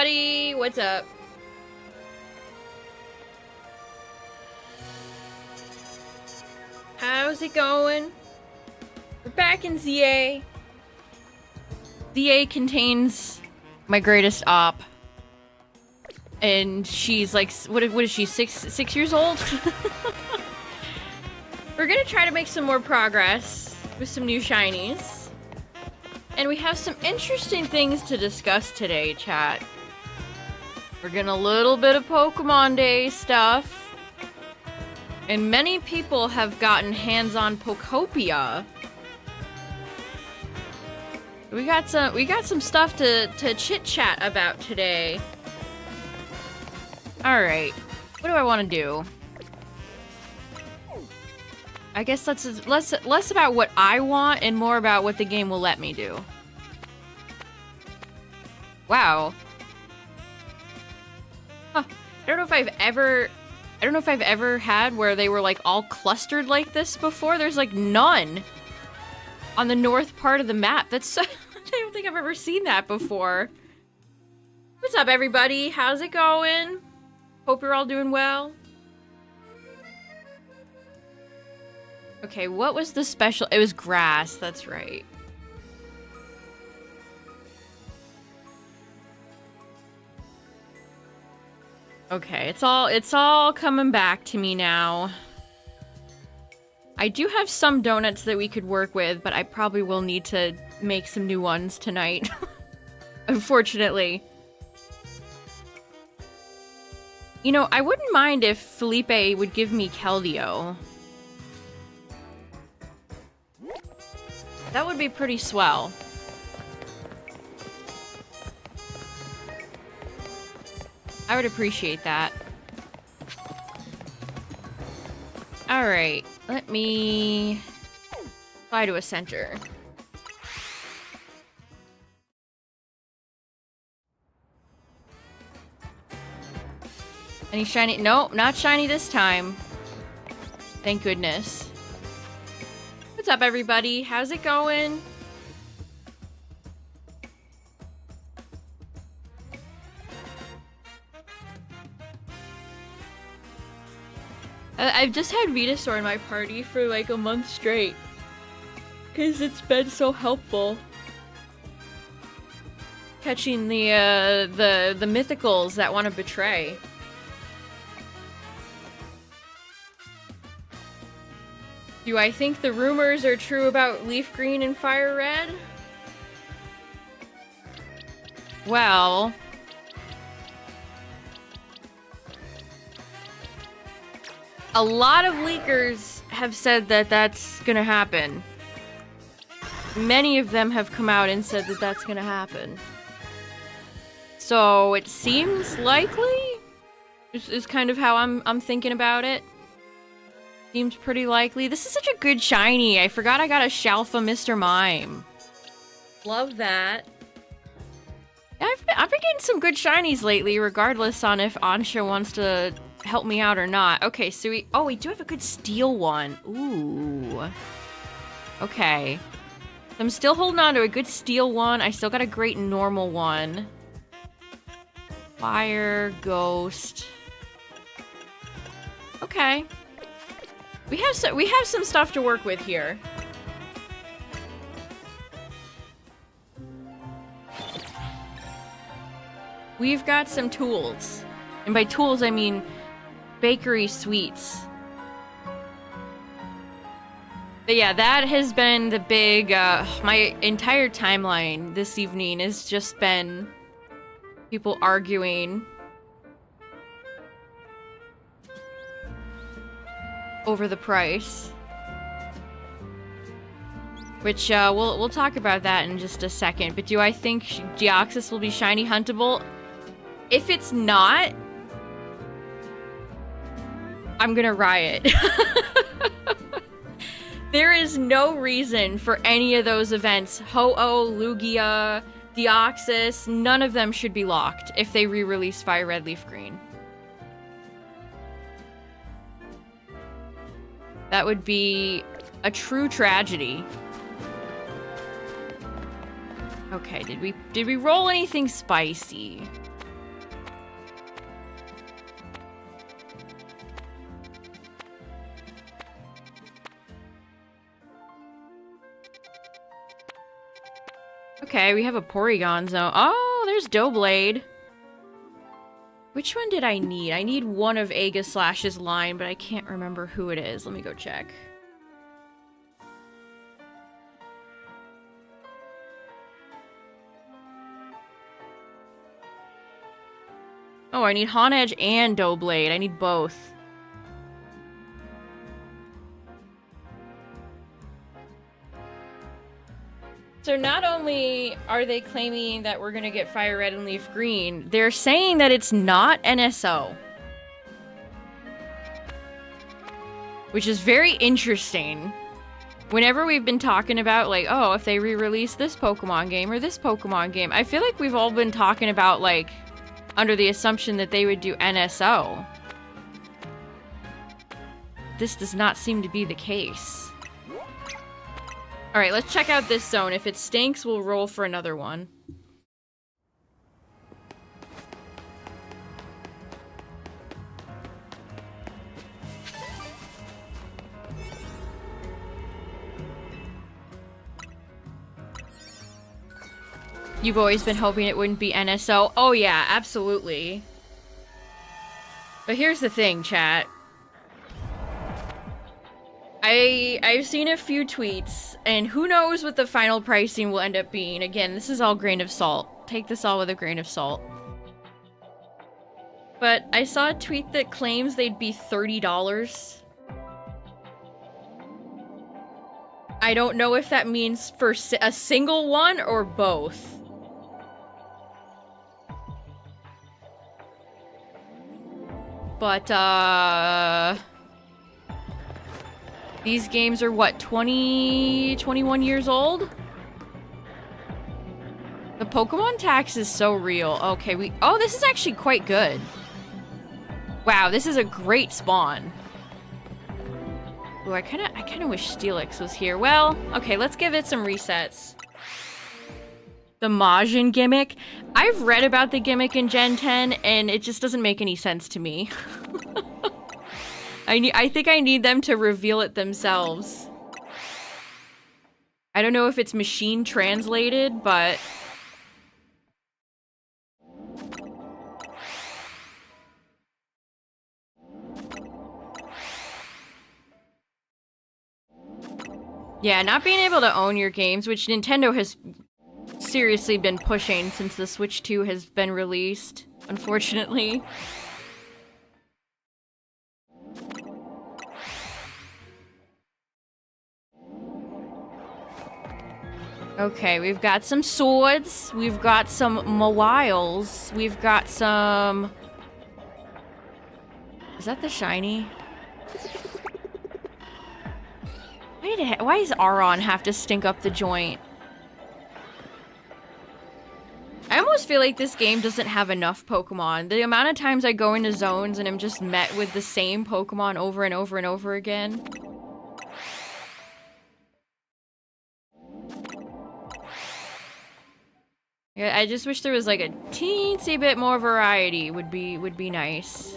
everybody! What's up? How's it going? We're back in ZA. ZA contains my greatest op. And she's like, what is she, six years old? We're gonna try to make some more progress with some new shinies. And we have some interesting things to discuss today, chat. We're getting a little bit of Pokemon Day stuff. And many people have gotten hands-on Pokopia. We got some stuff to chit-chat about today. Alright. What do I want to do? I guess that's less about what I want and more about what the game will let me do. Wow. Huh. I don't know if I've ever had where they were like all clustered like this before. There's like none on the north part of the map. That's I don't think I've ever seen that before. What's up, everybody? How's it going? Hope you're all doing well. Okay, what was the special? It was grass, that's right. Okay, it's all coming back to me now. I do have some donuts that we could work with, but I probably will need to make some new ones tonight. Unfortunately. You know, I wouldn't mind if Felipe would give me Keldeo. That would be pretty swell. I would appreciate that. Alright, let me fly to a center. Any shiny? No, not shiny this time. Thank goodness. What's up, everybody? How's it going? I've just had Venusaur in my party for like a month straight. Because it's been so helpful. Catching the mythicals that want to betray. Do I think the rumors are true about Leaf Green and Fire Red? Well... a lot of leakers have said that that's gonna happen. Many of them have come out and said that that's gonna happen. So it seems likely? Is kind of how I'm thinking about it. Seems pretty likely. This is such a good shiny. I forgot I got a Shalfa Mr. Mime. Love that. I've been getting some good shinies lately, regardless on if Ansha wants to help me out or not. Okay, so we do have a good steel one. Ooh. Okay. I'm still holding on to a good steel one. I still got a great normal one. Fire, ghost. Okay. We have some stuff to work with here. We've got some tools. And by tools, I mean bakery sweets. But yeah, that has been the big, my entire timeline this evening has just been people arguing over the price. Which, we'll talk about that in just a second. But do I think Deoxys will be shiny huntable? If it's not, I'm gonna riot. There is no reason for any of those events. Ho-Oh, Lugia, Deoxys, none of them should be locked if they re-release Fire Red, Leaf Green. That would be a true tragedy. Okay, did we roll anything spicy? Okay, we have a Porygon Zone. Oh, there's Doublade. Which one did I need? I need one of Aegislash's line, but I can't remember who it is. Let me go check. Oh, I need Honedge and Doublade. I need both. So not only are they claiming that we're gonna get Fire Red and Leaf Green, they're saying that it's not NSO. Which is very interesting. Whenever we've been talking about, like, oh, if they re-release this Pokemon game or this Pokemon game, I feel like we've all been talking about, like, under the assumption that they would do NSO. This does not seem to be the case. Alright, let's check out this zone. If it stinks, we'll roll for another one. You've always been hoping it wouldn't be NSO? Oh yeah, absolutely. But here's the thing, chat. I've seen a few tweets, and who knows what the final pricing will end up being. Again, this is all grain of salt. Take this all with a grain of salt. But I saw a tweet that claims they'd be $30. I don't know if that means for a single one or both. But, these games are, what, 21 years old? The Pokemon tax is so real. Okay, oh, this is actually quite good. Wow, this is a great spawn. Ooh, I kinda wish Steelix was here. Well, okay, let's give it some resets. The Majin gimmick. I've read about the gimmick in Gen 10, and it just doesn't make any sense to me. I think I need them to reveal it themselves. I don't know if it's machine translated, but... yeah, not being able to own your games, which Nintendo has seriously been pushing since the Switch 2 has been released, unfortunately. Okay, we've got some swords, we've got some Mawiles, we've got some... Is that the shiny? Why does Aron have to stink up the joint? I almost feel like this game doesn't have enough Pokemon. The amount of times I go into zones and I'm just met with the same Pokemon over and over and over again. Yeah, I just wish there was like a teensy bit more variety would be nice.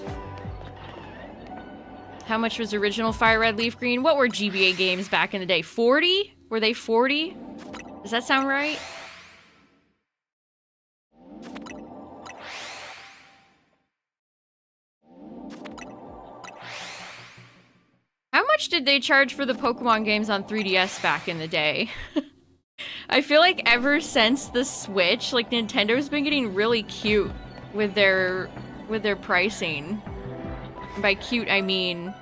How much was original Fire Red Leaf Green? What were GBA games back in the day? 40? Were they 40? Does that sound right? How much did they charge for the Pokemon games on 3DS back in the day? I feel like ever since the Switch, like Nintendo's been getting really cute with their pricing. And by cute, I mean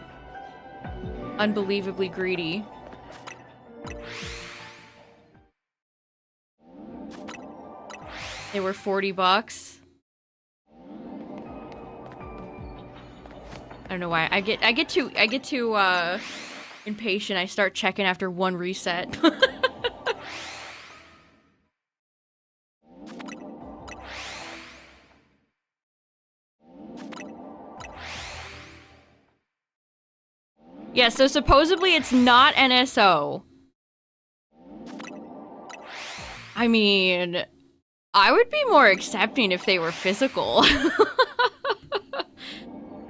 unbelievably greedy. They were $40. I don't know why. I get too impatient. I start checking after one reset. Yeah, so supposedly it's not NSO. I mean, I would be more accepting if they were physical.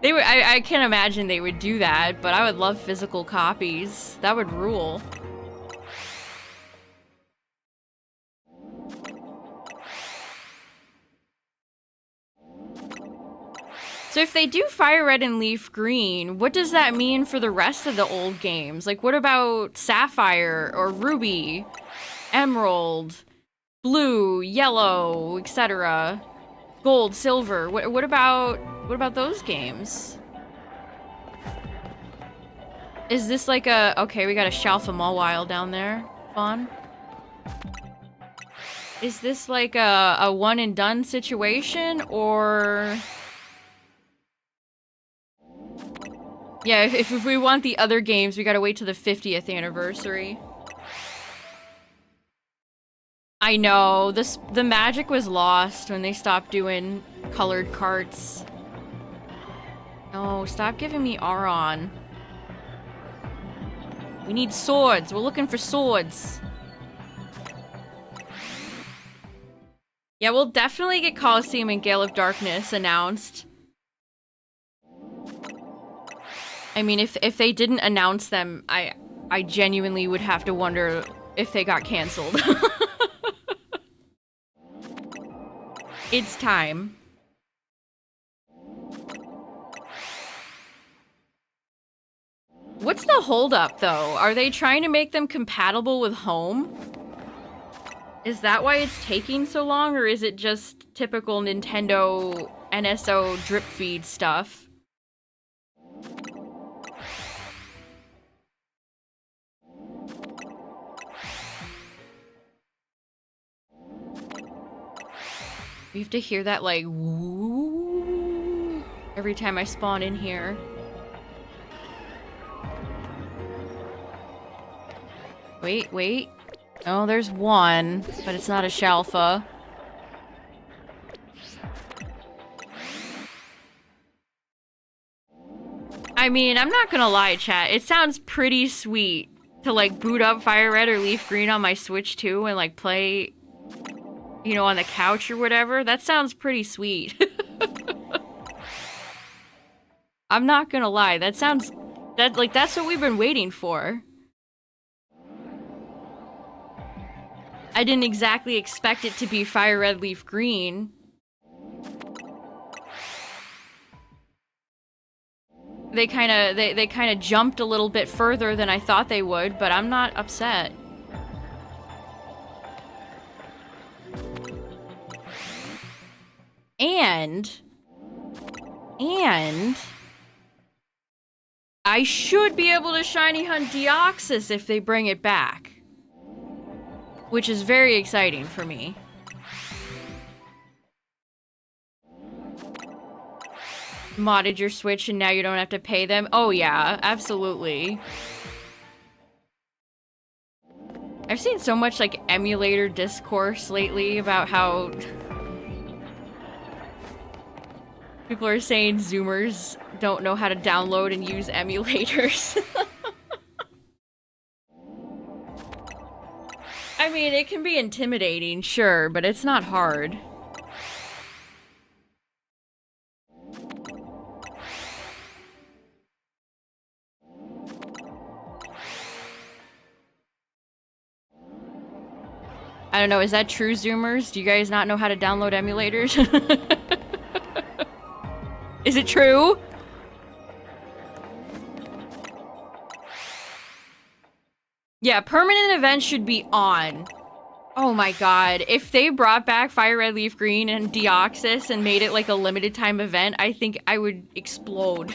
They would. I can't imagine they would do that, but I would love physical copies. That would rule. So if they do Fire Red and Leaf Green, what does that mean for the rest of the old games? Like, what about Sapphire or Ruby, Emerald, Blue, Yellow, etc.? Gold, Silver. What about those games? Is this like a... Okay, we got a Shelf of Mawile down there. Fun. Is this like a one and done situation, or... Yeah, if we want the other games, we gotta wait till the 50th anniversary. I know, the magic was lost when they stopped doing colored carts. No, stop giving me Aron. We need swords. We're looking for swords. Yeah, we'll definitely get Colosseum and Gale of Darkness announced. I mean, if they didn't announce them, I genuinely would have to wonder if they got canceled. It's time. What's the holdup, though? Are they trying to make them compatible with Home? Is that why it's taking so long, or is it just typical Nintendo NSO drip feed stuff? You have to hear that, like, woo every time I spawn in here. Wait. Oh, there's one, but it's not a Shalfa. I mean, I'm not gonna lie, chat. It sounds pretty sweet to, like, boot up Fire Red or Leaf Green on my Switch 2 and, like, play, you know, on the couch or whatever. That sounds pretty sweet. I'm not gonna lie. That sounds... that's what we've been waiting for. I didn't exactly expect it to be Fire Red, Leaf Green. They kind of jumped a little bit further than I thought they would, but I'm not upset. And I should be able to shiny hunt Deoxys if they bring it back. Which is very exciting for me. Modded your Switch and now you don't have to pay them? Oh yeah, absolutely. I've seen so much, like, emulator discourse lately about how people are saying Zoomers don't know how to download and use emulators. I mean, it can be intimidating, sure, but it's not hard. I don't know, is that true, Zoomers? Do you guys not know how to download emulators? Is it true? Yeah, permanent events should be on. Oh my god, if they brought back Fire Red, Leaf Green and Deoxys and made it like a limited time event, I think I would explode.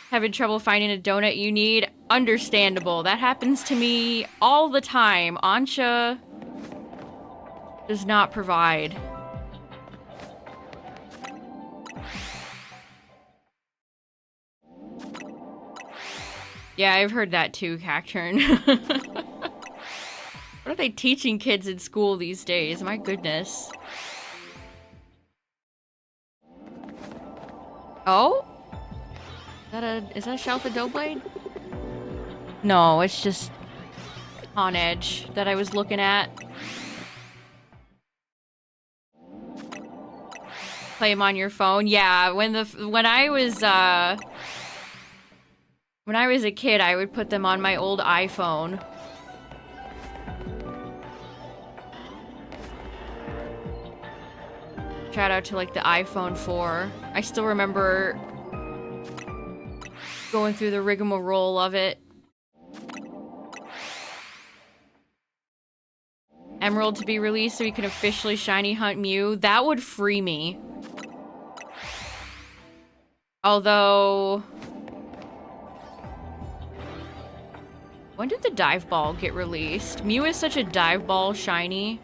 Having trouble finding a donut you need? Understandable. That happens to me all the time. Ancha does not provide. Yeah, I've heard that too, Cacturn. What are they teaching kids in school these days? My goodness. Oh? Is that a Shalfa Doughblade? No, it's just On Edge that I was looking at. Play them on your phone? Yeah, when I was a kid, I would put them on my old iPhone. Shout out to like the iPhone 4. I still remember going through the rigmarole of it. Emerald to be released so we can officially shiny hunt Mew. That would free me. Although... when did the dive ball get released? Mew is such a dive ball shiny.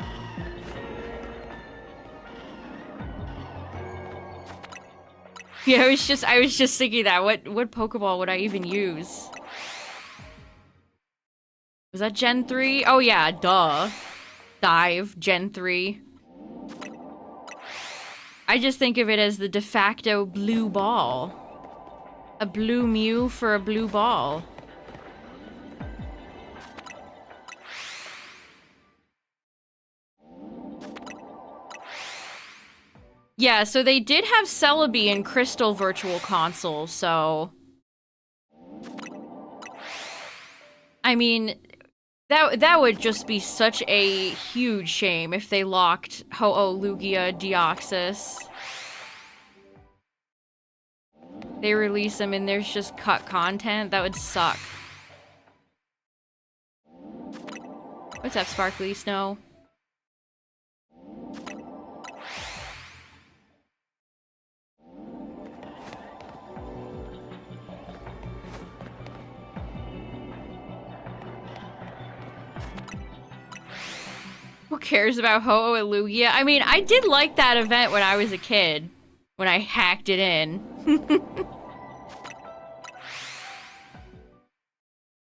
Yeah, I was just thinking that. What Pokeball would I even use? Was that Gen 3? Oh yeah, duh. Dive, Gen 3. I just think of it as the de facto blue ball. A blue Mew for a blue ball. Yeah, so they did have Celebi in Crystal Virtual Console, so... I mean, that would just be such a huge shame if they locked Ho-Oh, Lugia, Deoxys. They release them and there's just cut content. That would suck. What's up, Sparkly Snow? Who cares about Ho-Oh and Lugia? I mean, I did like that event when I was a kid. When I hacked it in.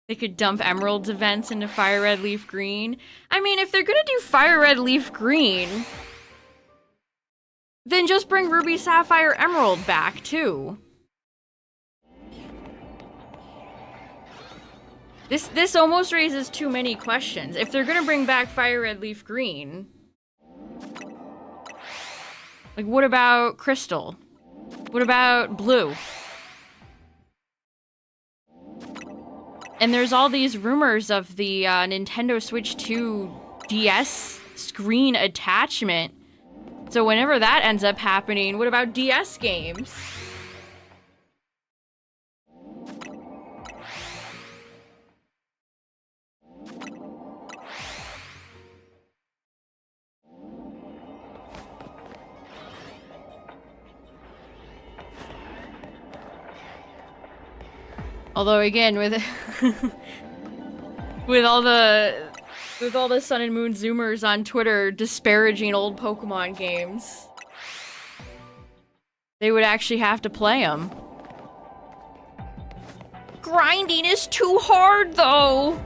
They could dump Emerald's events into Fire Red Leaf Green. I mean, if they're gonna do Fire Red Leaf Green, then just bring Ruby Sapphire Emerald back, too. This almost raises too many questions. If they're gonna bring back Fire Red Leaf Green... like, what about Crystal? What about Blue? And there's all these rumors of the Nintendo Switch 2 DS screen attachment. So whenever that ends up happening, what about DS games? Although again, with with all the Sun and Moon Zoomers on Twitter disparaging old Pokemon games, they would actually have to play them. Grinding is too hard, though.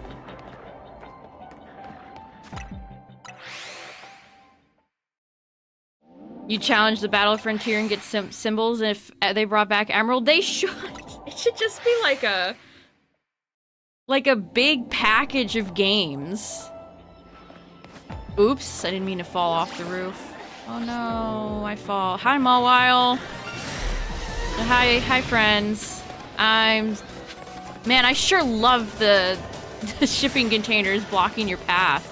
You challenge the Battle Frontier and get symbols if they brought back Emerald. They should. It should just be like a big package of games. Oops, I didn't mean to fall off the roof. Oh no, I fall. Hi, Mawile. Hi, friends. Man, I sure love the shipping containers blocking your path.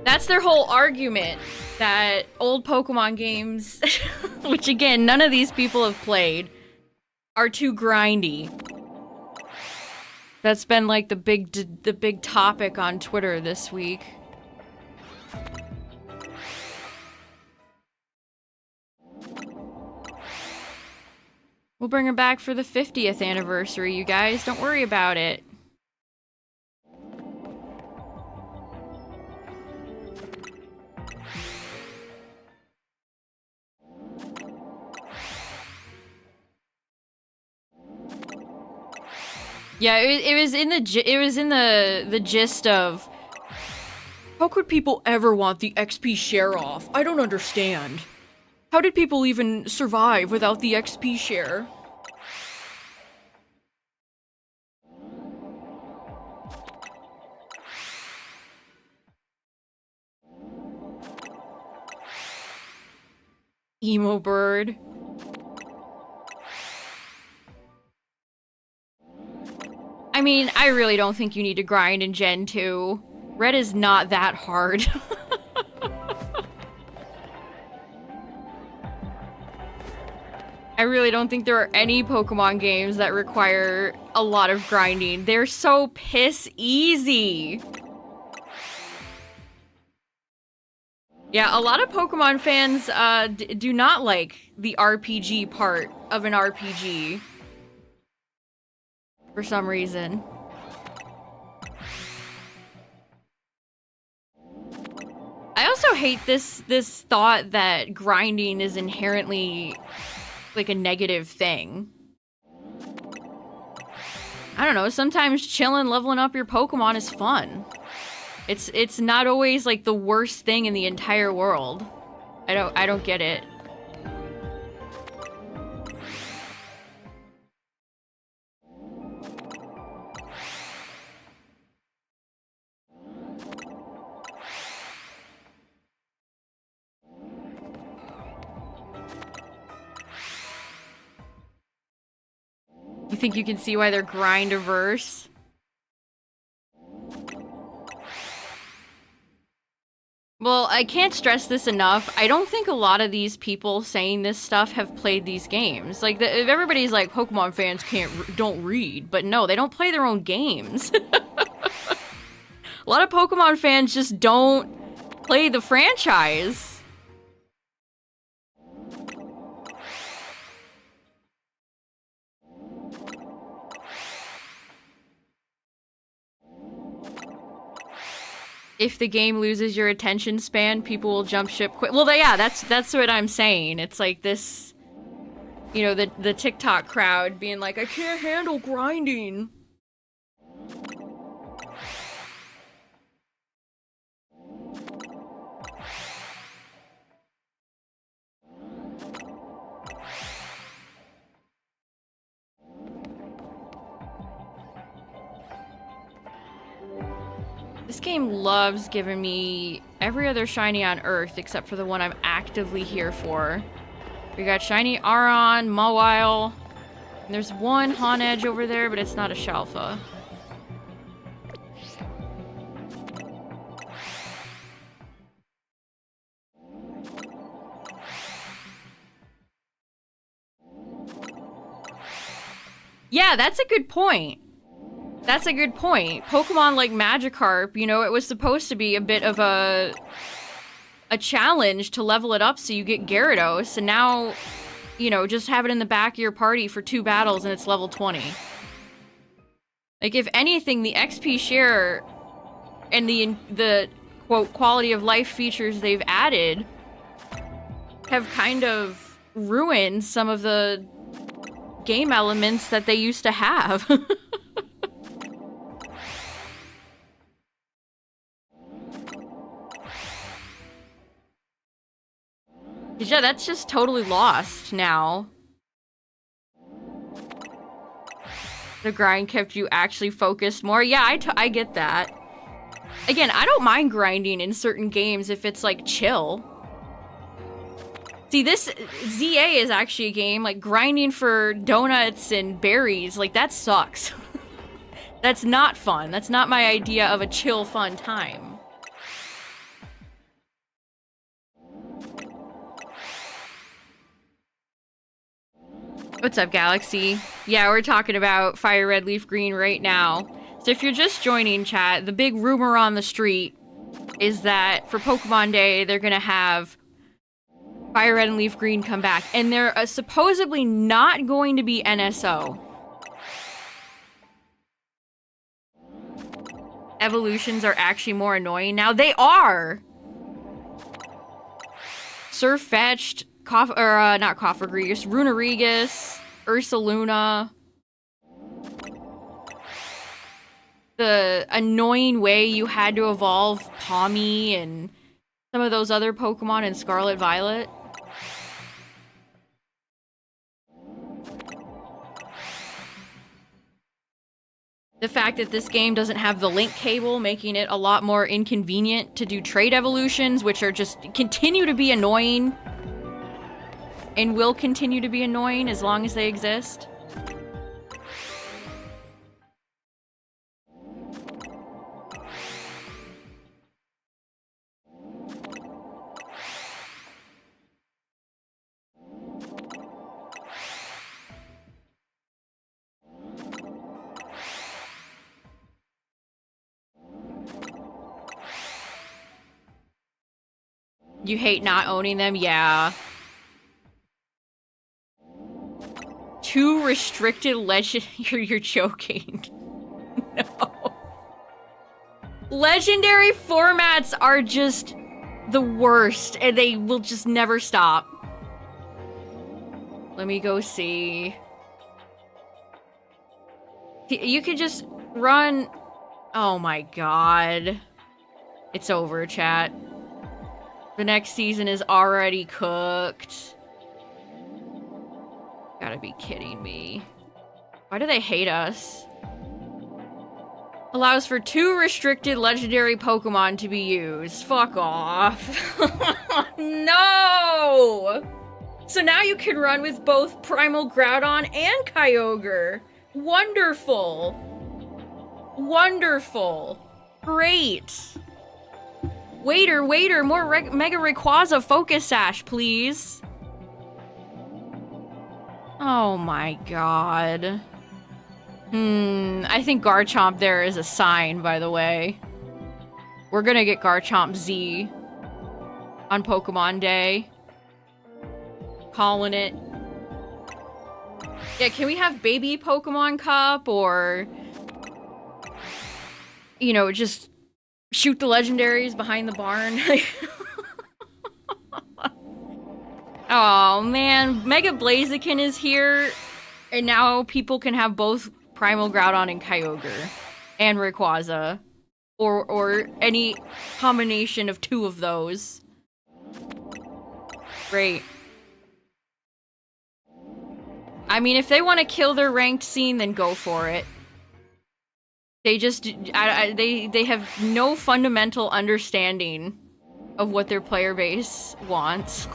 That's their whole argument, that old Pokemon games, which again, none of these people have played, are too grindy. That's been like the big topic on Twitter this week. We'll bring her back for the 50th anniversary, you guys. Don't worry about it. Yeah, it was in the gist of, how could people ever want the XP share off? I don't understand. How did people even survive without the XP share? Emo bird. I mean, I really don't think you need to grind in Gen 2. Red is not that hard. I really don't think there are any Pokemon games that require a lot of grinding. They're so piss easy. Yeah, a lot of Pokemon fans do not like the RPG part of an RPG. For some reason. I also hate this thought that grinding is inherently like a negative thing. I don't know, sometimes chilling, leveling up your Pokemon is fun. It's not always like the worst thing in the entire world. I don't get it. You think you can see why they're grind-averse? Well, I can't stress this enough. I don't think a lot of these people saying this stuff have played these games. Like, if everybody's like, Pokemon fans don't read, but no, they don't play their own games. A lot of Pokemon fans just don't play the franchise. If the game loses your attention span, people will jump ship quick. Well, yeah, that's what I'm saying. It's like this, you know, the TikTok crowd being like, I can't handle grinding. This game loves giving me every other shiny on Earth except for the one I'm actively here for. We got shiny Aron, Mawile, and there's one Honedge over there, but it's not a Shalfa. Yeah, that's a good point. That's a good point. Pokemon like Magikarp, you know, it was supposed to be a bit of a challenge to level it up so you get Gyarados, and now, you know, just have it in the back of your party for 2 battles and it's level 20. Like, if anything, the XP share and the quote quality of life features they've added have kind of ruined some of the game elements that they used to have. Yeah, that's just totally lost now. The grind kept you actually focused more. Yeah, I get that. Again, I don't mind grinding in certain games if it's like chill. See, this ZA is actually a game like grinding for donuts and berries. Like, that sucks. That's not fun. That's not my idea of a chill, fun time. What's up, Galaxy? Yeah, we're talking about Fire Red Leaf Green right now. So if you're just joining, chat, the big rumor on the street is that for Pokemon Day, they're gonna have Fire Red and Leaf Green come back. And they're supposedly not going to be NSO. Evolutions are actually more annoying now. They are! Surfetched, not Cofagrigus, Runerigus, Ursaluna. The annoying way you had to evolve Pawmi and some of those other Pokemon in Scarlet Violet. The fact that this game doesn't have the link cable, making it a lot more inconvenient to do trade evolutions, which are just continue to be annoying. And will continue to be annoying as long as they exist. You hate not owning them? Yeah. Too restricted legend. You're joking. No. Legendary formats are just the worst, and they will just never stop. Let me go see. You could just run. Oh my god. It's over, chat. The next season is already cooked. Gotta be kidding me. Why do they hate us? Allows for 2 restricted legendary Pokemon to be used. Fuck off. No! So now you can run with both Primal Groudon and Kyogre. Wonderful. Wonderful. Great. Waiter, more Mega Rayquaza Focus Sash, please. Oh my god. I think Garchomp there is a sign, by the way. We're gonna get Garchomp Z on Pokemon Day. Calling it. Yeah, can we have baby Pokemon Cup or... You know, just shoot the legendaries behind the barn? Oh man, Mega Blaziken is here, and now people can have both Primal Groudon and Kyogre, and Rayquaza, or any combination of 2 of those. Great. I mean, if they want to kill their ranked scene, then go for it. They just, they have no fundamental understanding of what their player base wants.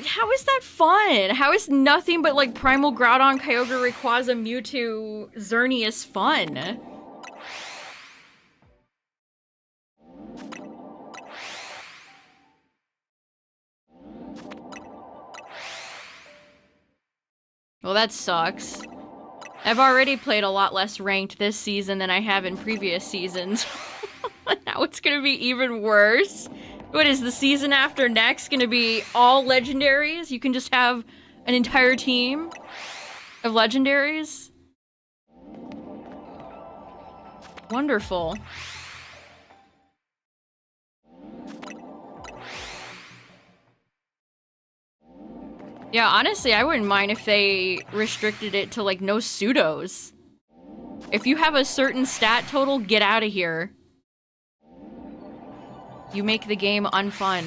How is that fun? How is nothing but like Primal Groudon, Kyogre, Rayquaza, Mewtwo, Xerneas fun? Well, that sucks. I've already played a lot less ranked this season than I have in previous seasons. Now it's gonna be even worse. What is the season after next gonna be all legendaries? You can just have an entire team of legendaries? Wonderful. Yeah, honestly, I wouldn't mind if they restricted it to, like, no pseudos. If you have a certain stat total, get out of here. You make the game unfun.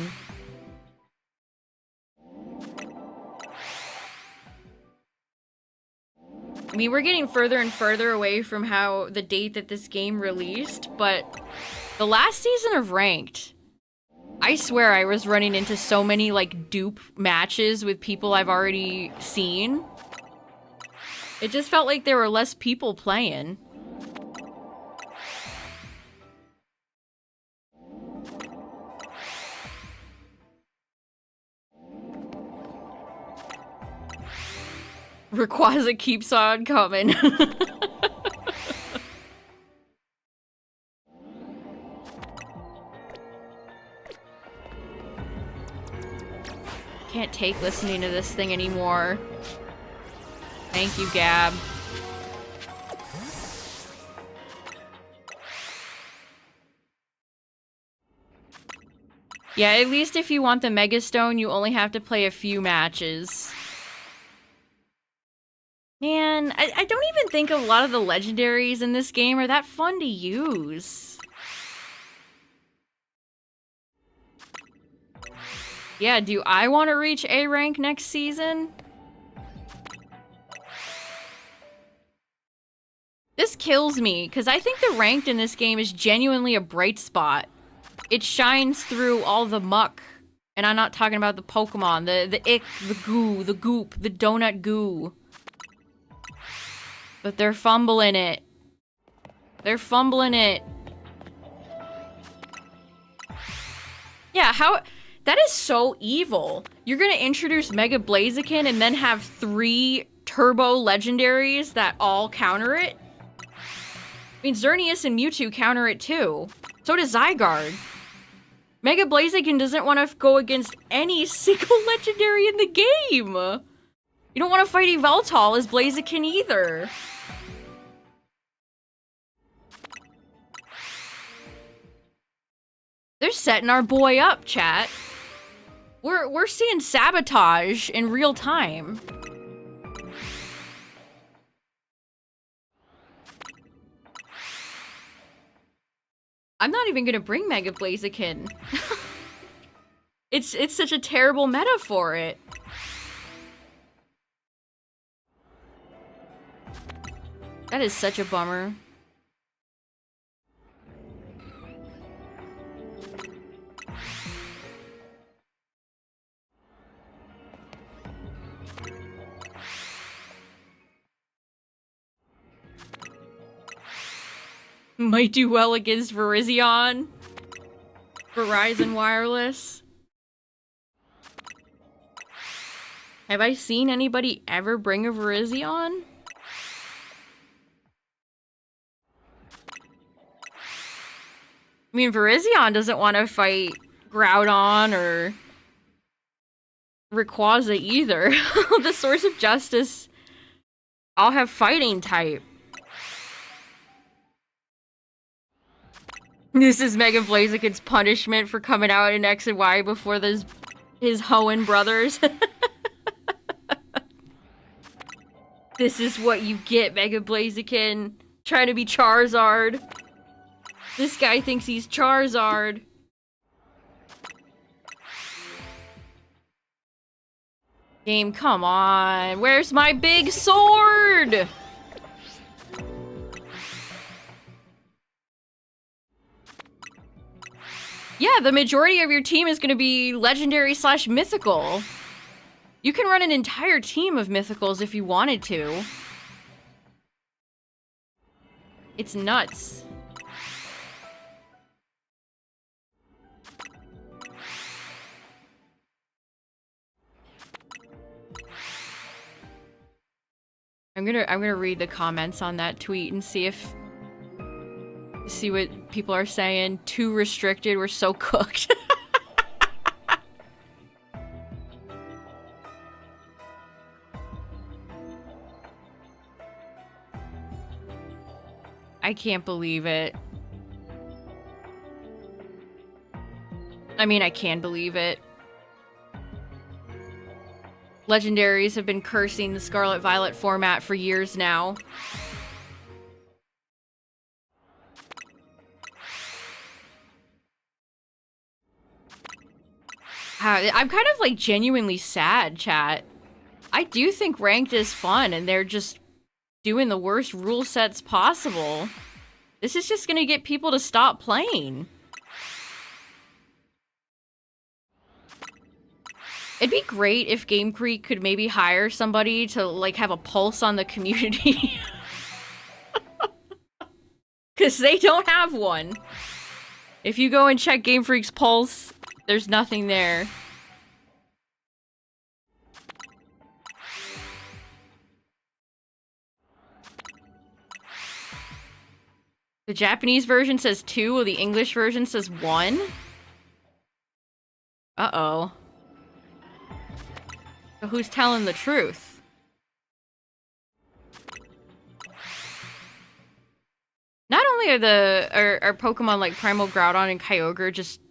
I mean, we're getting further and further away from how the date that this game released, but the last season of Ranked, I swear I was running into so many, like, dupe matches with people I've already seen. It just felt like there were less people playing. Rayquaza keeps on coming. Can't take listening to this thing anymore. Thank you, Gab. Yeah, at least if you want the Mega Stone, you only have to play a few matches. Man, I don't even think a lot of the legendaries in this game are that fun to use. Yeah, do I want to reach A rank next season? This kills me, because I think the ranked in this game is genuinely a bright spot. It shines through all the muck. And I'm not talking about the Pokemon, the ick, the goo, the goop, the donut goo. But they're fumbling it. They're fumbling it. Yeah, how... That is so evil. You're gonna introduce Mega Blaziken and then have 3 turbo legendaries that all counter it? I mean, Xerneas and Mewtwo counter it too. So does Zygarde. Mega Blaziken doesn't want to go against any single legendary in the game. You don't want to fight Yveltal as Blaziken either. They're setting our boy up, chat. We're seeing sabotage in real time. I'm not even gonna bring Mega Blaziken. It's such a terrible meta for it. That is such a bummer. Might do well against Virizion. Verizon Wireless. Have I seen anybody ever bring a Virizion? I mean, Virizion doesn't want to fight Groudon or Rayquaza either. The Source of Justice all have fighting type. This is Mega Blaziken's punishment for coming out in X and Y before his Hoenn brothers. This is what you get, Mega Blaziken. Trying to be Charizard. This guy thinks he's Charizard. Game, come on. Where's my big sword? Yeah, the majority of your team is going to be legendary / mythical. You can run an entire team of mythicals if you wanted to. It's nuts. I'm gonna read the comments on that tweet and see what people are saying. Too restricted, we're so cooked. I can't believe it. I mean, I can believe it. Legendaries have been cursing the Scarlet Violet format for years now. I'm kind of like genuinely sad, chat. I do think ranked is fun and they're just doing the worst rule sets possible. This is just gonna get people to stop playing. It'd be great if Game Freak could maybe hire somebody to, like, have a pulse on the community. Because they don't have one. If you go and check Game Freak's pulse, there's nothing there. The Japanese version says 2, while the English version says 1. Uh-oh. So who's telling the truth? Not only are Pokemon like Primal Groudon and Kyogre just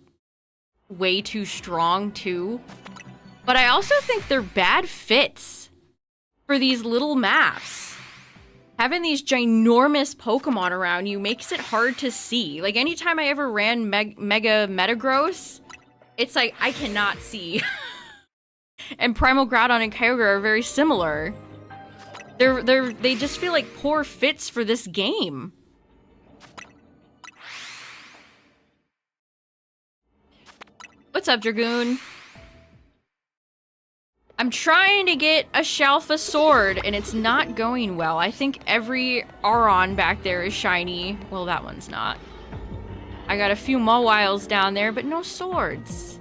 way too strong too, but I also think they're bad fits for these little maps. Having these ginormous Pokemon around you makes it hard to see. Like, anytime I ever ran Mega Metagross, it's like, I cannot see. And Primal Groudon and Kyogre are very similar. They just feel like poor fits for this game. What's up, Dragoon? I'm trying to get a Shalfa sword, and it's not going well. I think every Aron back there is shiny. Well, that one's not. I got a few Mawiles down there, but no swords.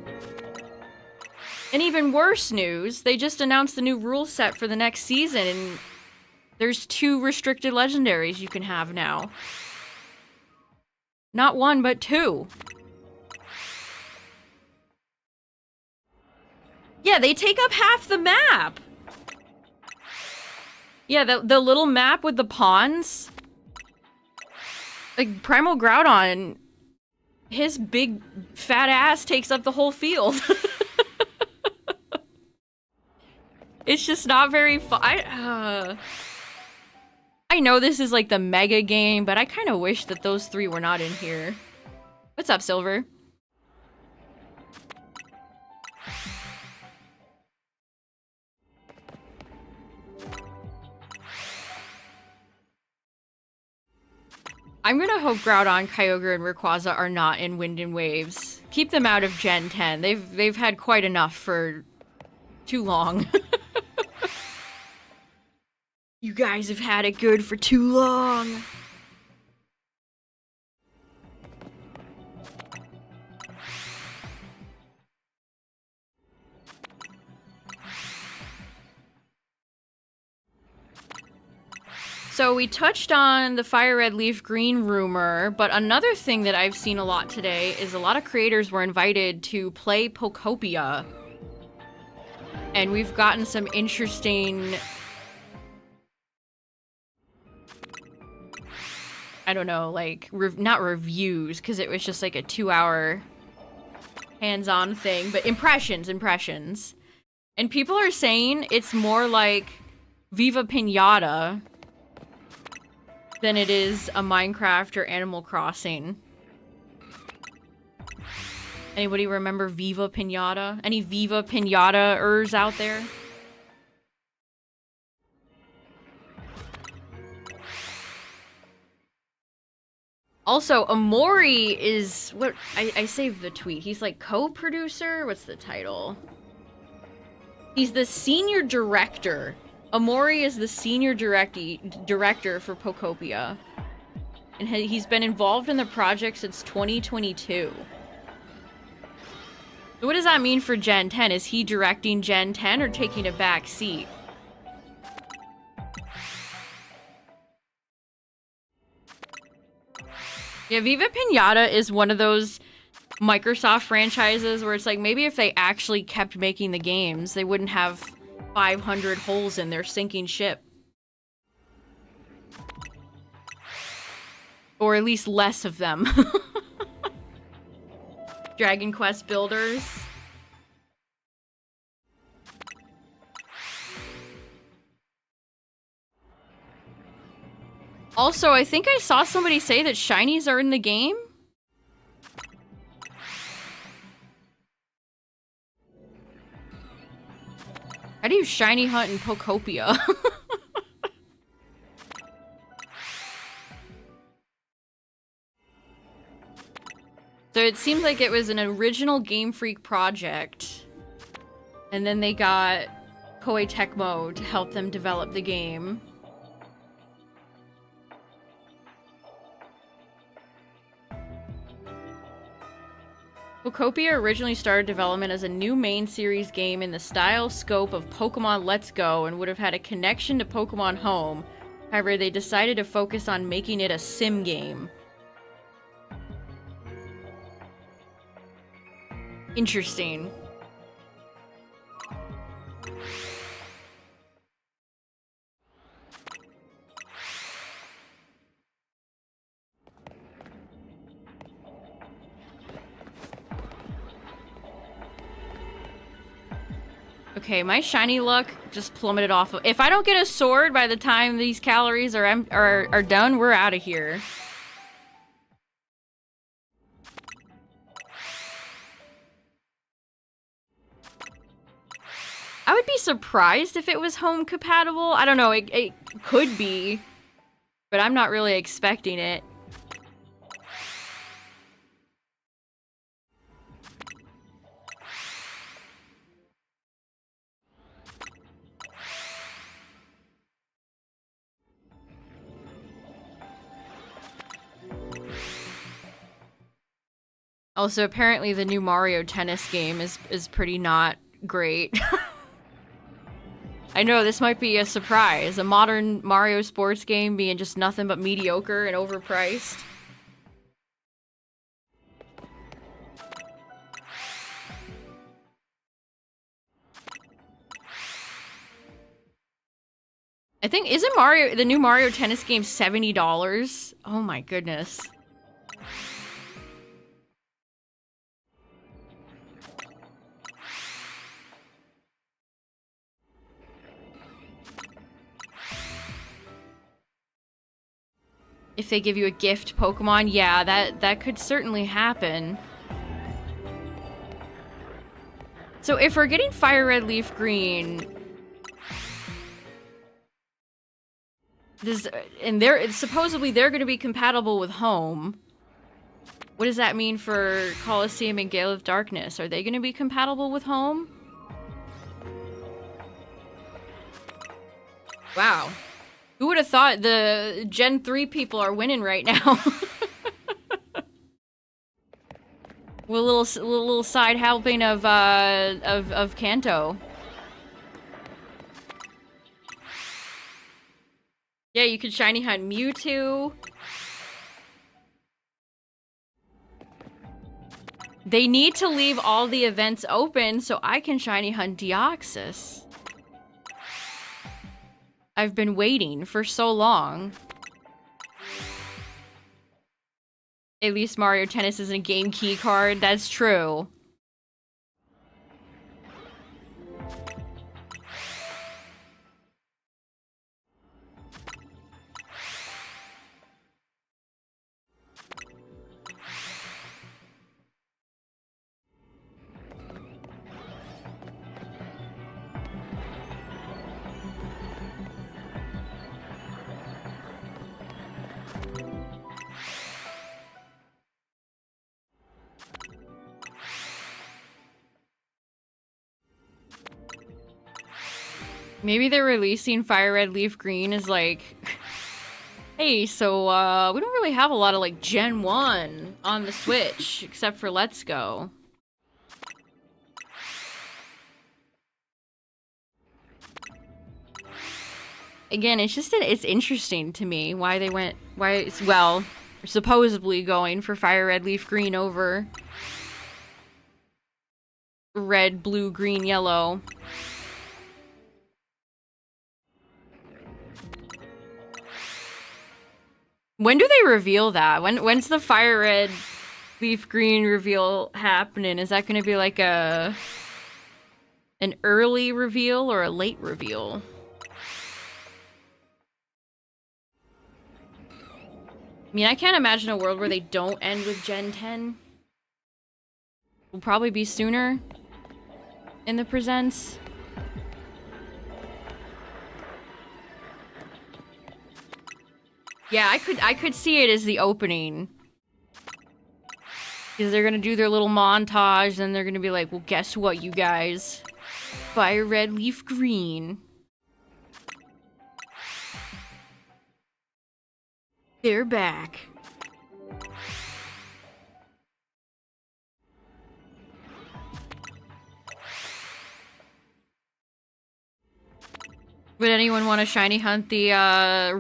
And even worse news, they just announced the new rule set for the next season, and there's 2 restricted legendaries you can have now. Not 1, but 2. Yeah, they take up half the map! Yeah, the little map with the pawns. Like, Primal Groudon, his big fat ass takes up the whole field. It's just not very fun. I know this is like the mega game, but I kind of wish that those 3 were not in here. What's up, Silver? I'm gonna hope Groudon, Kyogre, and Rayquaza are not in Wind and Waves. Keep them out of Gen 10. They've had quite enough for too long. You guys have had it good for too long. So we touched on the Fire Red Leaf Green rumor, but another thing that I've seen a lot today is a lot of creators were invited to play Pokopia. And we've gotten some interesting... I don't know, like, not reviews, because it was just like a 2-hour hands-on thing, but impressions. And people are saying it's more like Viva Pinata than it is a Minecraft or Animal Crossing. Anybody remember Viva Pinata? Any Viva Pinata-ers out there? Also, Omori is what I saved the tweet. He's like co-producer. What's the title? He's the senior director. Omori is the senior director for Pokopia. And he's been involved in the project since 2022. So what does that mean for Gen 10? Is he directing Gen 10 or taking a back seat? Yeah, Viva Pinata is one of those Microsoft franchises where it's like, maybe if they actually kept making the games, they wouldn't have 500 holes in their sinking ship. Or at least less of them. Dragon Quest builders. Also, I think I saw somebody say that shinies are in the game. How do you shiny hunt in Pokopia? So it seems like it was an original Game Freak project. And then they got Koei Tecmo to help them develop the game. Pokopia originally started development as a new main series game in the style scope of Pokemon Let's Go and would have had a connection to Pokemon Home. However, they decided to focus on making it a sim game. Interesting. Okay, my shiny luck just plummeted off. If I don't get a sword by the time these calories are done, we're out of here. I would be surprised if it was home compatible. I don't know, it could be, but I'm not really expecting it. Also, apparently the new Mario Tennis game is pretty not Great. I know, this might be a surprise. A modern Mario sports game being just nothing but mediocre and overpriced. I think, isn't the new Mario Tennis game $70? Oh my goodness. If they give you a gift Pokemon, yeah, that could certainly happen. So if we're getting Fire Red, Leaf Green, supposedly they're going to be compatible with Home. What does that mean for Colosseum and Gale of Darkness? Are they going to be compatible with Home? Wow. Who would have thought the Gen 3 people are winning right now? With a little side helping of Kanto. Yeah, you could shiny hunt Mewtwo. They need to leave all the events open so I can shiny hunt Deoxys. I've been waiting for so long. At least Mario Tennis isn't a game key card, that's true. Maybe they're releasing Fire Red Leaf Green as like, hey, so we don't really have a lot of like Gen 1 on the Switch, except for Let's Go. Again, it's interesting to me why it's, well, supposedly going for Fire Red Leaf Green over Red, Blue, Green, Yellow. When do they reveal that? When's the Fire Red Leaf Green reveal happening? Is that going to be like an early reveal or a late reveal? I mean, I can't imagine a world where they don't end with Gen 10. Will probably be sooner in the presents. Yeah, I could see it as the opening. Because they're gonna do their little montage, and they're gonna be like, well, guess what, you guys? Fire Red Leaf Green. They're back. Would anyone want to shiny hunt the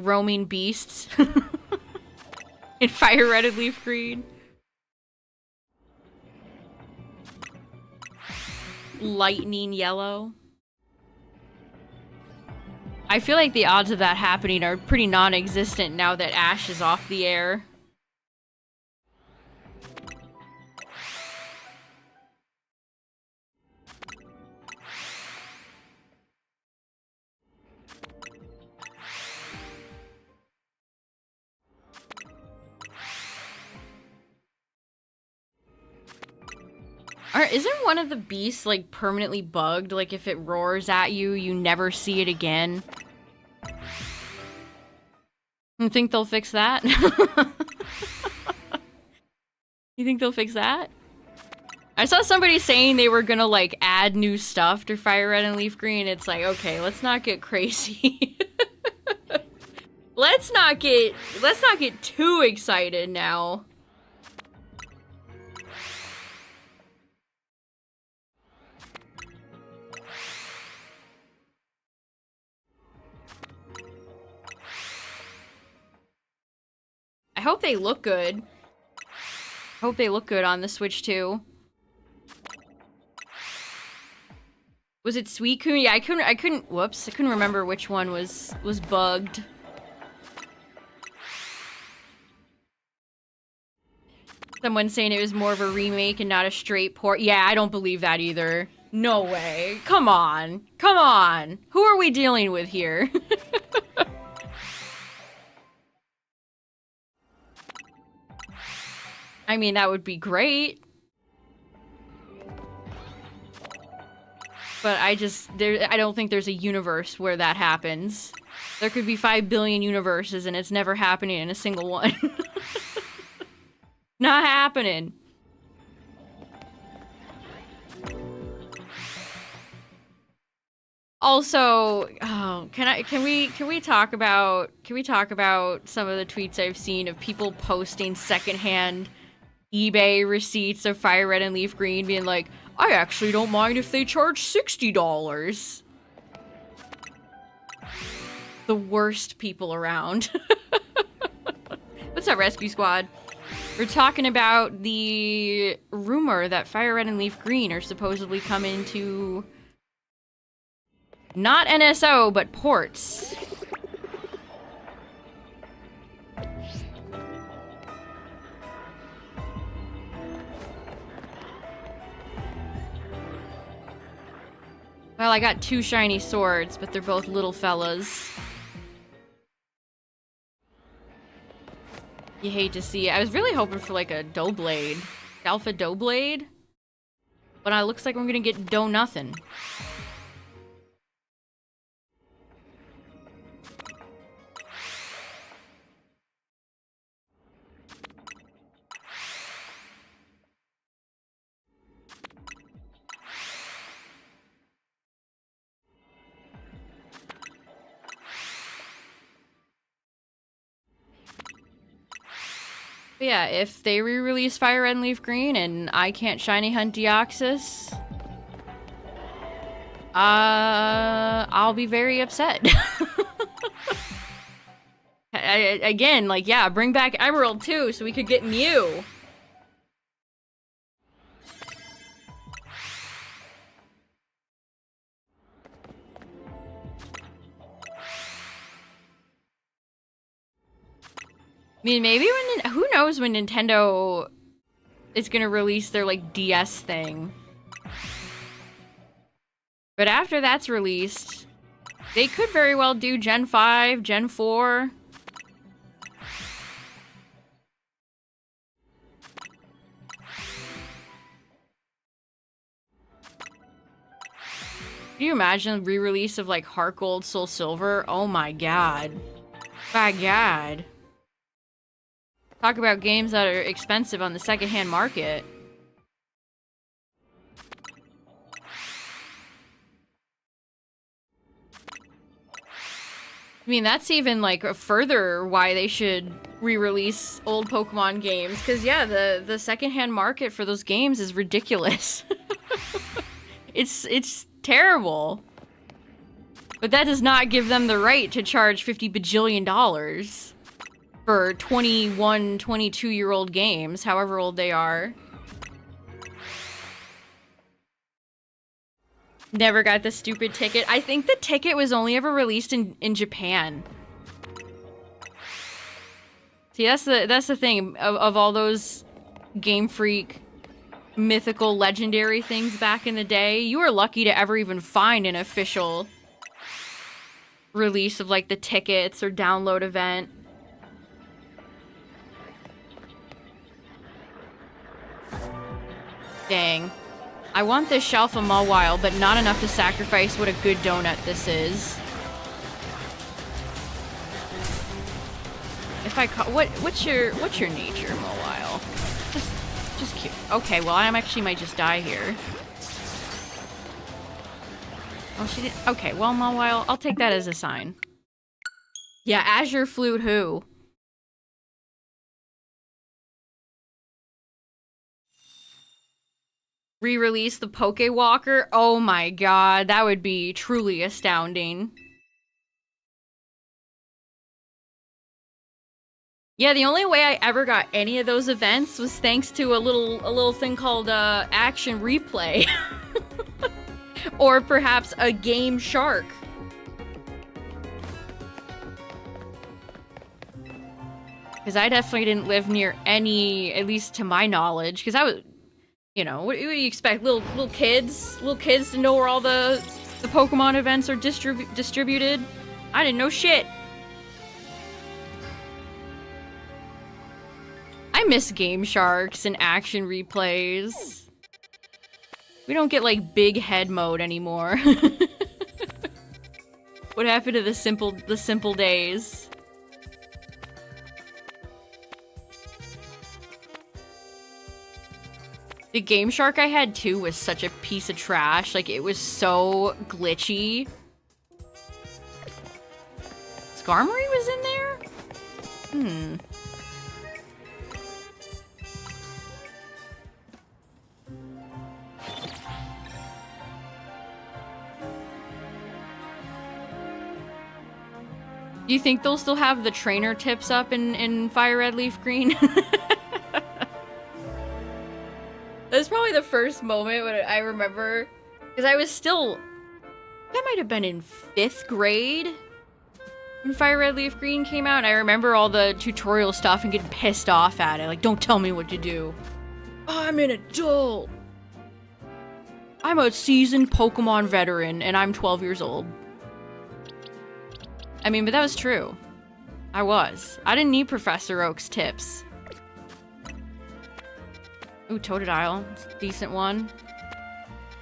roaming beasts in Fire Red and Leaf Green? Lightning Yellow. I feel like the odds of that happening are pretty non-existent now that Ash is off the air. Isn't one of the beasts, like, permanently bugged? Like, if it roars at you, you never see it again? You think they'll fix that? You think they'll fix that? I saw somebody saying they were gonna, like, add new stuff to Fire Red and Leaf Green. It's like, okay, let's not get crazy. Let's not get too excited now. hope they look good. Hope they look good on the Switch too. Was it Suicune? Yeah, I couldn't, whoops, I couldn't remember which one was bugged. Someone saying it was more of a remake and not a straight port. Yeah, I don't believe that either. No way. Come on. Come on. Who are we dealing with here? I mean, that would be great. But I don't think there's a universe where that happens. There could be 5 billion universes and it's never happening in a single one. Not happening. Also, oh, can we talk about some of the tweets I've seen of people posting secondhand eBay receipts of Fire Red and Leaf Green being like, I actually don't mind if they charge $60. The worst people around. What's up, Rescue Squad? We're talking about the rumor that Fire Red and Leaf Green are supposedly coming to not NSO, but ports. Well, I got 2 shiny swords, but they're both little fellas. You hate to see it. I was really hoping for like a Doughblade. Alpha Doughblade. But it looks like I'm gonna get Dough nothing. But yeah, if they re-release Fire Red and Leaf Green and I can't shiny hunt Deoxys, I'll be very upset. Again, like, yeah, bring back Emerald too so we could get Mew. I mean, maybe when, who knows when Nintendo is gonna release their, like, DS thing. But after that's released, they could very well do Gen 5, Gen 4. Can you imagine the re-release of, like, Heart Gold, Soul Silver? Oh my god. My god. Talk about games that are expensive on the secondhand market. I mean, that's even, like, a further why they should re-release old Pokemon games. Because, yeah, the secondhand market for those games is ridiculous. It's terrible. But that does not give them the right to charge $50 bajillion for 21, 22-year-old games, however old they are. Never got the stupid ticket. I think the ticket was only ever released in Japan. See, that's the thing. Of all those Game Freak mythical legendary things back in the day, you were lucky to ever even find an official release of, like, the tickets or download event. Dang. I want this shelf of Mawile, but not enough to sacrifice what a good donut this is. If I what's your nature, Mawile? Just cute. Okay, well, I actually might just die here. Oh, she didn't. Okay, well, Mawile, I'll take that as a sign. Yeah, Azure Flute who? Re-release the Pokewalker? Oh my god, that would be truly astounding. Yeah, the only way I ever got any of those events was thanks to a little thing called Action Replay. Or perhaps a Game Shark. Because I definitely didn't live near any, at least to my knowledge, because I was, you know, what do you expect? Little kids to know where all the Pokemon events are distributed? I didn't know shit. I miss Game Sharks and Action Replays. We don't get, like, big head mode anymore. What happened to the simple days? The Game Shark I had, too, was such a piece of trash. Like, it was so glitchy. Skarmory was in there? Hmm. Do you think they'll still have the trainer tips up in Fire Red Leaf Green? That's probably the first moment when I remember, because I was still, that might have been in 5th grade when Fire Red Leaf Green came out, and I remember all the tutorial stuff and getting pissed off at it, like, don't tell me what to do. I'm an adult. I'm a seasoned Pokemon veteran, and I'm 12 years old. I mean, but that was true. I was. I didn't need Professor Oak's tips. Ooh, Totodile. It's a decent one.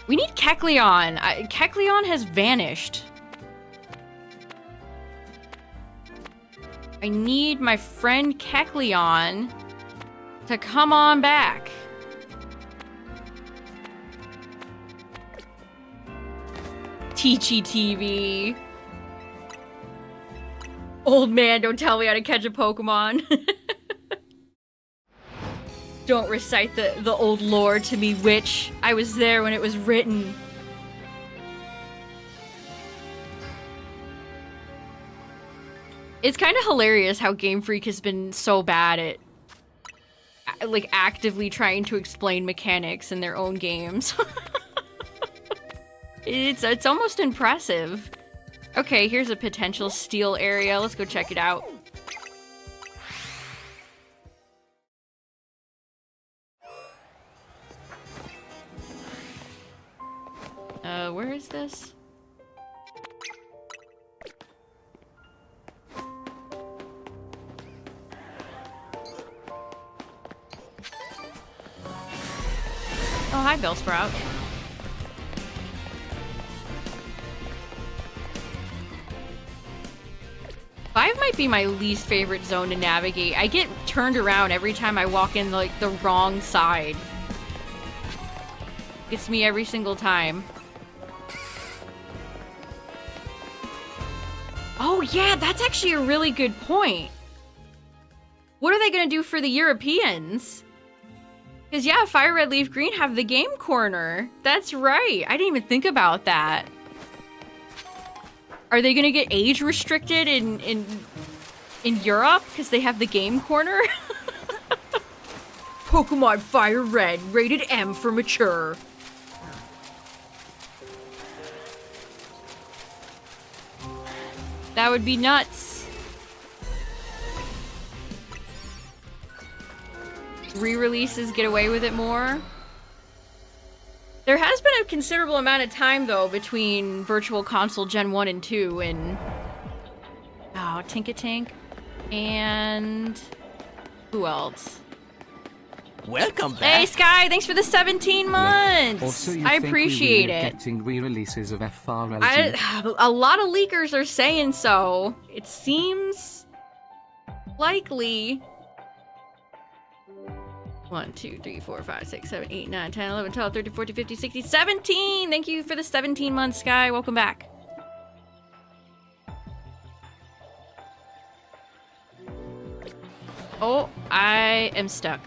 We need Kecleon. Kecleon has vanished. I need my friend Kecleon to come on back. Teachy TV. Old man, don't tell me how to catch a Pokemon. Don't recite the old lore to me, witch. I was there when it was written. It's kind of hilarious how Game Freak has been so bad at, like, actively trying to explain mechanics in their own games. It's almost impressive. Okay, here's a potential steel area. Let's go check it out. Where is this? Oh, hi, Bellsprout. Five might be my least favorite zone to navigate. I get turned around every time I walk in, like, the wrong side. Gets me every single time. Oh, yeah, that's actually a really good point. What are they gonna do for the Europeans? Because, yeah, Fire Red Leaf Green have the game corner. That's right. I didn't even think about that. Are they gonna get age restricted in Europe because they have the game corner? Pokemon Fire Red, rated M for mature. That would be nuts. Re-releases get away with it more. There has been a considerable amount of time, though, between Virtual Console Gen 1 and 2 and... Oh, Tinkatink. And... Who else? Welcome back. Hey, Sky! Thanks for the 17 months! Also, I appreciate it. Getting re-releases of FRLG. A lot of leakers are saying so. It seems... likely... 1, 2, 3, 4, 5, 6, 7, 8, 9, 10, 11, 12, 13, 14, 15, 16, 17! Thank you for the 17 months, Sky. Welcome back. Oh, I am stuck.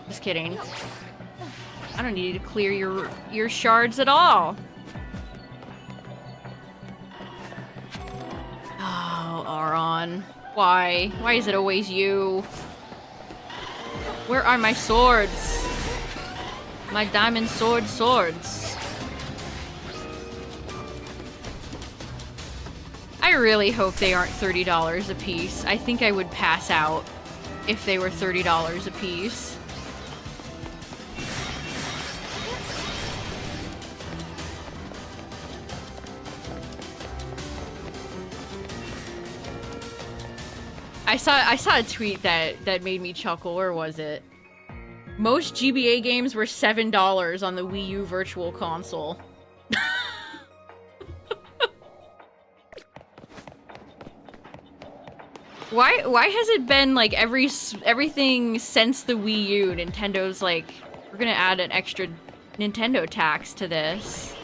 Just kidding. I don't need to clear your shards at all. Oh, Aron. Why? Why is it always you? Where are my swords? My diamond swords. I really hope they aren't $30 a piece. I think I would pass out if they were $30 a piece. I saw a tweet that made me chuckle. Where was it? Most GBA games were $7 on the Wii U Virtual Console. Why has it been like everything since the Wii U? Nintendo's like, we're gonna add an extra Nintendo tax to this.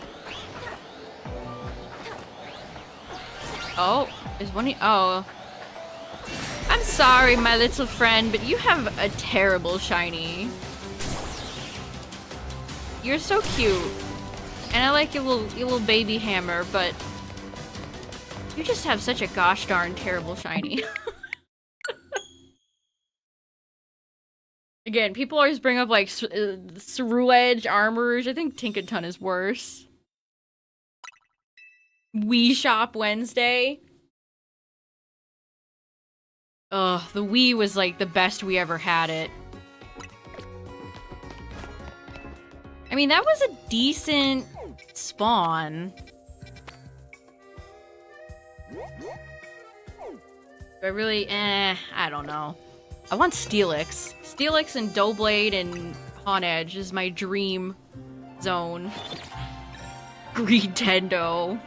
Oh, is one? Oh. I'm sorry, my little friend, but you have a terrible shiny. You're so cute. And I like your little baby hammer, but you just have such a gosh darn terrible shiny. Again, people always bring up like Ceruledge, Armorage. I think Tinkaton is worse. Wii Shop Wednesday. Ugh, the Wii was like the best we ever had it. I mean, that was a decent spawn. But really, I don't know. I want Steelix. Steelix and Doughblade and Honedge is my dream zone. Greedendo.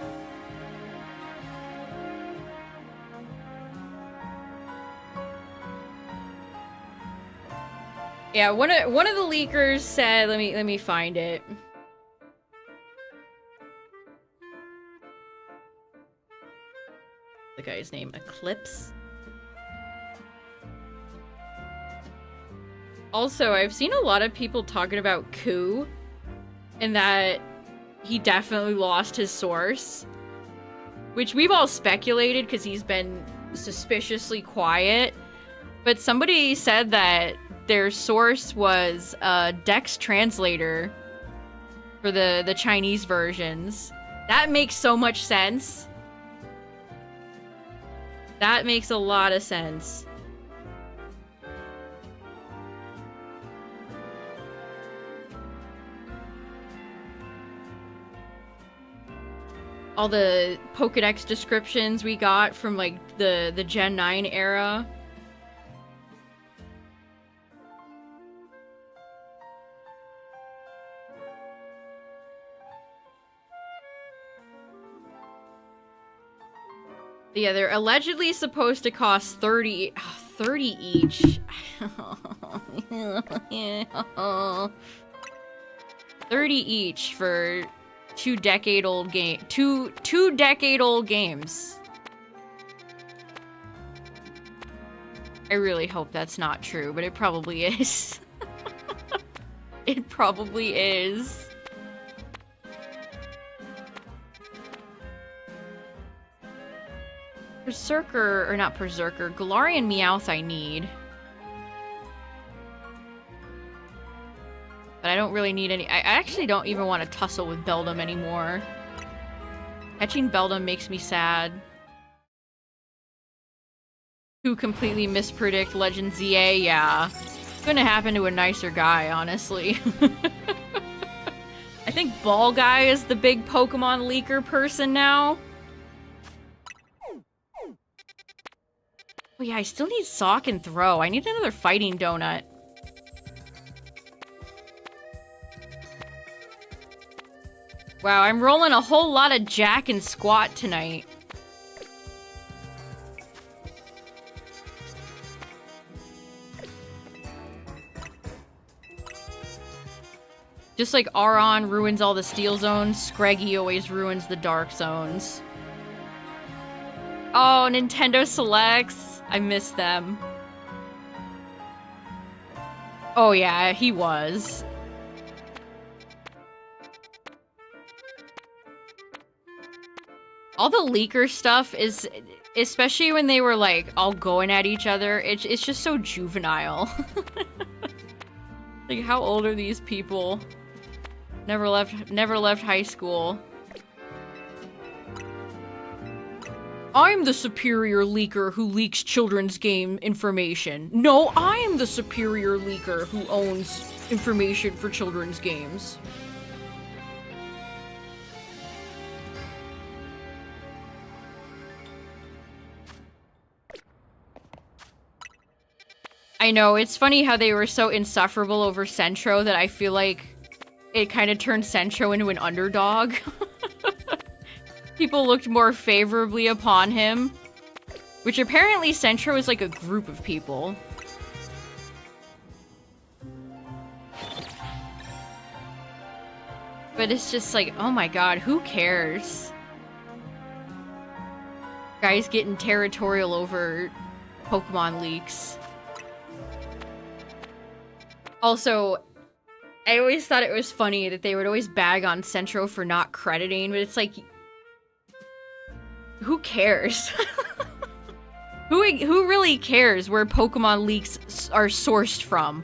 Yeah, one of the leakers said, let me find it. The guy's name, Eclipse. Also, I've seen a lot of people talking about Ku, and that he definitely lost his source. Which we've all speculated because he's been suspiciously quiet. But somebody said that their source was a Dex translator for the Chinese versions. That makes so much sense. That makes a lot of sense. All the Pokédex descriptions we got from like the Gen 9 era. Yeah, they're allegedly supposed to cost 30 each. 30 each for two decade-old games. I really hope that's not true, but it probably is. It probably is. Berserker, or not Berserker, Galarian Meowth I need. But I don't really need any. I actually don't even want to tussle with Beldum anymore. Catching Beldum makes me sad. Who completely mispredict Legend ZA? Yeah. It's gonna happen to a nicer guy, honestly. I think Ball Guy is the big Pokemon leaker person now. Oh yeah, I still need Sock and Throw. I need another fighting donut. Wow, I'm rolling a whole lot of Jack and Squat tonight. Just like Aron ruins all the steel zones, Scraggy always ruins the dark zones. Oh, Nintendo Selects. I miss them. Oh yeah, he was. All the leaker stuff is especially when they were like all going at each other, it's just so juvenile. Like, how old are these people? Never left high school. I'm the superior leaker who leaks children's game information. No, I am the superior leaker who owns information for children's games. I know, it's funny how they were so insufferable over Centro that I feel like it kind of turned Centro into an underdog. People looked more favorably upon him. Which apparently Centro is like a group of people. But it's just like, oh my god, who cares? Guys getting territorial over Pokemon leaks. Also, I always thought it was funny that they would always bag on Centro for not crediting, but it's like, who cares? Who really cares where Pokemon leaks are sourced from?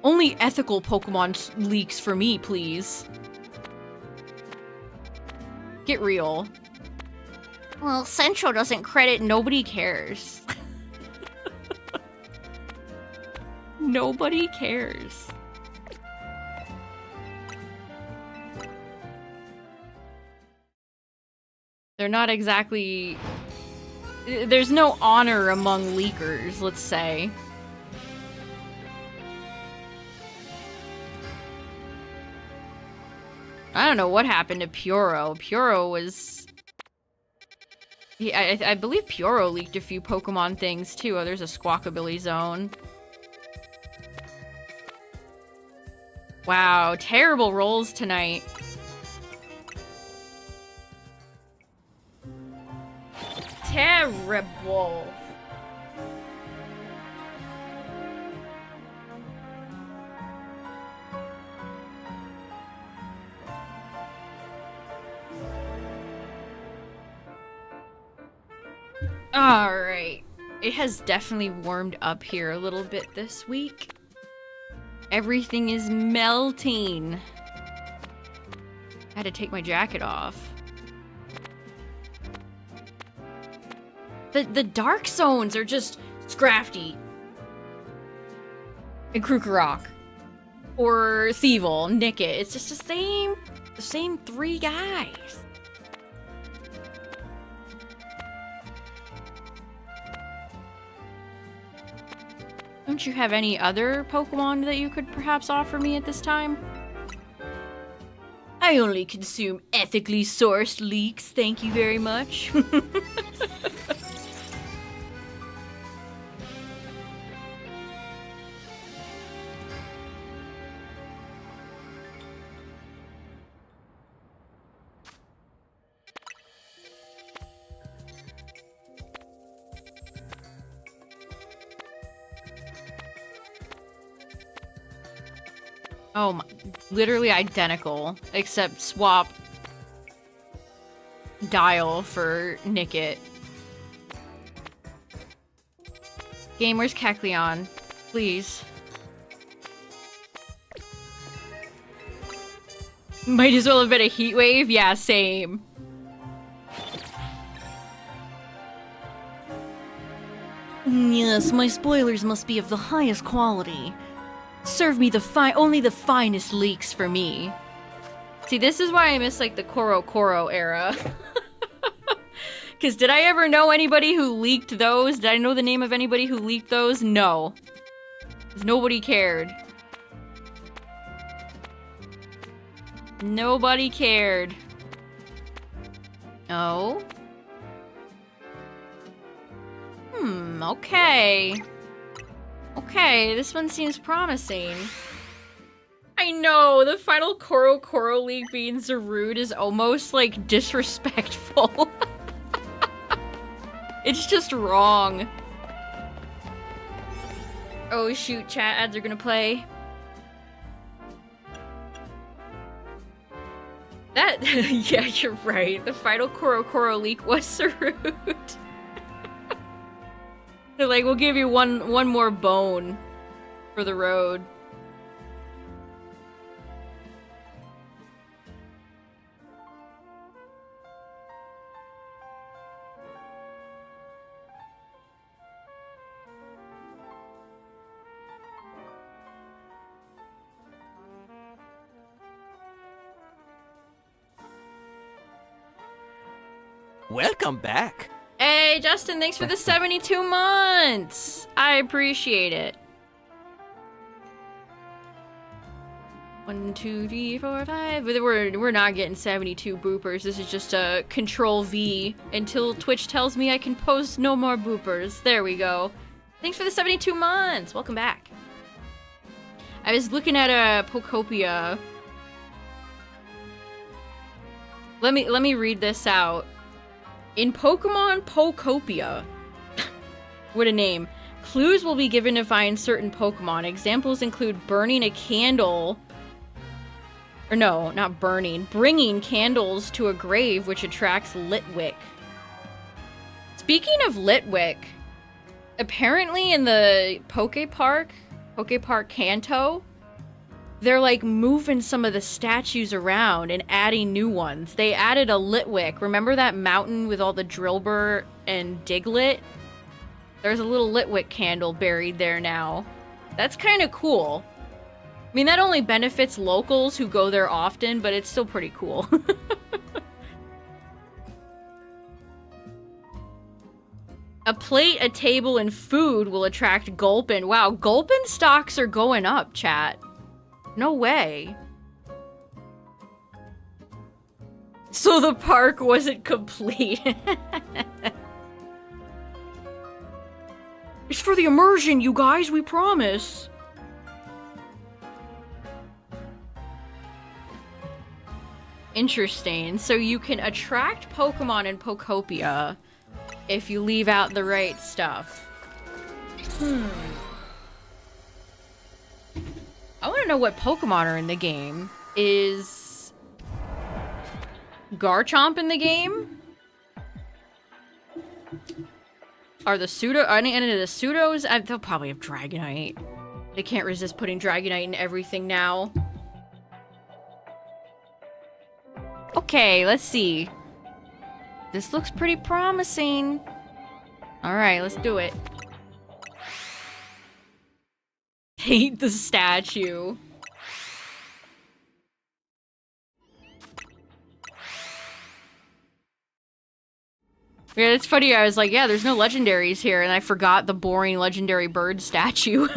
Only ethical Pokemon leaks for me, please. Get real. Well, Centro doesn't credit, nobody cares. Nobody cares. They're not exactly... There's no honor among leakers, let's say. I don't know what happened to Puro. Puro was... I believe Puro leaked a few Pokemon things, too. Oh, there's a Squawkabilly zone. Wow, terrible rolls tonight. Terrible. Alright. It has definitely warmed up here a little bit this week. Everything is melting. I had to take my jacket off. The dark zones are just Scrafty. And Krokorok. Or Thievul, Nickit. It's just the same three guys. Don't you have any other Pokemon that you could perhaps offer me at this time? I only consume ethically sourced leaks, thank you very much. Oh my, literally identical, except swap Dial for Nickit. Game, where's Kecleon? Please. Might as well have been a heat wave? Yeah, same. Yes, my spoilers must be of the highest quality. Serve me only the finest leaks for me. See, this is why I miss, like, the Koro era. Because did I ever know anybody who leaked those? Did I know the name of anybody who leaked those? No. Because nobody cared. Nobody cared. Oh? Okay. Okay, this one seems promising. I know, the final Koro leak being Zarude is almost, like, disrespectful. It's just wrong. Oh shoot, chat ads are gonna play. That, yeah, you're right. The final Korokoro leak was Sarut. They're like, we'll give you one more bone for the road. Welcome back. Hey, Justin, thanks for the 72 months. I appreciate it. 1, 2, 3, 4, 5. We're not getting 72 boopers. This is just a Control V until Twitch tells me I can post no more boopers. There we go. Thanks for the 72 months. Welcome back. I was looking at a Pokopia. Let me read this out. In Pokemon Pokopia, what a name, clues will be given to find certain Pokemon. Examples include burning a candle, or no, not burning, bringing candles to a grave which attracts Litwick. Speaking of Litwick, apparently in the Poke Park Kanto, they're like moving some of the statues around and adding new ones. They added a Litwick. Remember that mountain with all the Drillbur and Diglett? There's a little Litwick candle buried there now. That's kind of cool. I mean, that only benefits locals who go there often, but it's still pretty cool. A plate, a table, and food will attract Gulpin. Wow, Gulpin stocks are going up, chat. No way. So the park wasn't complete. It's for the immersion, you guys, we promise. Interesting. So you can attract Pokemon in Pokopia if you leave out the right stuff. I want to know what Pokemon are in the game. Is Garchomp in the game? Are any of the pseudos? They'll probably have Dragonite. They can't resist putting Dragonite in everything now. Okay, let's see. This looks pretty promising. Alright, let's do it. Hate the statue. Yeah, it's funny. I was like, yeah, there's no legendaries here, and I forgot the boring legendary bird statue.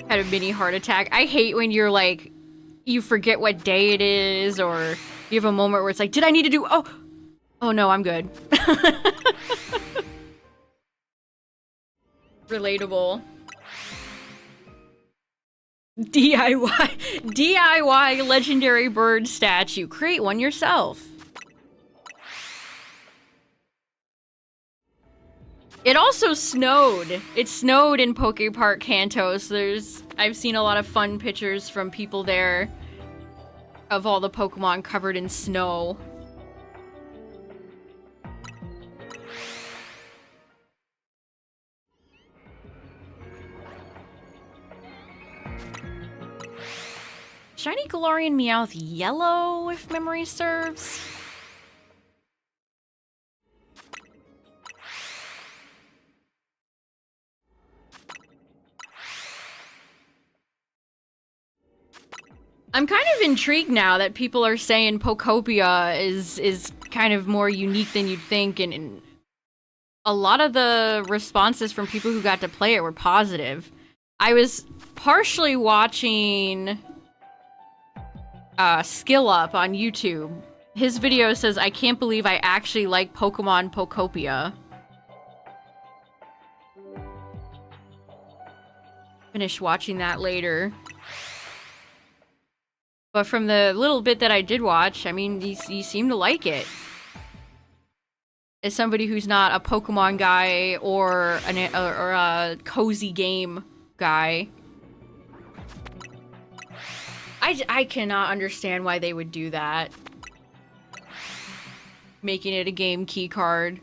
Had a mini heart attack. I hate when you're like, you forget what day it is, or you have a moment where it's like, did I need to do, oh no, I'm good. Relatable. DIY legendary bird statue. Create one yourself. It also snowed. It snowed in Poke Park Kanto, so I've seen a lot of fun pictures from people there of all the Pokemon covered in snow. Shiny Galarian Meowth yellow, if memory serves. I'm kind of intrigued now that people are saying Pokopia is kind of more unique than you'd think, and a lot of the responses from people who got to play it were positive. I was partially watching Skill Up on YouTube. His video says, I can't believe I actually like Pokemon Pokopia. Finish watching that later. But from the little bit that I did watch, I mean, you seem to like it. As somebody who's not a Pokemon guy or a cozy game guy, I cannot understand why they would do that. Making it a game key card.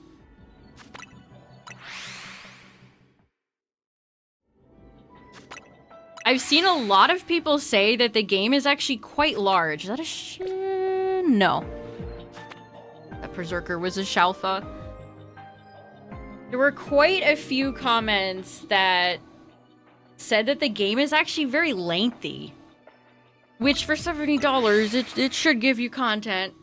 I've seen a lot of people say that the game is actually quite large. Is that a no. That Berserker was a Shalfa. There were quite a few comments that said that the game is actually very lengthy. Which, for $70, it should give you content.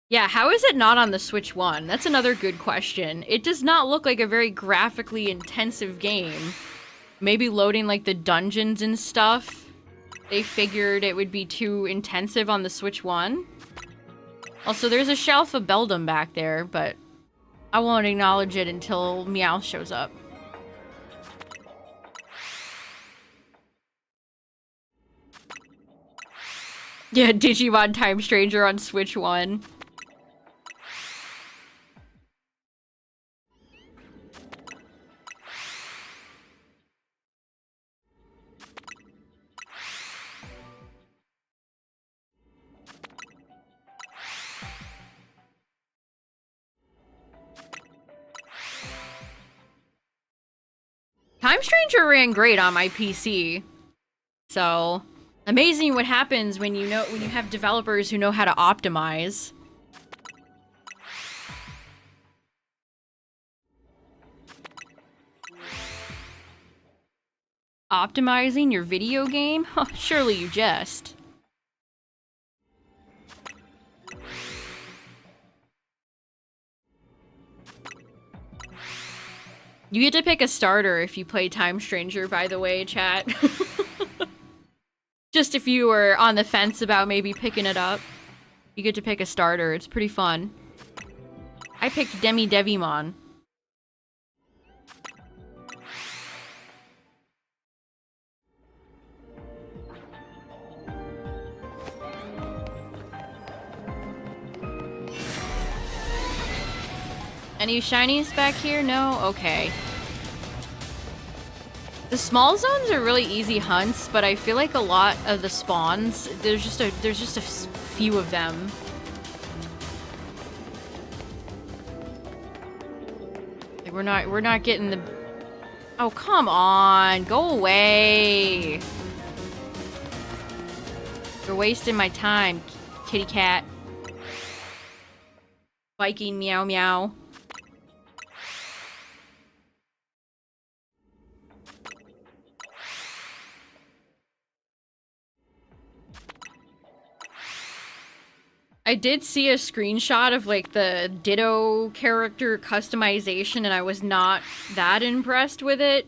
Yeah, how is it not on the Switch 1? That's another good question. It does not look like a very graphically intensive game. Maybe loading, like, the dungeons and stuff. They figured it would be too intensive on the Switch 1. Also, there's a shelf of Beldum back there, but I won't acknowledge it until Meow shows up. Yeah, Digimon Time Stranger on Switch 1. Time Stranger ran great on my PC. So, amazing what happens when you have developers who know how to optimize. Optimizing your video game? Oh, surely you jest. You get to pick a starter if you play Time Stranger, by the way, chat. Just if you were on the fence about maybe picking it up, you get to pick a starter. It's pretty fun. I picked Demi Devimon. Any shinies back here? No? Okay. The small zones are really easy hunts, but I feel like a lot of the spawns, there's just a few of them. Like we're not getting the... Oh, come on. Go away. You're wasting my time, kitty cat. Viking meow meow. I did see a screenshot of, like, the Ditto character customization, and I was not that impressed with it.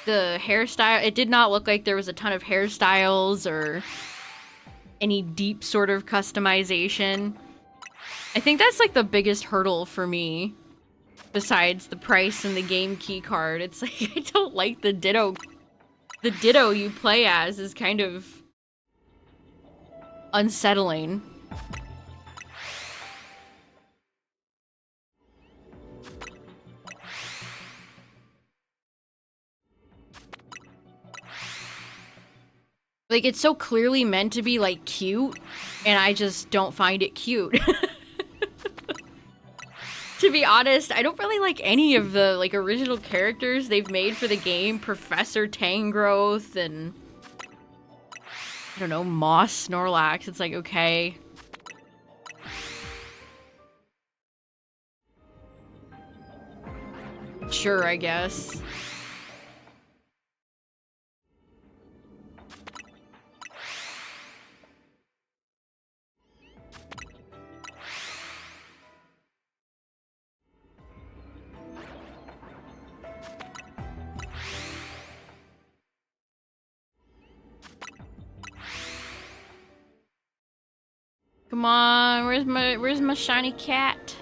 The hairstyle, it did not look like there was a ton of hairstyles or any deep sort of customization. I think that's, like, the biggest hurdle for me. Besides the price and the game key card, it's like, I don't like the Ditto. The Ditto you play as is kind of unsettling. Like, it's so clearly meant to be, like, cute, and I just don't find it cute. To be honest, I don't really like any of the, like, original characters they've made for the game. Professor Tangrowth and... I don't know, Moss Snorlax. It's like, okay. Sure, I guess. Come on, where's my shiny cat?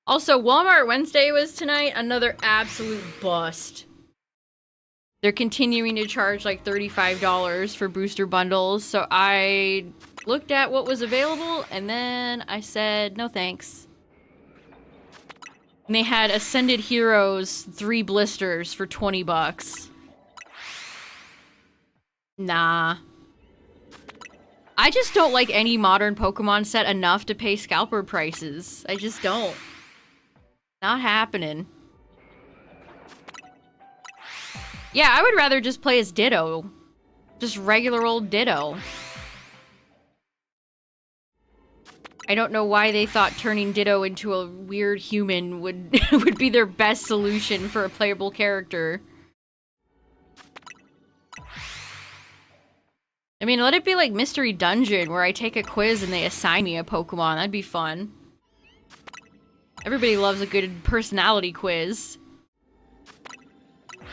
Also, Walmart Wednesday was tonight, another absolute bust. They're continuing to charge like $35 for booster bundles, so I looked at what was available and then I said no thanks. And they had Ascended Heroes 3 blisters for 20 bucks. Nah. I just don't like any modern Pokemon set enough to pay scalper prices. I just don't. Not happening. Yeah, I would rather just play as Ditto. Just regular old Ditto. I don't know why they thought turning Ditto into a weird human would would be their best solution for a playable character. I mean, let it be like Mystery Dungeon, where I take a quiz and they assign me a Pokemon. That'd be fun. Everybody loves a good personality quiz.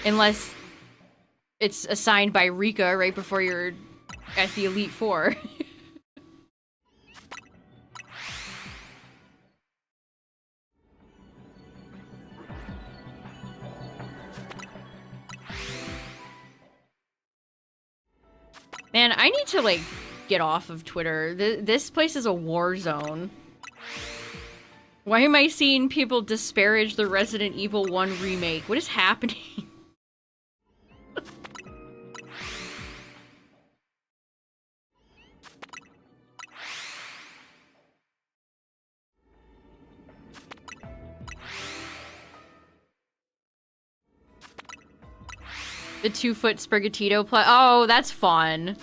Unless it's assigned by Rika right before you're at the Elite Four. Man, I need to, like, get off of Twitter. This place is a war zone. Why am I seeing people disparage the Resident Evil 1 remake? What is happening? The 2-foot Sprigatito oh, that's fun.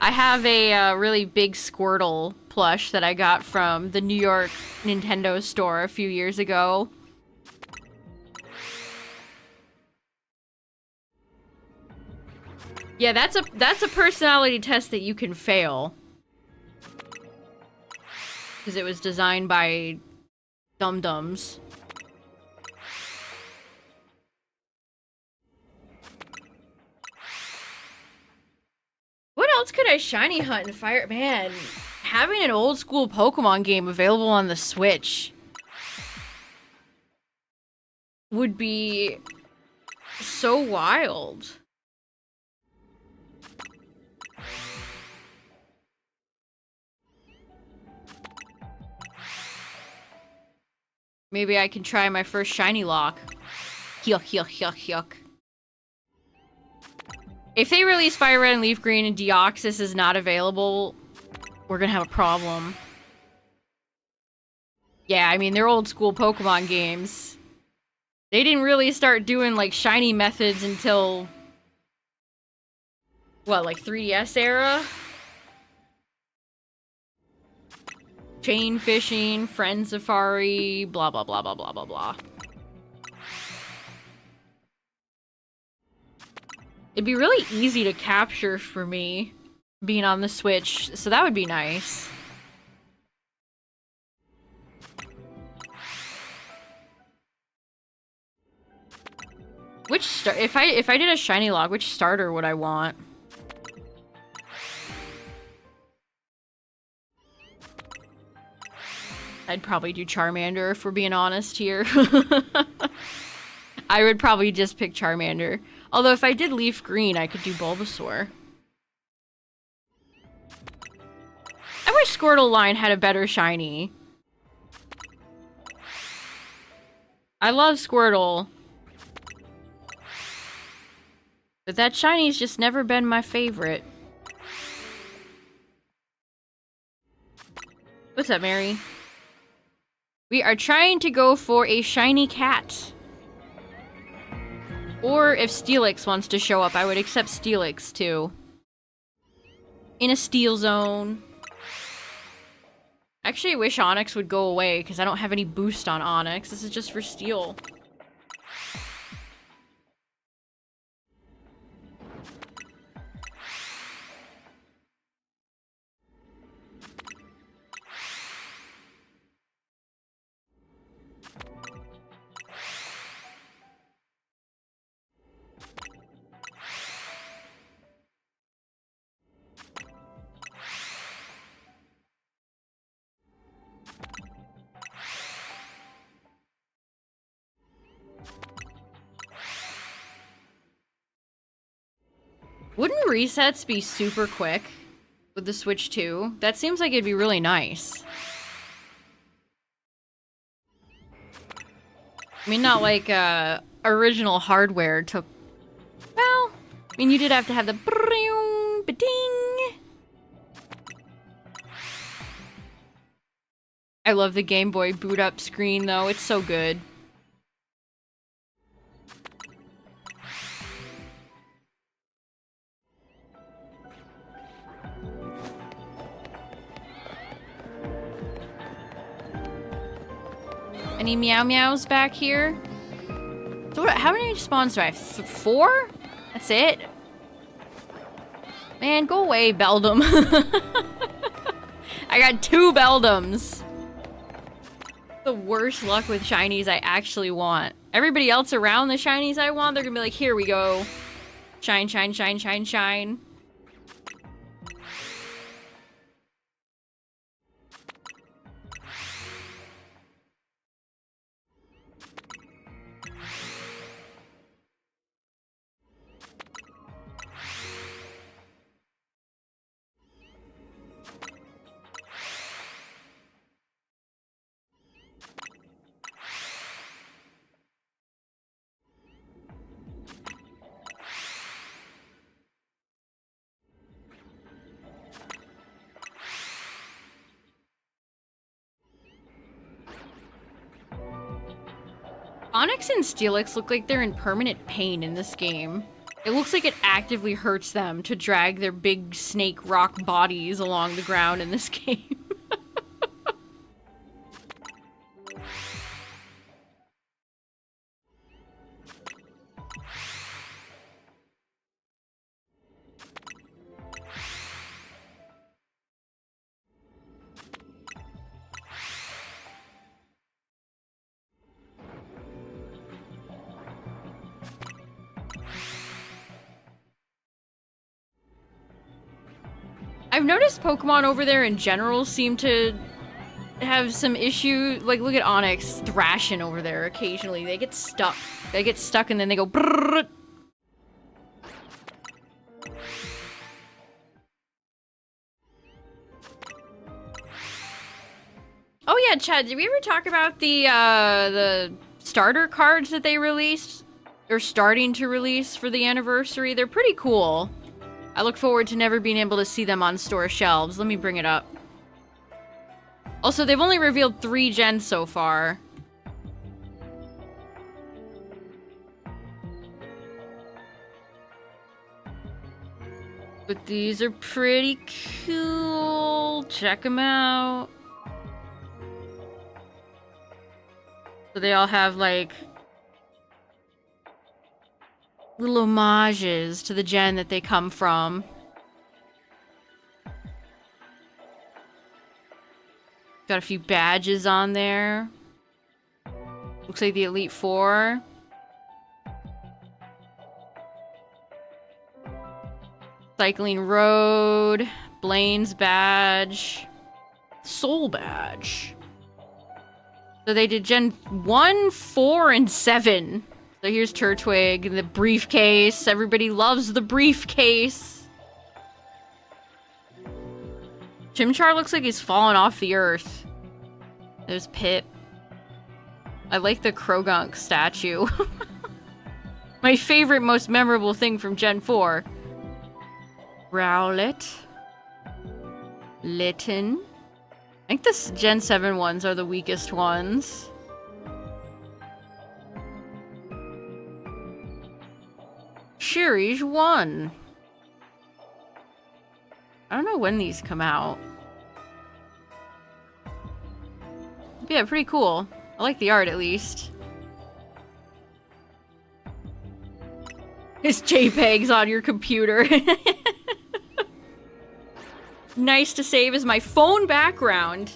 I have a really big Squirtle plush that I got from the New York Nintendo store a few years ago. Yeah, that's a personality test that you can fail. Because it was designed by dum-dums. What else could I shiny hunt and fire? Man, having an old school Pokemon game available on the Switch would be so wild. Maybe I can try my first shiny lock. Yuck, yuck, yuck, yuck. If they release Fire Red and Leaf Green and Deoxys is not available, we're gonna have a problem. Yeah, I mean, they're old school Pokemon games. They didn't really start doing, like, shiny methods until... what, like 3DS era? Chain fishing, friend safari, blah blah blah blah blah blah blah. It'd be really easy to capture for me, being on the Switch, so that would be nice. Which if I did a shiny log, which starter would I want? I'd probably do Charmander, if we're being honest here. I would probably just pick Charmander. Although if I did Leaf Green, I could do Bulbasaur. I wish Squirtle line had a better shiny. I love Squirtle. But that shiny's just never been my favorite. What's up, Mary? We are trying to go for a shiny cat. Or if Steelix wants to show up, I would accept Steelix too. In a steel zone. Actually, I wish Onyx would go away because I don't have any boost on Onyx. This is just for steel. Wouldn't resets be super quick with the Switch 2? That seems like it'd be really nice. I mean, not like original hardware took... Well, I mean, you did have to have the... Ba-ding! I love the Game Boy boot up screen, though. It's so good. Any meow meows back here? So what, how many spawns do I have? 4? That's it? Man, go away, Beldum. I got 2 Beldums. The worst luck with shinies I actually want. Everybody else around the shinies I want, they're gonna be like, here we go. Shine, shine, shine, shine, shine. Onyx and Steelix look like they're in permanent pain in this game. It looks like it actively hurts them to drag their big snake rock bodies along the ground in this game. I've noticed Pokemon over there in general seem to have some issue. Like, look at Onyx thrashing over there occasionally. They get stuck. They get stuck and then they go brrrr. Oh yeah, Chad, did we ever talk about the starter cards that they released? Or starting to release for the anniversary? They're pretty cool. I look forward to never being able to see them on store shelves. Let me bring it up. Also, they've only revealed 3 gens so far. But these are pretty cool. Check them out. So they all have, like, little homages to the gen that they come from. Got a few badges on there. Looks like the Elite Four. Cycling Road. Blaine's badge. Soul badge. So they did Gen 1, 4, and 7. So here's Turtwig, the briefcase. Everybody loves the briefcase. Chimchar looks like he's fallen off the earth. There's Pip. I like the Krogunk statue. My favorite, most memorable thing from Gen 4. Rowlet. Litten. I think the Gen 7 ones are the weakest ones. Shirish 1. I don't know when these come out. But yeah, pretty cool. I like the art at least. It's JPEGs on your computer. Nice to save as my phone background.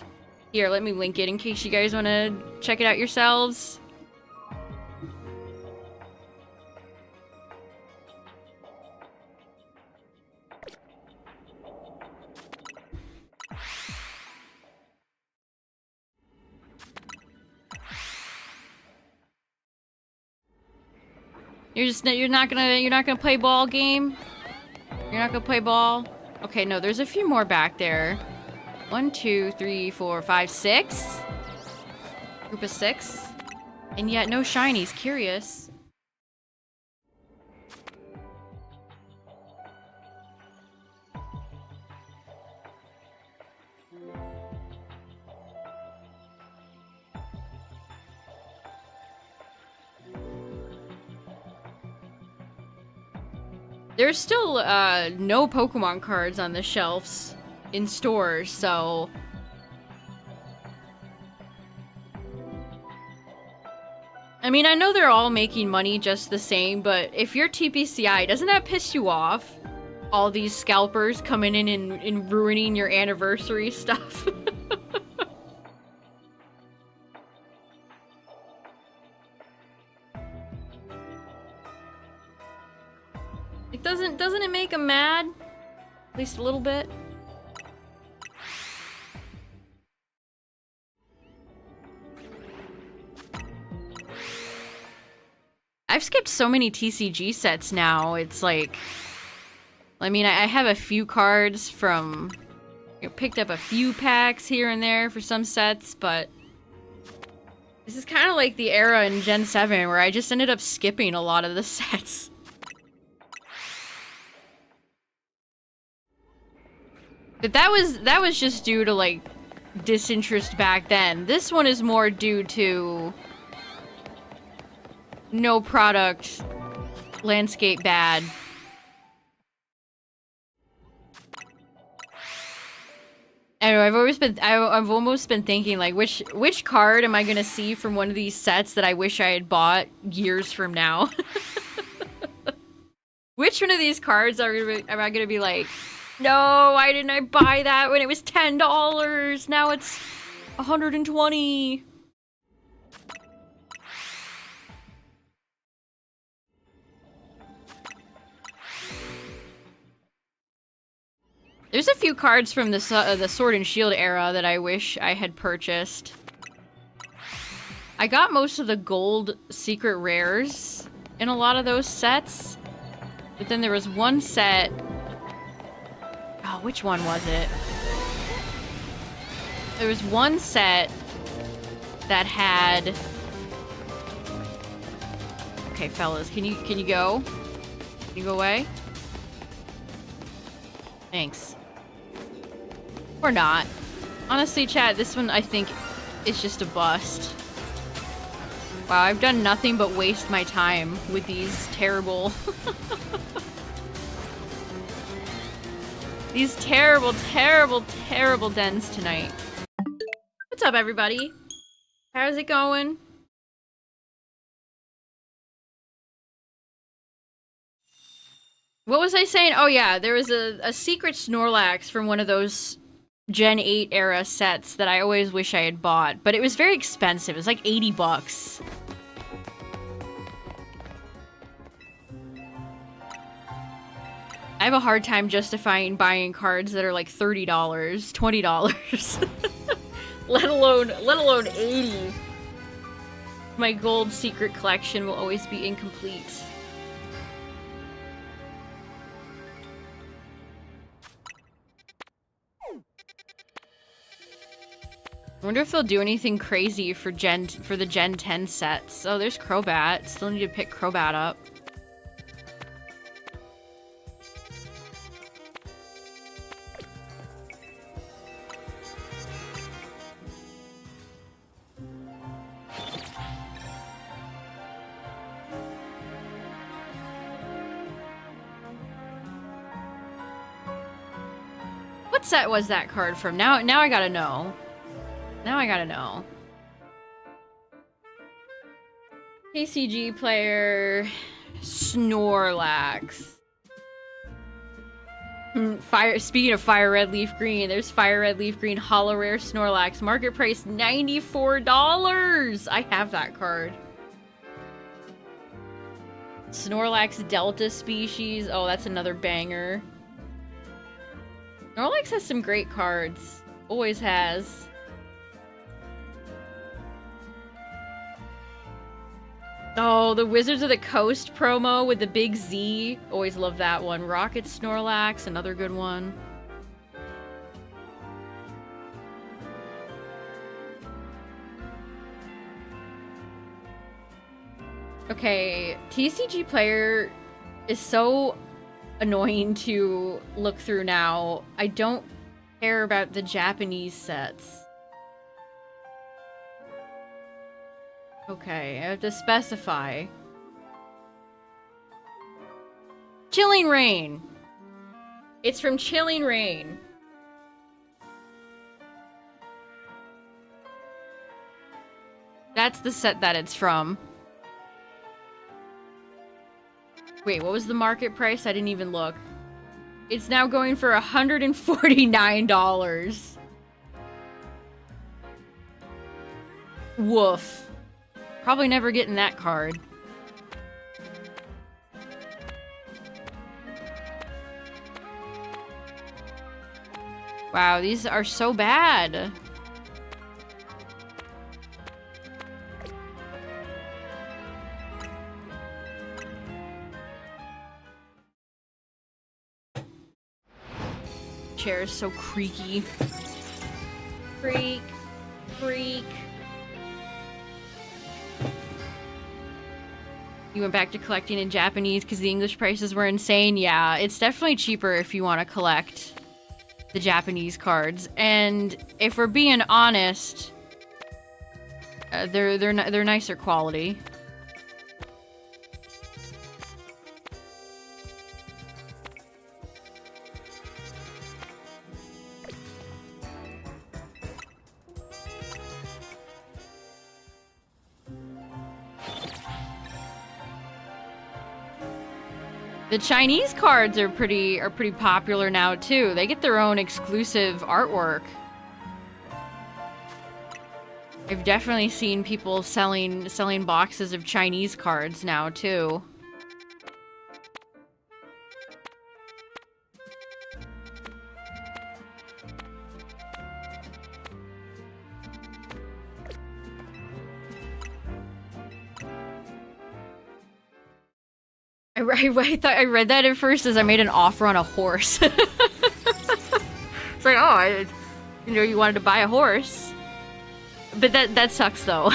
Here, let me link it in case you guys want to check it out yourselves. You're not gonna play ball game? You're not gonna play ball? Okay, no, there's a few more back there. 1, 2, 3, 4, 5, 6. Group of 6. And yet no shinies. Curious. There's still no Pokemon cards on the shelves in stores, so I mean, I know they're all making money just the same, but if you're TPCI, doesn't that piss you off? All these scalpers coming in and ruining your anniversary stuff. Like, doesn't it make them mad? At least a little bit. I've skipped so many TCG sets now, it's like... I mean, I have a few cards from... picked up a few packs here and there for some sets, but... This is kind of like the era in Gen 7 where I just ended up skipping a lot of the sets. But that was just due to, like, disinterest back then. This one is more due to... no product, landscape bad. Anyway, I've almost been thinking, like, which card am I gonna see from one of these sets that I wish I had bought years from now? Which one of these cards am I gonna be like, no, why didn't I buy that when it was $10? Now it's $120. There's a few cards from the Sword and Shield era that I wish I had purchased. I got most of the gold secret rares in a lot of those sets. But then there was one set... Oh, which one was it? There was one set that had... Okay, fellas, can you go? Can you go away? Thanks. Or not. Honestly, chat, this one I think is just a bust. Wow, I've done nothing but waste my time with these terrible... these terrible, terrible, terrible dens tonight. What's up, everybody? How's it going? What was I saying? Oh yeah, there was a secret Snorlax from one of those Gen 8 era sets that I always wish I had bought, but it was very expensive. It was like 80 bucks. I have a hard time justifying buying cards that are like $30, $20. let alone 80. My gold secret collection will always be incomplete. I wonder if they'll do anything crazy for the Gen 10 sets. Oh, there's Crobat. Still need to pick Crobat up. What set was that card from? Now I gotta know. Now I gotta know. TCG player... Snorlax. Speaking of Fire Red Leaf Green, there's Fire Red Leaf Green Holo Rare Snorlax. Market price $94! I have that card. Snorlax Delta species. Oh, that's another banger. Snorlax has some great cards. Always has. Oh, the Wizards of the Coast promo with the big Z. Always love that one. Rocket Snorlax, another good one. Okay, TCG Player is so annoying to look through now. I don't care about the Japanese sets. Okay, I have to specify. Chilling Reign. It's from Chilling Reign. That's the set that it's from. Wait, what was the market price? I didn't even look. It's now going for $149. Woof. Probably never getting that card. Wow, these are so bad. Chair is so creaky. Creak. Creak. You went back to collecting in Japanese because the English prices were insane? Yeah, it's definitely cheaper if you want to collect the Japanese cards. And if we're being honest, they're nicer quality. The Chinese cards are pretty popular now too. They get their own exclusive artwork. I've definitely seen people selling boxes of Chinese cards now too. I thought I read that at first as I made an offer on a horse. It's like, oh, you wanted to buy a horse. But that sucks though.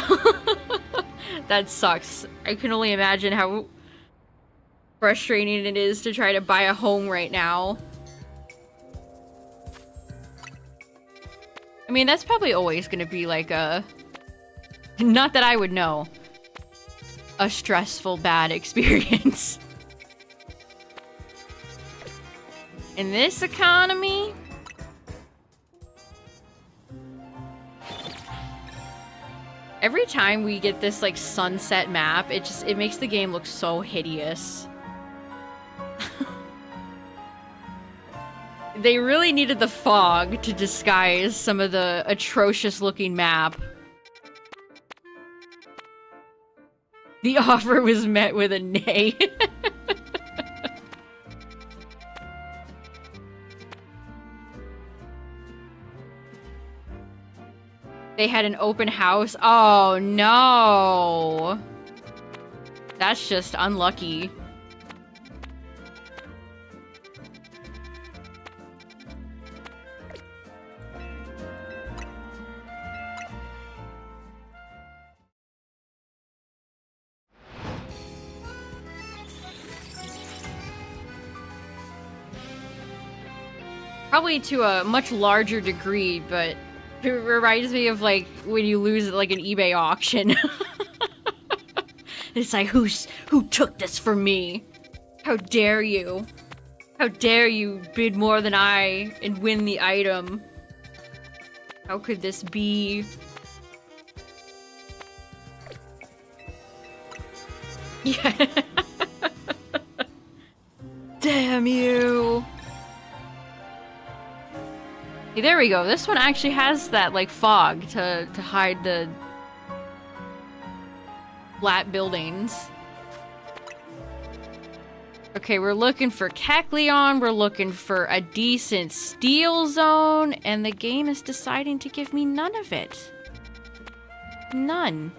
That sucks. I can only imagine how frustrating it is to try to buy a home right now. I mean, that's probably always gonna be like a... Not that I would know. A stressful, bad experience. In this economy? Every time we get this, like, sunset map, it makes the game look so hideous. They really needed the fog to disguise some of the atrocious-looking map. The offer was met with a nay. They had an open house. Oh, no. That's just unlucky. Probably to a much larger degree, but it reminds me of, like, when you lose at, like, an eBay auction. It's like, who took this from me? How dare you? How dare you bid more than I and win the item? How could this be? Yeah. Damn you. Hey, there we go. This one actually has that, like, fog to hide the flat buildings. Okay, we're looking for Kecleon, we're looking for a decent Steel Zone, and the game is deciding to give me none of it. None.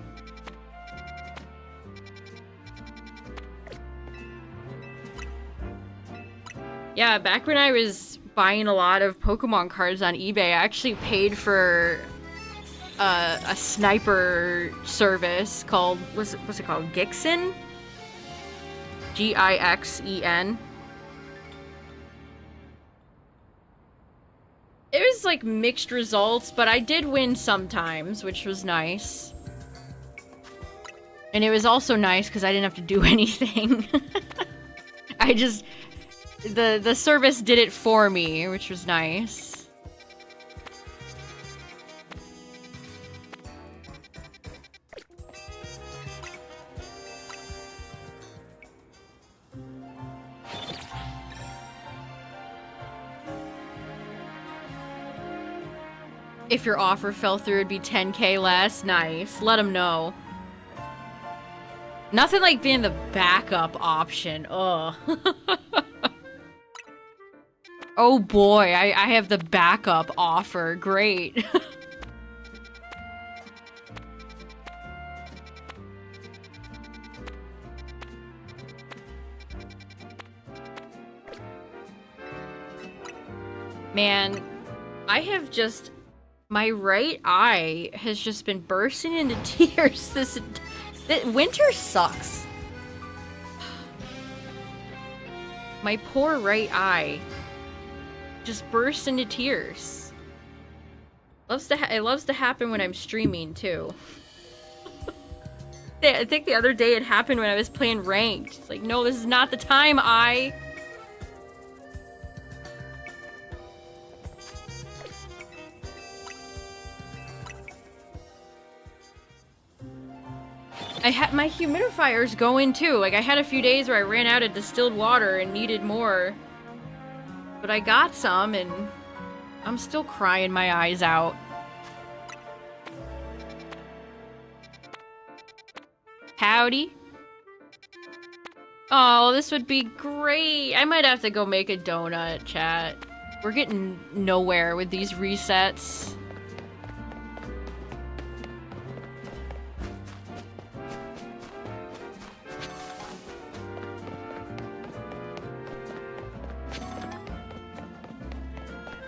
Yeah, back when I was buying a lot of Pokemon cards on eBay, I actually paid for a sniper service called, what's it called? Gixen? Gixen. It was like mixed results, but I did win sometimes, which was nice. And it was also nice because I didn't have to do anything. I just... The service did it for me, which was nice. If your offer fell through, it'd be 10k less. Nice. Let them know. Nothing like being the backup option. Ugh. Oh boy, I have the backup offer. Great. Man, I have just... My right eye has just been bursting into tears. This winter sucks. My poor right eye just burst into tears. It loves to happen when I'm streaming too. I think the other day it happened when I was playing ranked. It's like, no, this is not the time, eye. My humidifiers going too. Like, I had a few days where I ran out of distilled water and needed more. But I got some, and I'm still crying my eyes out. Howdy. Oh, this would be great. I might have to go make a donut, chat. We're getting nowhere with these resets.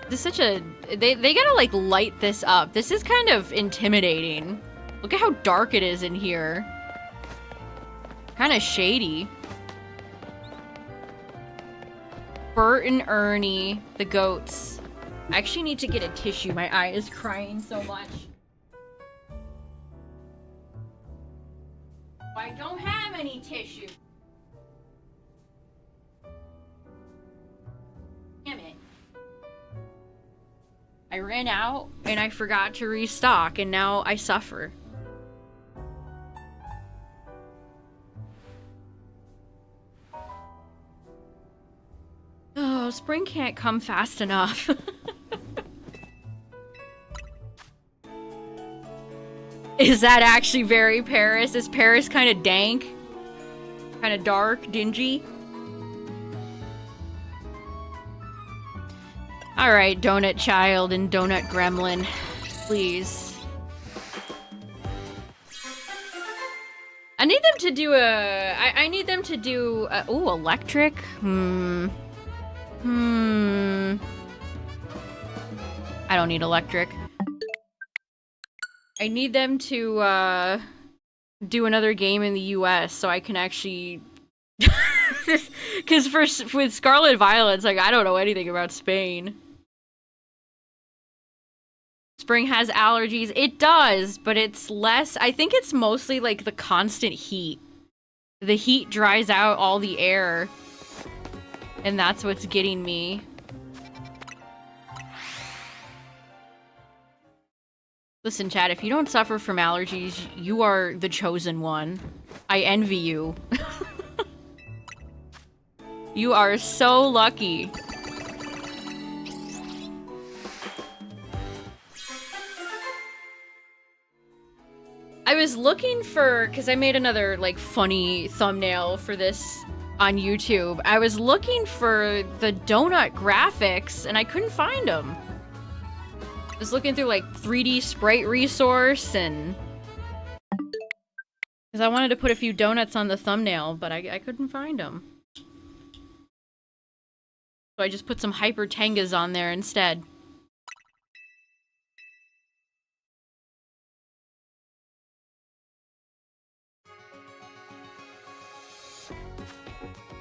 This is such a... They gotta, like, light this up. This is kind of intimidating. Look at how dark it is in here. Kind of shady. Bert and Ernie, the goats. I actually need to get a tissue. My eye is crying so much. I don't have any tissue. Damn it. I ran out and I forgot to restock and now I suffer. Oh, spring can't come fast enough. Is that actually very Paris? Is Paris kind of dank? Kind of dark, dingy? Alright, Donut Child and Donut Gremlin. Please. I need them to do a... I need them to do a... Ooh, electric? I don't need electric. I need them to, do another game in the US so I can actually... Because with Scarlet Violet, it's like, I don't know anything about Spain. Spring has allergies. It does, but it's less... I think it's mostly, like, the constant heat. The heat dries out all the air. And that's what's getting me. Listen, Chad, if you don't suffer from allergies, you are the chosen one. I envy you. You are so lucky. I was looking for, because I made another, like, funny thumbnail for this on YouTube. I was looking for the donut graphics, and I couldn't find them. I was looking through, like, 3D Sprite Resource, and... because I wanted to put a few donuts on the thumbnail, but I couldn't find them. So So I just put some Hyper Tengas on there instead.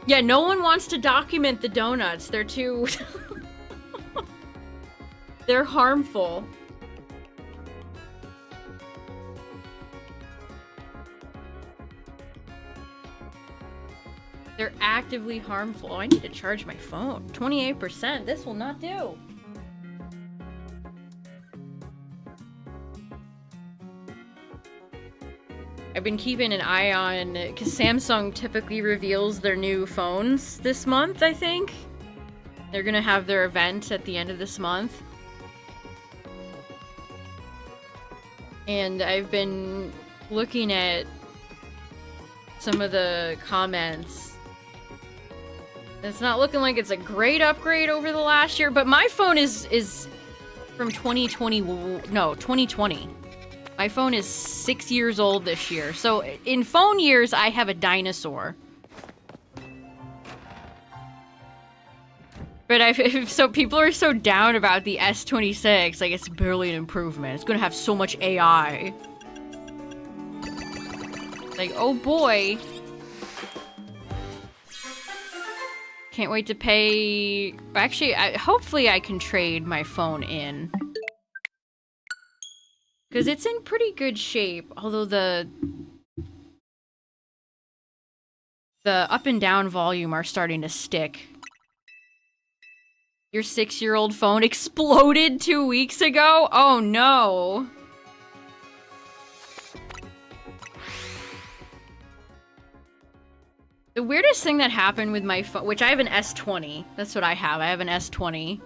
Yeah, no one wants to document the donuts. They're too... They're harmful. They're actively harmful. Oh, I need to charge my phone. 28%. This will not do. I've been keeping an eye on, because Samsung typically reveals their new phones this month, I think. They're gonna have their event at the end of this month. And I've been looking at some of the comments. It's not looking like it's a great upgrade over the last year, but my phone is from 2020, no, 2020. My phone is 6 years old this year. So in phone years, I have a dinosaur. But so people are so down about the S26, like it's barely an improvement. It's gonna have so much AI. Like, oh boy. Can't wait to pay... Actually, hopefully I can trade my phone in. Because it's in pretty good shape, although the up and down volume are starting to stick. Your 6-year-old phone exploded 2 weeks ago? Oh no. The weirdest thing that happened with my phone, which I have an S20. That's what I have. I have an S20.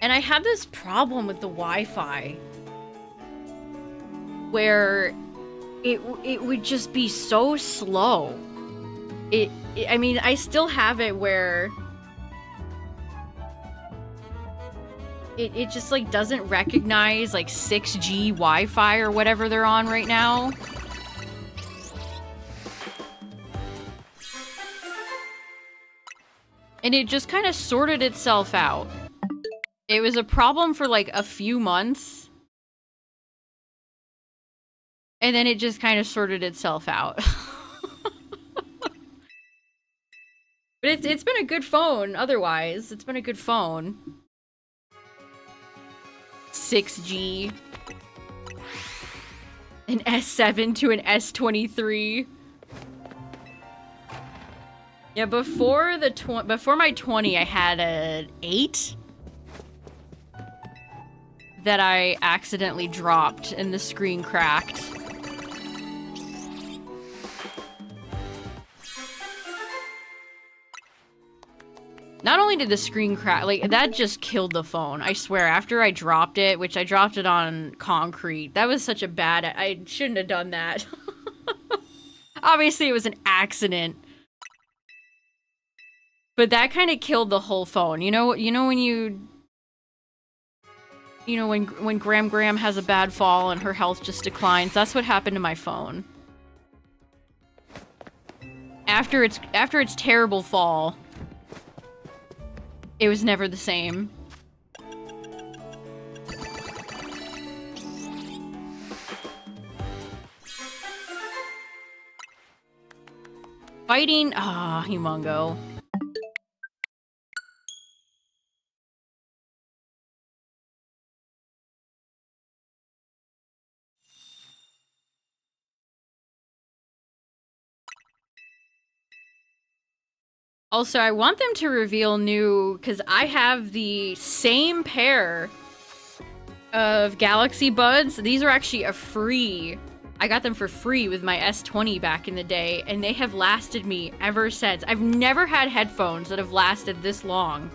And I had this problem with the Wi-Fi where it would just be so slow. I mean, I still have it where it just like doesn't recognize like 6G Wi-Fi or whatever they're on right now. And it just kind of sorted itself out. It was a problem for like a few months. And then it just kind of sorted itself out. But it's been a good phone otherwise. It's been a good phone. 6G. An S7 to an S23. Yeah, before my 20, I had an 8 that I accidentally dropped and the screen cracked. Not only did the screen crack, like, that just killed the phone, I swear. After I dropped it, which I dropped it on concrete, that was such a bad... I shouldn't have done that. Obviously, it was an accident. But that kind of killed the whole phone. You know when when Graham has a bad fall and her health just declines? That's what happened to my phone. After its terrible fall, it was never the same. Fighting, Humongo. Also, I want them to reveal new, because I have the same pair of Galaxy Buds. These are actually I got them for free with my S20 back in the day, and they have lasted me ever since. I've never had headphones that have lasted this long.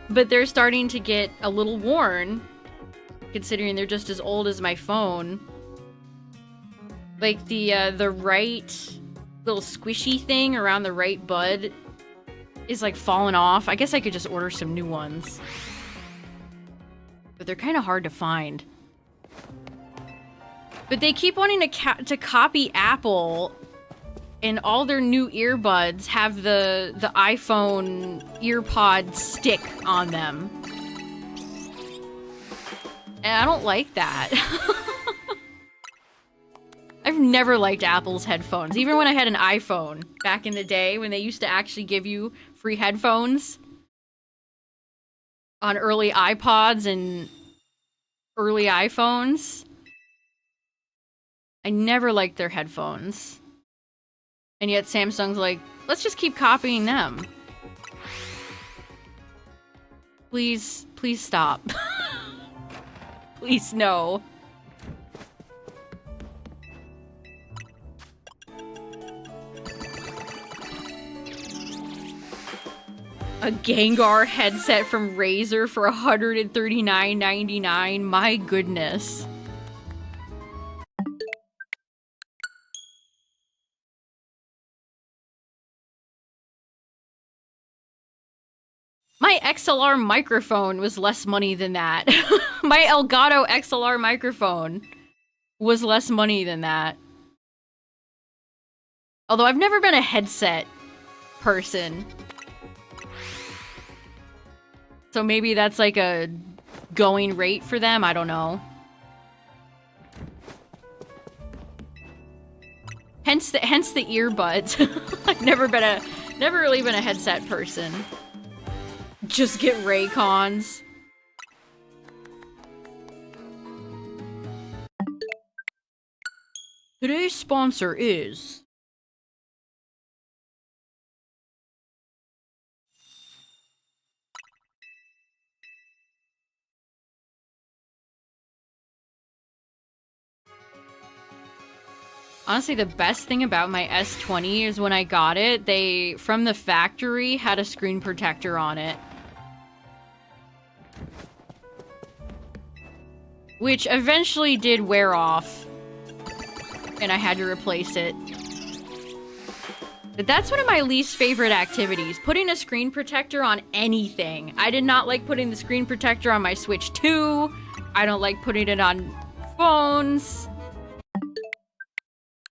But they're starting to get a little worn, considering they're just as old as my phone. Like the right little squishy thing around the right bud is like falling off. I guess I could just order some new ones. But they're kind of hard to find. But they keep wanting to copy Apple and all their new earbuds have the iPhone earpod stick on them. And I don't like that. I've never liked Apple's headphones. Even when I had an iPhone back in the day when they used to actually give you free headphones on early iPods and early iPhones. I never liked their headphones. And yet Samsung's like, let's just keep copying them. Please, please stop. Please, no. A Gengar headset from Razer for $139.99. My goodness. My XLR microphone was less money than that. My Elgato XLR microphone was less money than that. Although I've never been a headset person. So maybe that's like a going rate for them, I don't know. Hence the earbuds. I've never really been a headset person. Just get Raycons. Today's sponsor is... Honestly, the best thing about my S20 is when I got it, they, from the factory, had a screen protector on it. Which eventually did wear off. And I had to replace it. But that's one of my least favorite activities. Putting a screen protector on anything. I did not like putting the screen protector on my Switch 2. I don't like putting it on phones.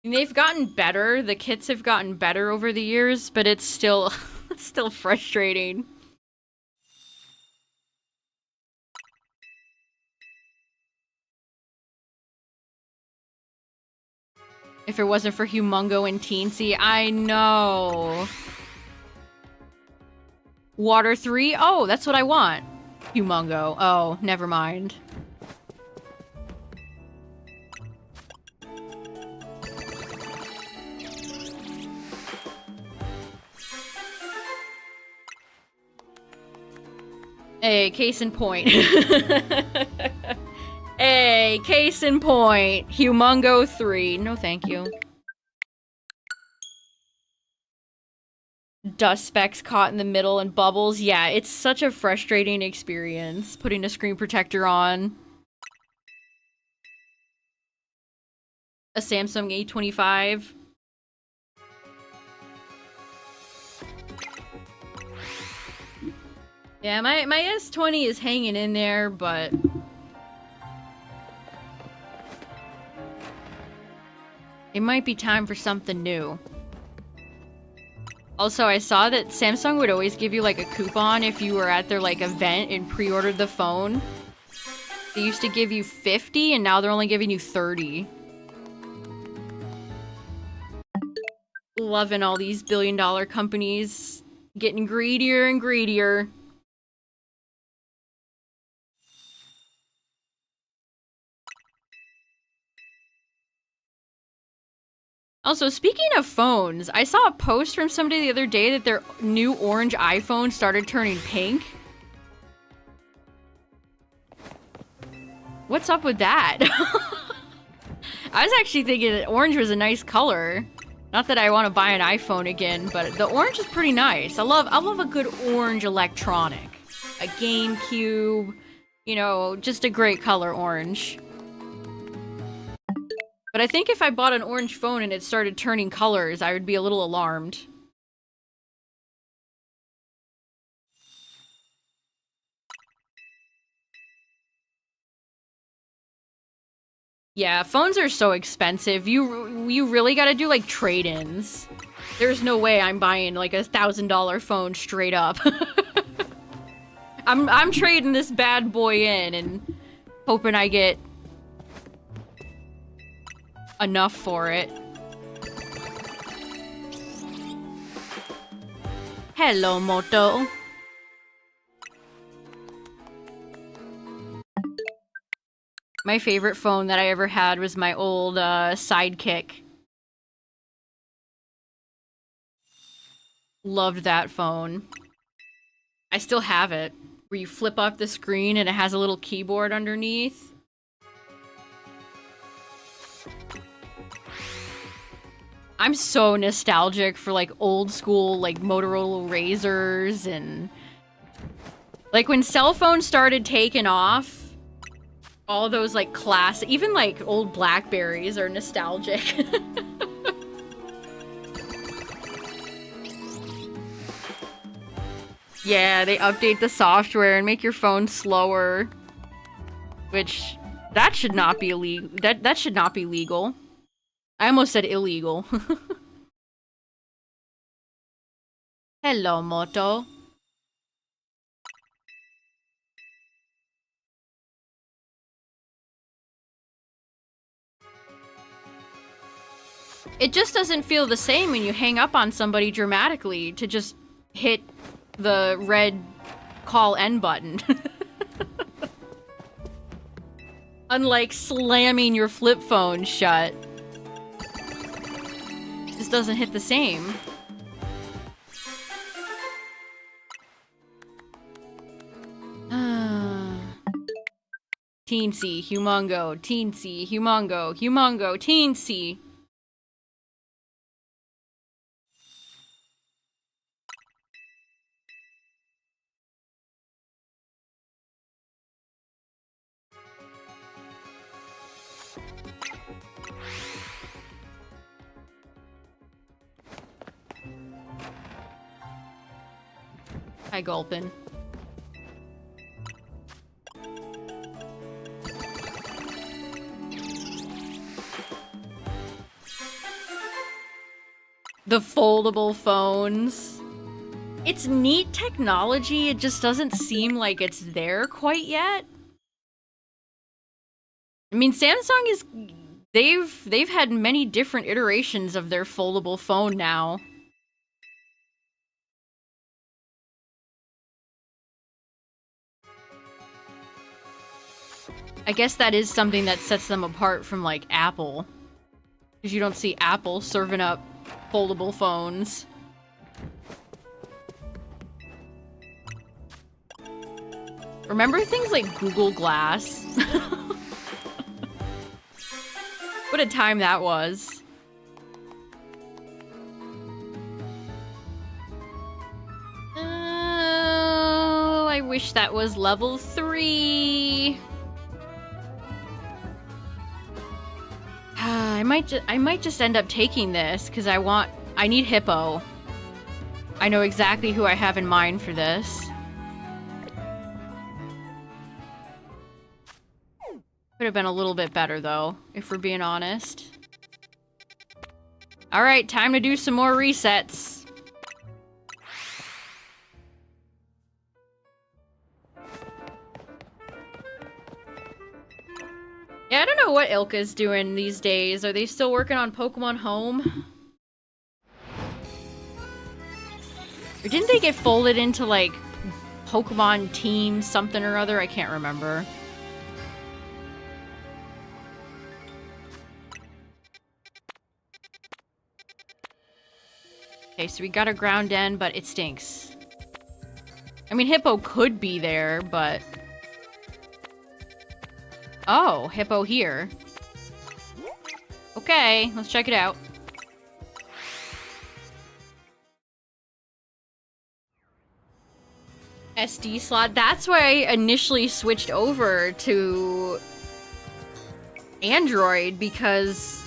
And they've gotten better. The kits have gotten better over the years, but it's still, it's still frustrating. If it wasn't for Humongo and Teensy, I know. Water 3? Oh, that's what I want. Humongo. Oh, never mind. Hey, case in point. Hey, case in point. Humongo 3. No, thank you. Dust specks caught in the middle and bubbles. Yeah, it's such a frustrating experience putting a screen protector on. A Samsung A25. Yeah, my S20 is hanging in there, but... it might be time for something new. Also, I saw that Samsung would always give you, like, a coupon if you were at their, like, event and pre-ordered the phone. They used to give you 50, and now they're only giving you 30. Loving all these billion-dollar companies getting greedier and greedier. Also, speaking of phones, I saw a post from somebody the other day that their new orange iPhone started turning pink. What's up with that? I was actually thinking that orange was a nice color. Not that I want to buy an iPhone again, but the orange is pretty nice. I love a good orange electronic. A GameCube, you know, just a great color orange. But I think if I bought an orange phone and it started turning colors, I would be a little alarmed. Yeah, phones are so expensive. You really gotta do, like, trade-ins. There's no way I'm buying, like, $1,000 phone straight up. I'm trading this bad boy in and hoping I get enough for it. Hello, Moto. My favorite phone that I ever had was my old Sidekick. Loved that phone. I still have it, where you flip up the screen and it has a little keyboard underneath. I'm so nostalgic for, like, old school, like, Motorola Razors and... Like, when cell phones started taking off, all those, like, even, like, old Blackberries are nostalgic. Yeah, they update the software and make your phone slower. Which, that should not be illegal. That should not be legal. I almost said illegal. Hello, Moto. It just doesn't feel the same when you hang up on somebody dramatically to just hit the red call end button. Unlike slamming your flip phone shut. Just doesn't hit the same. Teensy, humongo, teensy, humongo, humongo, teensy. Hi, Gulpin. The foldable phones. It's neat technology, it just doesn't seem like it's there quite yet. I mean, Samsung is... They've had many different iterations of their foldable phone now. I guess that is something that sets them apart from, like, Apple. Because you don't see Apple serving up foldable phones. Remember things like Google Glass? What a time that was. Oh, I wish that was level 3. I might just end up taking this because I need Hippo. I know exactly who I have in mind for this. Could have been a little bit better though, if we're being honest. Alright, time to do some more resets. Yeah, I don't know what Ilka's doing these days. Are they still working on Pokemon Home? Or didn't they get folded into, like, Pokemon Team something or other? I can't remember. Okay, so we got a ground end, but it stinks. I mean, Hippo could be there, but... Oh, Hippo here. Okay, let's check it out. SD slot. That's why I initially switched over to Android, because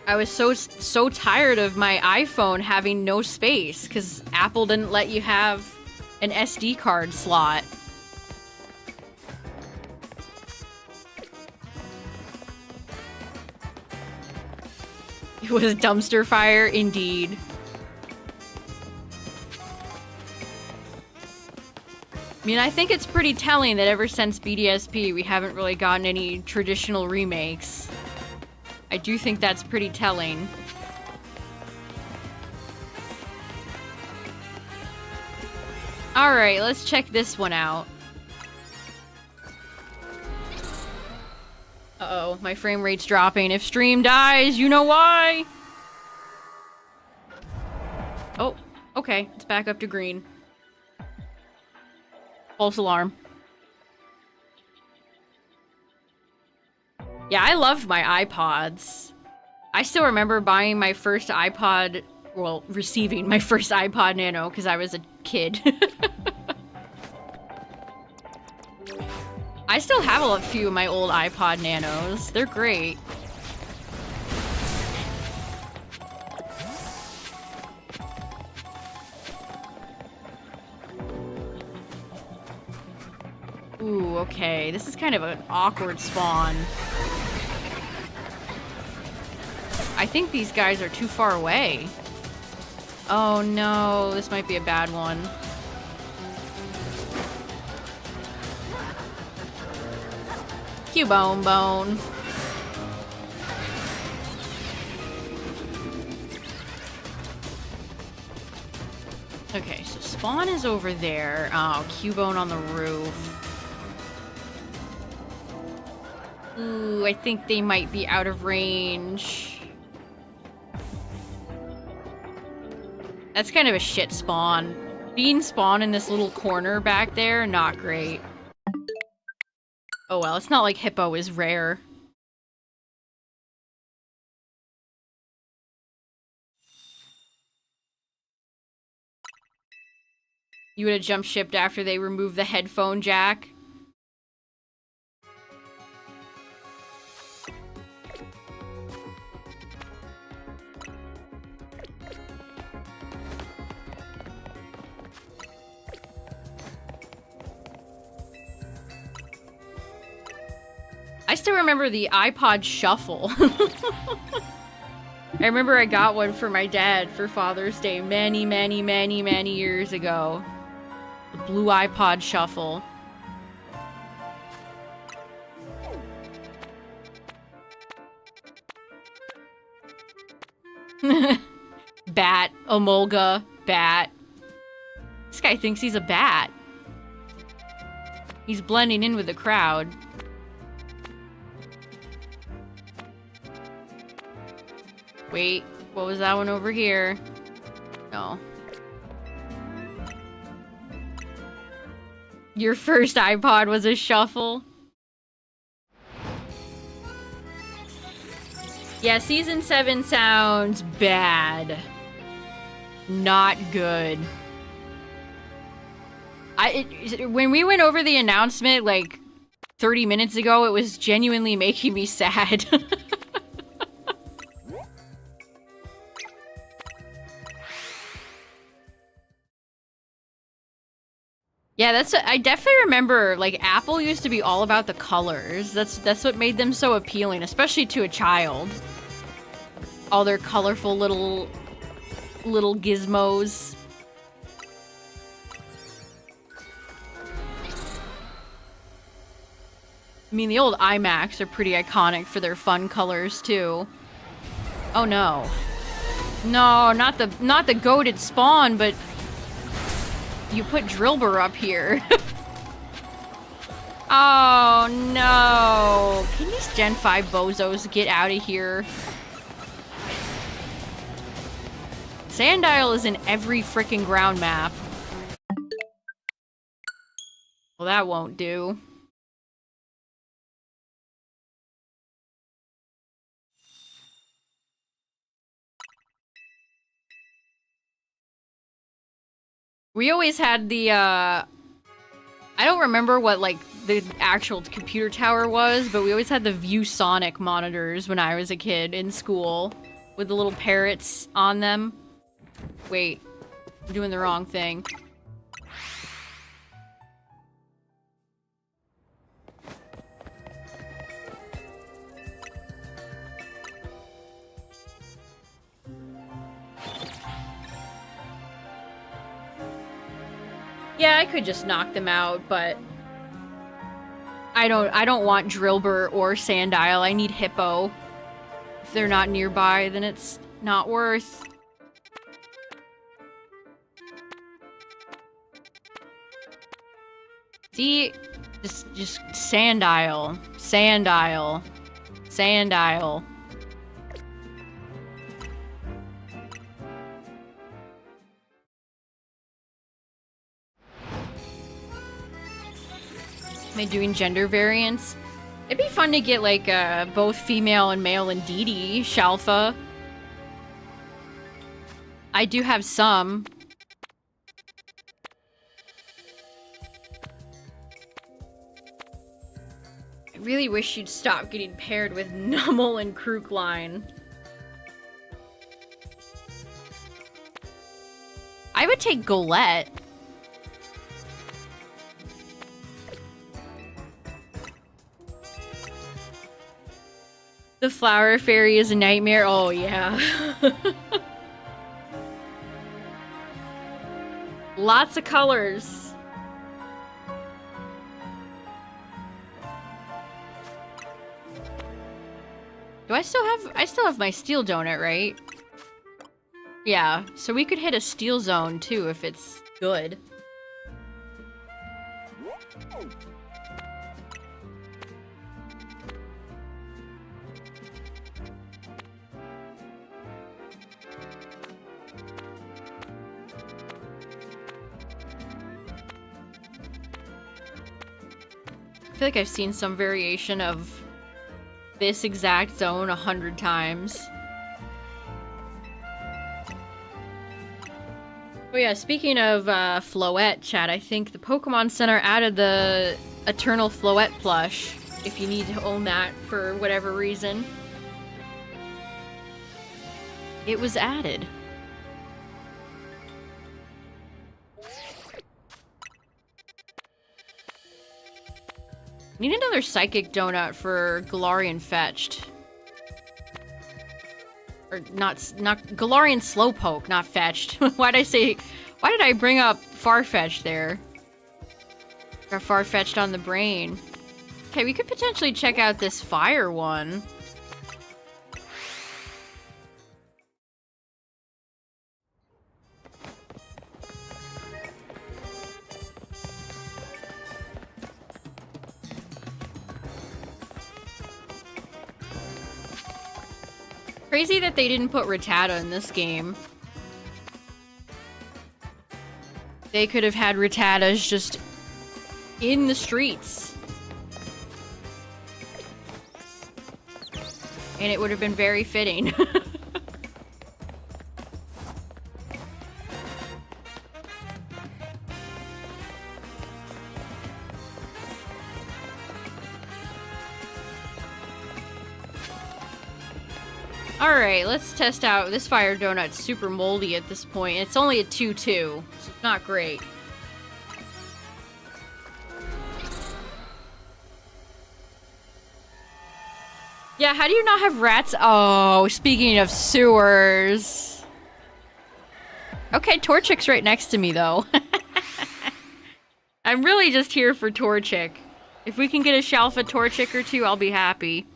I was so tired of my iPhone having no space, because Apple didn't let you have an SD card slot. It was a dumpster fire, indeed. I mean, I think it's pretty telling that ever since BDSP, we haven't really gotten any traditional remakes. I do think that's pretty telling. Alright, let's check this one out. Uh-oh, my frame rate's dropping. If stream dies, you know why! Oh, okay, it's back up to green. False alarm. Yeah, I loved my iPods. I still remember buying my first iPod, well, receiving my first iPod Nano because I was a kid. I still have a few of my old iPod Nanos. They're great. Ooh, okay. This is kind of an awkward spawn. I think these guys are too far away. Oh no, this might be a bad one. Cubone bone. Okay, so spawn is over there. Oh, Cubone on the roof. Ooh, I think they might be out of range. That's kind of a shit spawn. Being spawned in this little corner back there, not great. Oh well, it's not like Hippo is rare. You would have jump shipped after they removed the headphone jack? I still remember the iPod Shuffle. I remember I got one for my dad for Father's Day many years ago. The blue iPod Shuffle. Bat. Omolga. Bat. This guy thinks he's a bat. He's blending in with the crowd. Wait, what was that one over here? No. Your first iPod was a shuffle? Yeah, Season 7 sounds bad. Not good. When we went over the announcement, like, 30 minutes ago, it was genuinely making me sad. Yeah, I definitely remember, like, Apple used to be all about the colors. That's what made them so appealing, especially to a child. All their colorful little gizmos. I mean, the old iMacs are pretty iconic for their fun colors, too. Oh, no. No, not the goated spawn, but... You put Drillbur up here. Oh, no. Can these Gen 5 bozos get out of here? Sandile is in every freaking ground map. Well, that won't do. We always had the, I don't remember what, like, the actual computer tower was, but we always had the ViewSonic monitors when I was a kid in school, with the little parrots on them. Wait, I'm doing the wrong thing. Yeah, I could just knock them out, but I don't want Drillbur or Sandile. I need Hippo. If they're not nearby, then it's not worth. See? Just Sandile. Sandile. Sandile. Am I doing gender variants? It'd be fun to get, like, both female and male Indeedee, Shalfa. I do have some. I really wish you'd stop getting paired with Nummel and Crookline. I would take Golett. The flower fairy is a nightmare. Oh, yeah. Lots of colors. Do I still have my steel donut, right? Yeah, so we could hit a steel zone too if it's good. I feel like I've seen some variation of this exact zone 100 times. Oh yeah, speaking of Floette, chat, I think the Pokemon Center added the Eternal Floette plush, if you need to own that for whatever reason. It was added. Need another Psychic Donut for Galarian Fetched. Or not Galarian Slowpoke, not Fetched. Why did I bring up Farfetch'd there? Got Farfetch'd on the brain. Okay, we could potentially check out this fire one. Crazy that they didn't put Rattata in this game. They could have had Rattatas just in the streets. And it would have been very fitting. Alright, let's test out. This fire donut's super moldy at this point. It's only a 2-2, so it's not great. Yeah, how do you not have rats? Oh, speaking of sewers. Okay, Torchic's right next to me, though. I'm really just here for Torchic. If we can get a Shalfa Torchic or two, I'll be happy.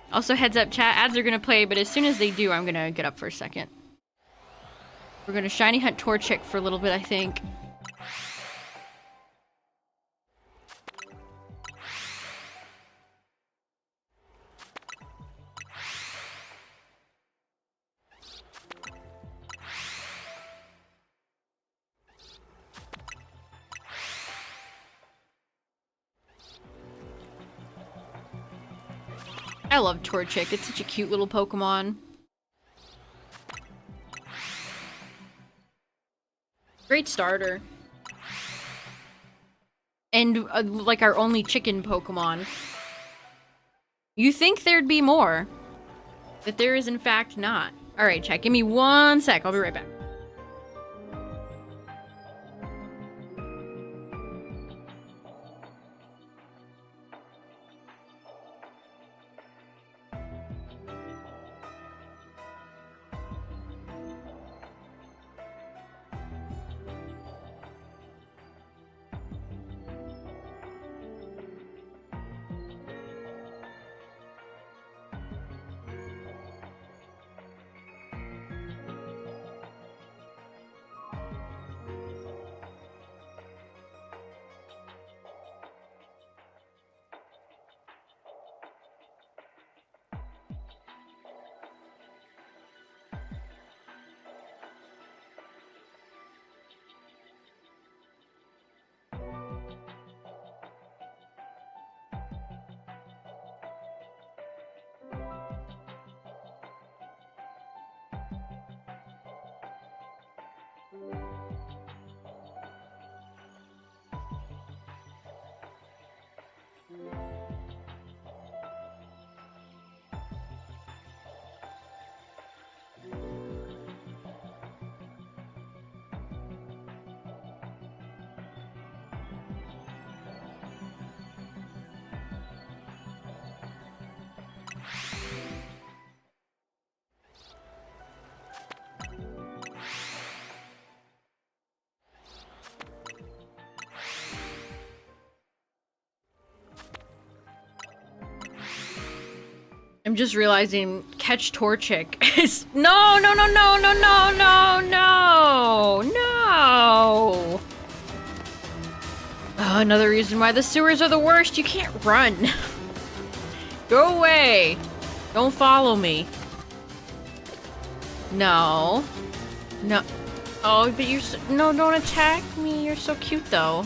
Also, heads up, chat, ads are gonna play, but as soon as they do, I'm gonna get up for a second. We're gonna shiny hunt Torchic for a little bit, I think. I love Torchic. It's such a cute little Pokemon. Great starter. And, like, our only chicken Pokemon. You think there'd be more. But there is, in fact, not. Alright, chat. Give me 1 sec. I'll be right back. I'm just realizing Catch Torchic is no. Oh, another reason why the sewers are the worst. You can't run. Go away. Don't follow me. No. No. Oh, but you're so no, don't attack me. You're so cute though.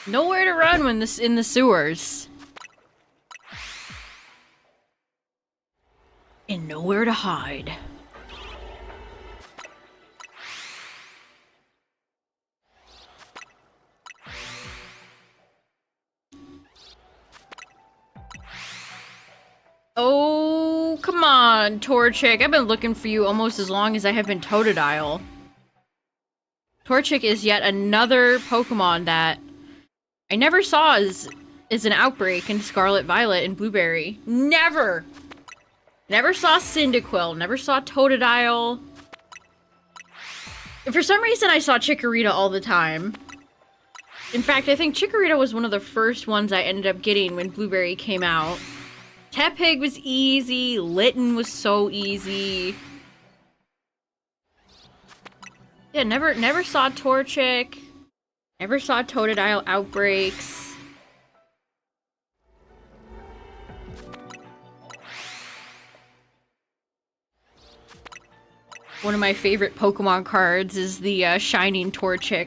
Nowhere to run when this in the sewers. And nowhere to hide. Oh, come on, Torchic. I've been looking for you almost as long as I have been Totodile. Torchic is yet another Pokemon that I never saw as an outbreak in Scarlet Violet and Blueberry. Never! Never saw Cyndaquil, never saw Totodile. For some reason I saw Chikorita all the time. In fact, I think Chikorita was one of the first ones I ended up getting when Blueberry came out. Tepig was easy, Litten was so easy. Yeah, never saw Torchic. Never saw Totodile outbreaks. One of my favorite Pokemon cards is the Shining Torchic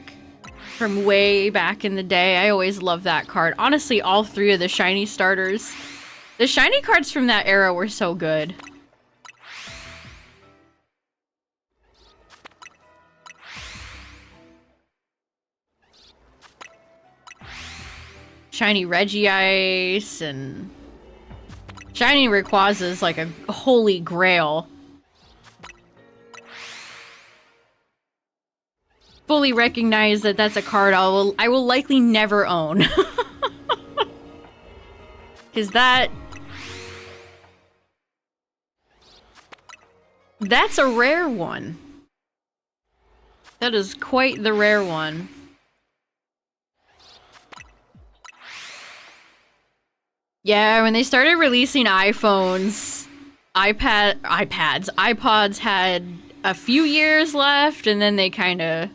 from way back in the day. I always loved that card. Honestly, all three of the shiny starters. The shiny cards from that era were so good. Shiny Regice and shiny Rayquaza is like a holy grail. Fully recognize that that's a card I will likely never own. Cause that's a rare one. That is quite the rare one. Yeah, when they started releasing iPhones, iPods had a few years left, and then they kind of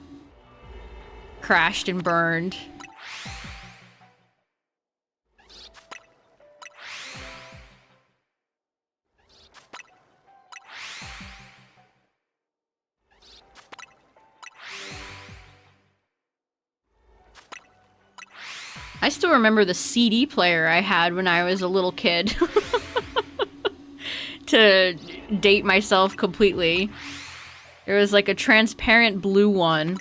crashed and burned. I still remember the CD player I had when I was a little kid. To date myself completely. There was like a transparent blue one.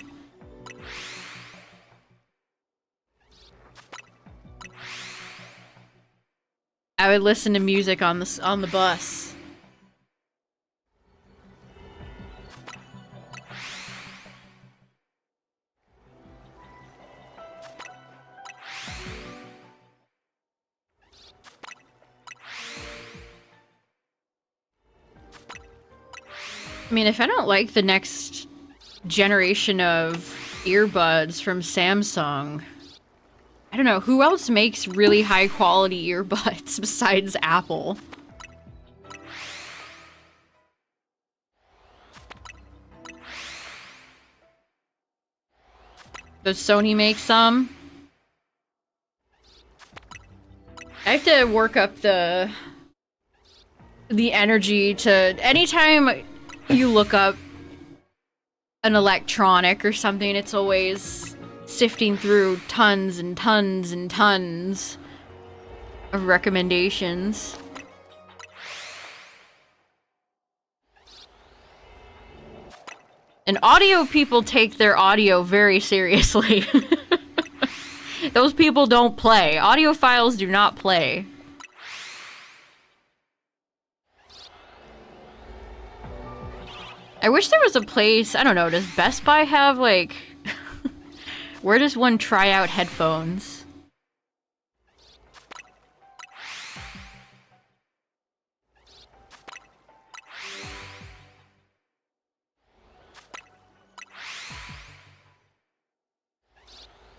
I would listen to music on the bus. I mean, if I don't like the next generation of earbuds from Samsung, I don't know, who else makes really high quality earbuds besides Apple? Does Sony make some? I have to work up the energy to... Anytime you look up an electronic or something, it's always sifting through tons and tons and tons of recommendations. And audio people take their audio very seriously. Those people don't play. Audiophiles do not play. I wish there was a place, I don't know, does Best Buy have, like... Where does one try out headphones?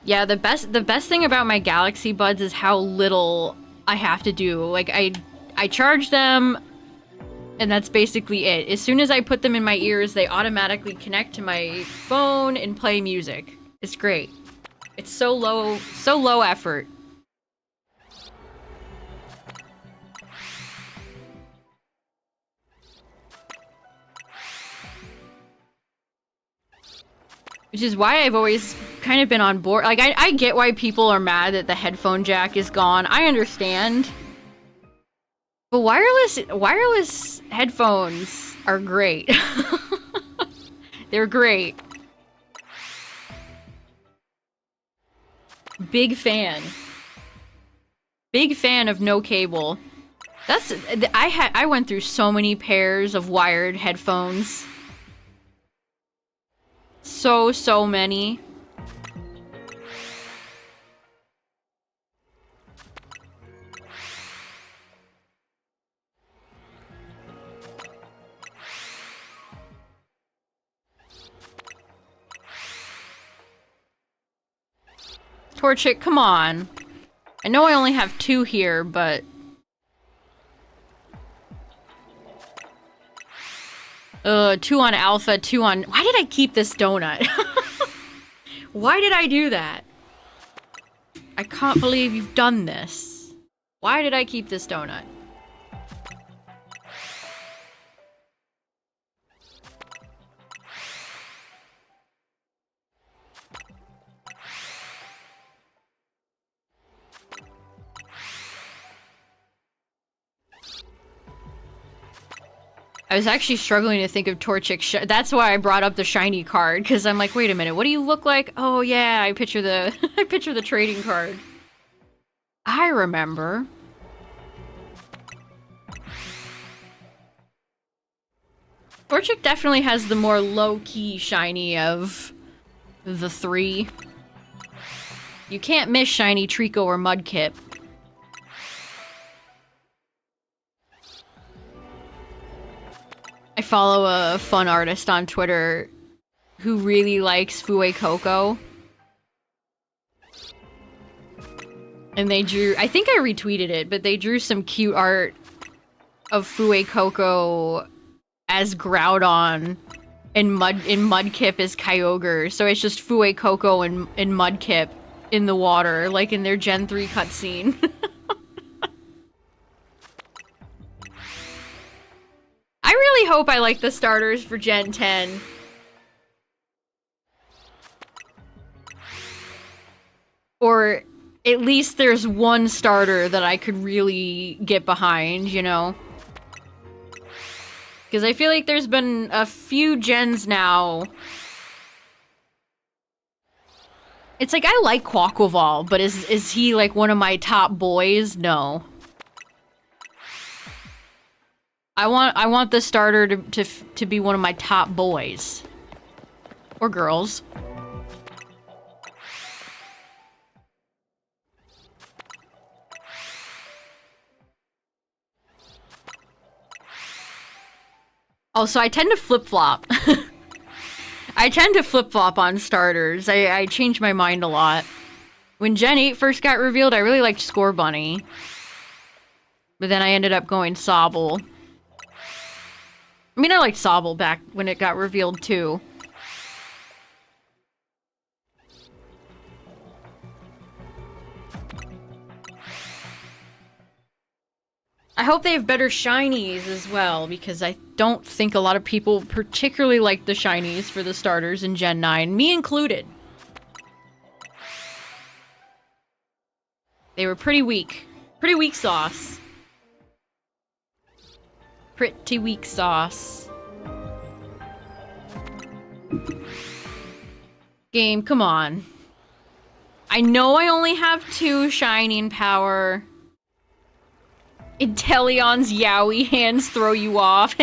Yeah, the best thing about my Galaxy Buds is how little I have to do. Like, I charge them, and that's basically it. As soon as I put them in my ears, they automatically connect to my phone and play music. It's great. It's so low effort. Which is why I've always kind of been on board. Like, I get why people are mad that the headphone jack is gone. I understand. But wireless headphones are great. They're great. Big fan. Big fan of no cable. I went through so many pairs of wired headphones. So many. Torchic, come on. I know I only have 2 here, but... 2 on Alpha, 2 on... Why did I keep this donut? Why did I do that? I can't believe you've done this. Why did I keep this donut? I was actually struggling to think of Torchic. That's why I brought up the shiny card, because I'm like, wait a minute, what do you look like? Oh yeah, I picture the I picture the trading card. I remember. Torchic definitely has the more low-key shiny of the 3. You can't miss shiny Trico or Mudkip. I follow a fun artist on Twitter who really likes Fuecoco. And they drew, I think I retweeted it, but they drew some cute art of Fuecoco as Groudon and Mudkip as Kyogre. So it's just Fuecoco and Mudkip in the water, like in their Gen 3 cutscene. I really hope I like the starters for Gen 10. Or at least there's one starter that I could really get behind, you know? Because I feel like there's been a few gens now. It's like, I like Quaquaval, but is he like one of my top boys? No. I want the starter to be one of my top boys. Or girls. Also, I tend to flip-flop. I tend to flip-flop on starters. I change my mind a lot. When Gen 8 first got revealed, I really liked Scorbunny. But then I ended up going Sobble. I mean, I liked Sobble back when it got revealed, too. I hope they have better shinies as well, because I don't think a lot of people particularly like the shinies for the starters in Gen 9, me included. They were pretty weak. Pretty weak sauce. Pretty weak sauce. Game, come on. I know I only have 2 shining power. Inteleon's yaoi hands throw you off.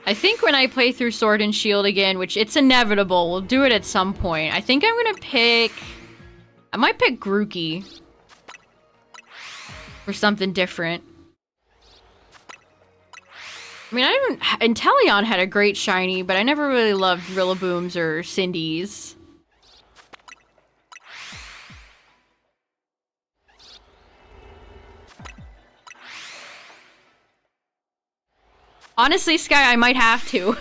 I think when I play through Sword and Shield again, which it's inevitable, we'll do it at some point. I think I'm gonna pick... I might pick Grookey. Or something different. I mean, Inteleon had a great shiny, but I never really loved Rillaboom's or Cindy's. Honestly, Sky, I might have to.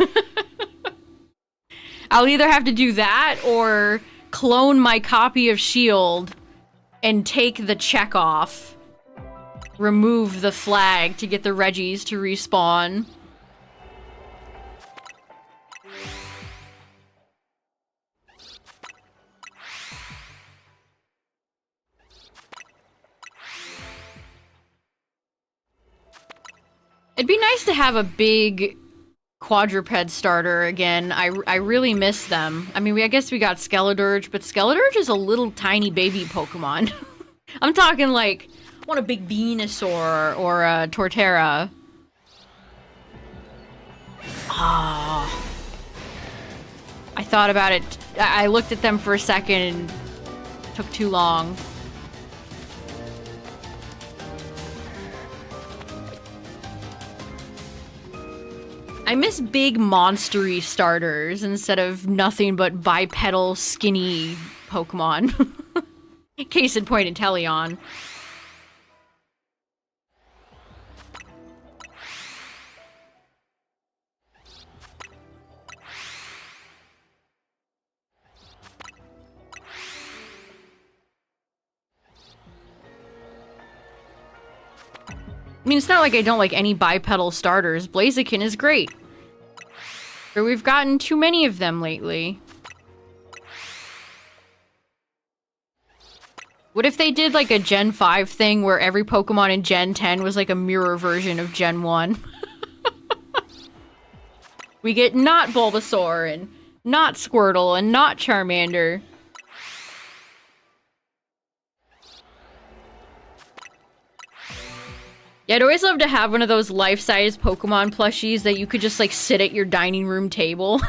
I'll either have to do that or clone my copy of Shield and take the check off. Remove the flag to get the Reggies to respawn. It'd be nice to have a big quadruped starter again. I really miss them. I mean, I guess we got Skeledirge, but Skeledirge is a little tiny baby Pokemon. I'm talking like, I want a big Venusaur or a Torterra. Ah. I thought about it. I looked at them for a second and it took too long. I miss big monstery starters instead of nothing but bipedal skinny Pokemon. Case in point, Inteleon. I mean, it's not like I don't like any bipedal starters. Blaziken is great. But we've gotten too many of them lately. What if they did like a Gen 5 thing where every Pokemon in Gen 10 was like a mirror version of Gen 1? We get not Bulbasaur and not Squirtle and not Charmander. Yeah, I'd always love to have one of those life-size Pokemon plushies that you could just, like, sit at your dining room table.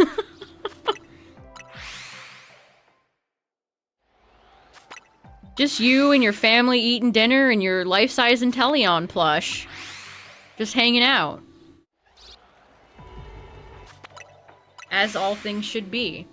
Just you and your family eating dinner and your life-size Inteleon plush. Just hanging out. As all things should be.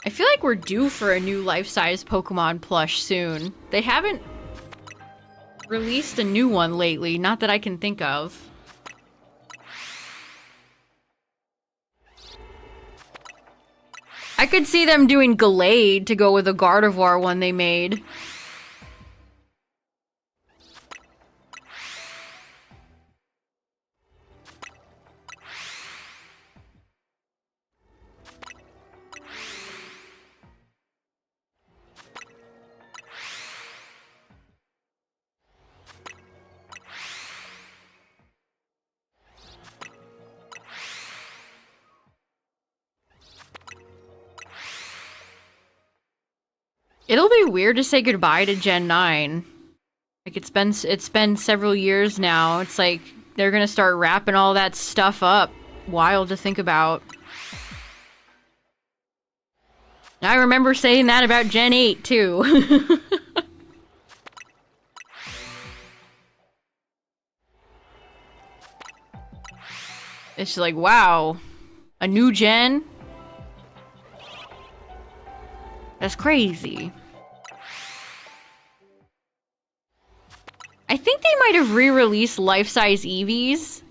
I feel like we're due for a new life-size Pokemon plush soon. They haven't released a new one lately, not that I can think of. I could see them doing Gallade to go with the Gardevoir one they made. It'll be weird to say goodbye to Gen 9. Like, it's been several years now. It's like, they're gonna start wrapping all that stuff up. Wild to think about. I remember saying that about Gen 8, too. It's just like, wow. A new gen? That's crazy. I think might have re-released life-size Eevees.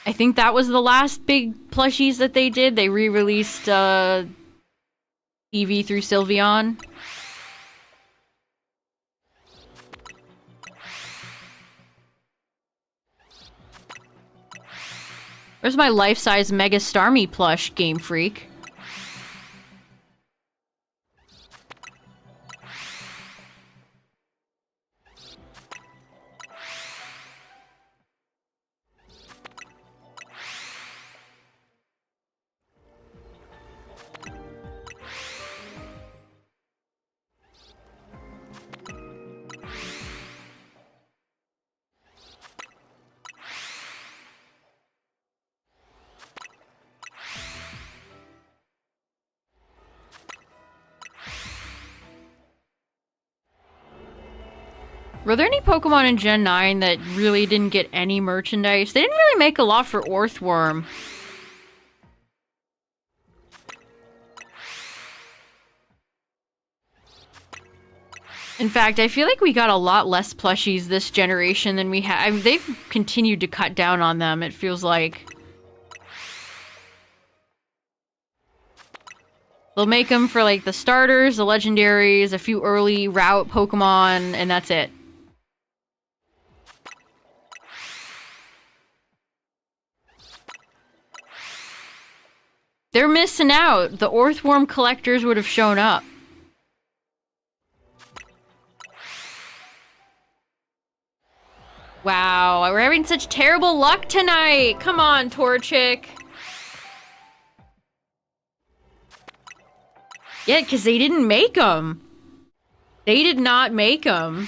I think that was the last big plushies that they did. They re-released Eevee through Sylveon. Where's my life-size Mega Starmie plush, Game Freak? Were there any Pokemon in Gen 9 that really didn't get any merchandise? They didn't really make a lot for Orthworm. In fact, I feel like we got a lot less plushies this generation than we had. I mean, they've continued to cut down on them, it feels like. They'll make them for, like, the starters, the legendaries, a few early route Pokemon, and that's it. They're missing out. The Orthworm collectors would have shown up. Wow, we're having such terrible luck tonight. Come on, Torchic. Yeah, because they didn't make them. They did not make them.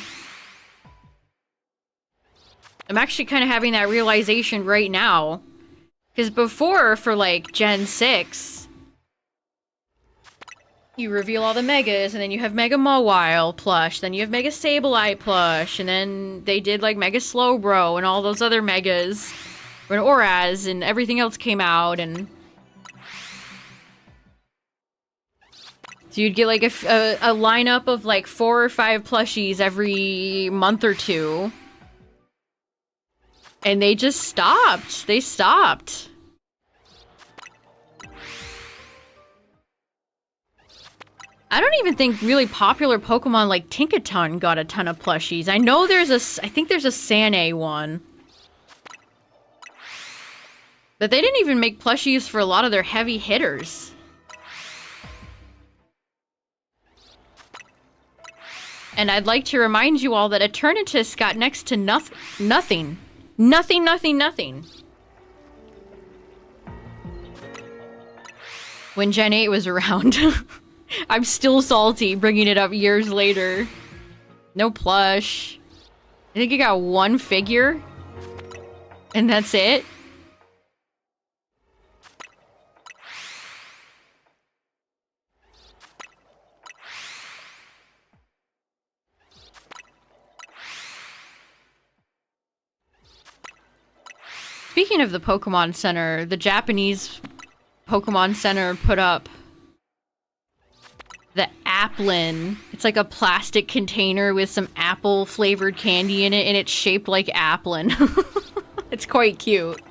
I'm actually kind of having that realization right now. Because before, for like Gen 6, you reveal all the Megas, and then you have Mega Mawile plush, then you have Mega Sableye plush, and then they did like Mega Slowbro and all those other Megas, when Oraz and everything else came out, and so you'd get like a lineup of like 4 or 5 plushies every month or two. And they just stopped. They stopped. I don't even think really popular Pokemon like Tinkaton got a ton of plushies. I know there's I think there's a Sanae one. But they didn't even make plushies for a lot of their heavy hitters. And I'd like to remind you all that Eternatus got next to nothing. Nothing. When Gen 8 was around. I'm still salty bringing it up years later. No plush. I think I got 1 figure. And that's it. Speaking of the Pokemon Center, the Japanese Pokemon Center put up the Applin. It's like a plastic container with some apple-flavored candy in it, and it's shaped like Applin. It's quite cute.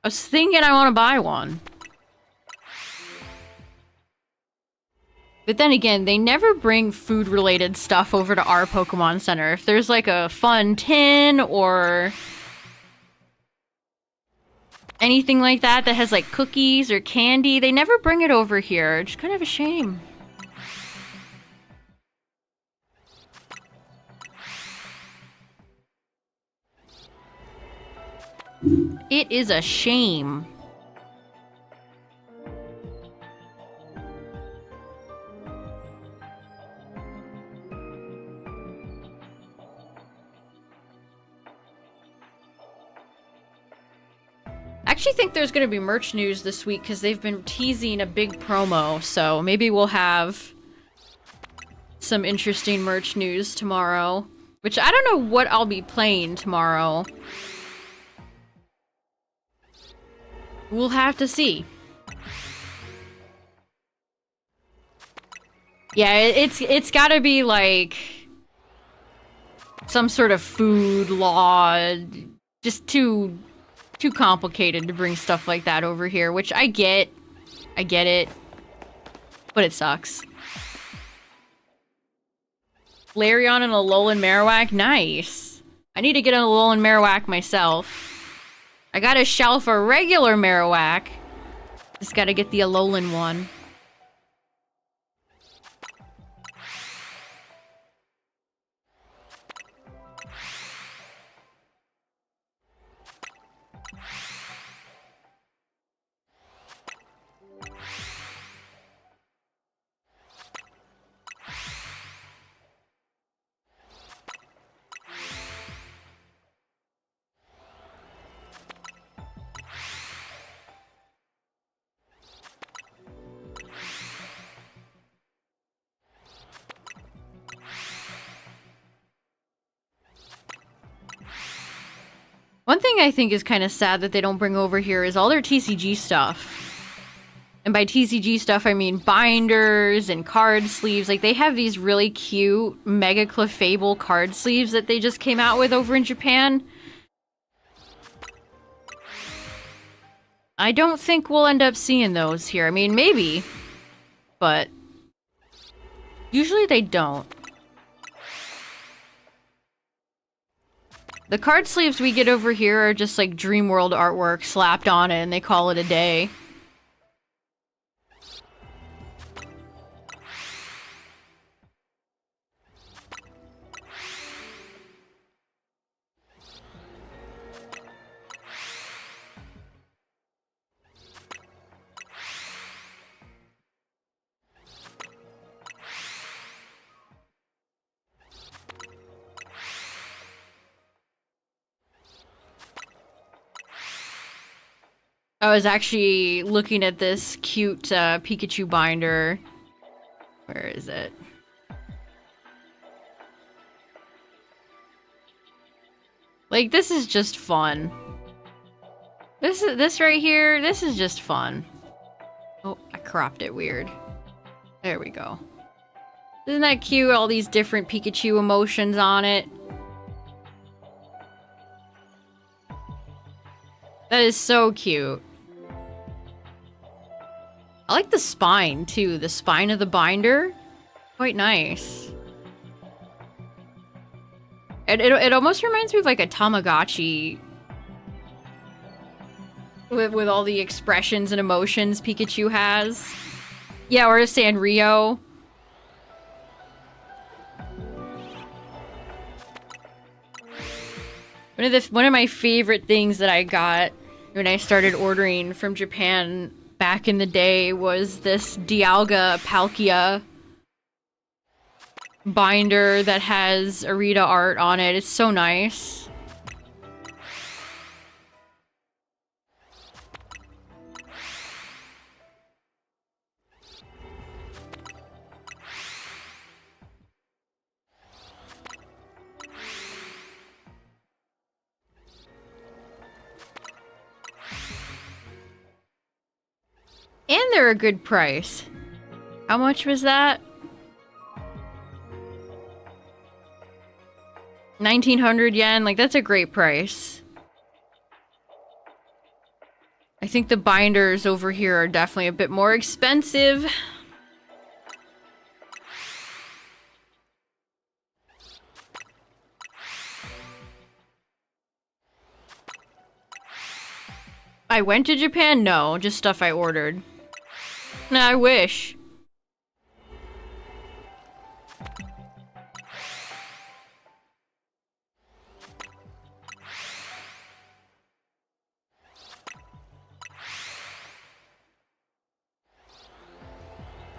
I was thinking I want to buy one. But then again, they never bring food-related stuff over to our Pokemon Center. If there's like a fun tin or anything like that that has like cookies or candy, they never bring it over here. It's kind of a shame. It is a shame. I actually think there's going to be merch news this week because they've been teasing a big promo, so maybe we'll have some interesting merch news tomorrow. Which I don't know what I'll be playing tomorrow. We'll have to see. Yeah, it's gotta be like some sort of food law. Just too complicated to bring stuff like that over here, which I get. I get it. But it sucks. Flareon and Alolan Marowak? Nice. I need to get an Alolan Marowak myself. I got a shelf a regular Marowak. Just gotta get the Alolan one. One thing I think is kind of sad that they don't bring over here is all their TCG stuff. And by TCG stuff, I mean binders and card sleeves. Like, they have these really cute Mega Clefable card sleeves that they just came out with over in Japan. I don't think we'll end up seeing those here. I mean, maybe. But usually they don't. The card sleeves we get over here are just like Dream World artwork slapped on it and they call it a day. I was actually looking at this cute Pikachu binder. Where is it? Like, this is just fun. This right here, this is just fun. Oh, I cropped it weird. There we go. Isn't that cute? All these different Pikachu emotions on it. That is so cute. I like the spine, too. The spine of the binder. Quite nice. It almost reminds me of like a Tamagotchi. With all the expressions and emotions Pikachu has. Yeah, or a Sanrio. One of my favorite things that I got when I started ordering from Japan back in the day was this Dialga Palkia binder that has Arita art on it. It's so nice. And they're a good price. How much was that? 1900 yen? Like, that's a great price. I think the binders over here are definitely a bit more expensive. I went to Japan? No, just stuff I ordered. No, I wish.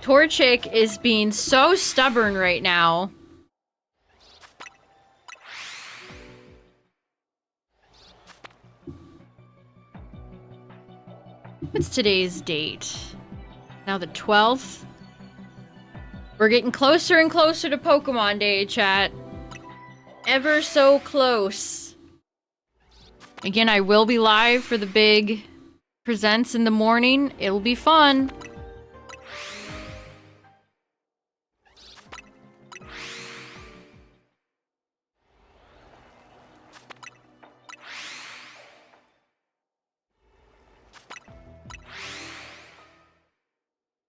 Torchic is being so stubborn right now. What's today's date? Now the 12th? We're getting closer and closer to Pokemon Day, chat. Ever so close. Again, I will be live for the big Presents in the morning. It'll be fun.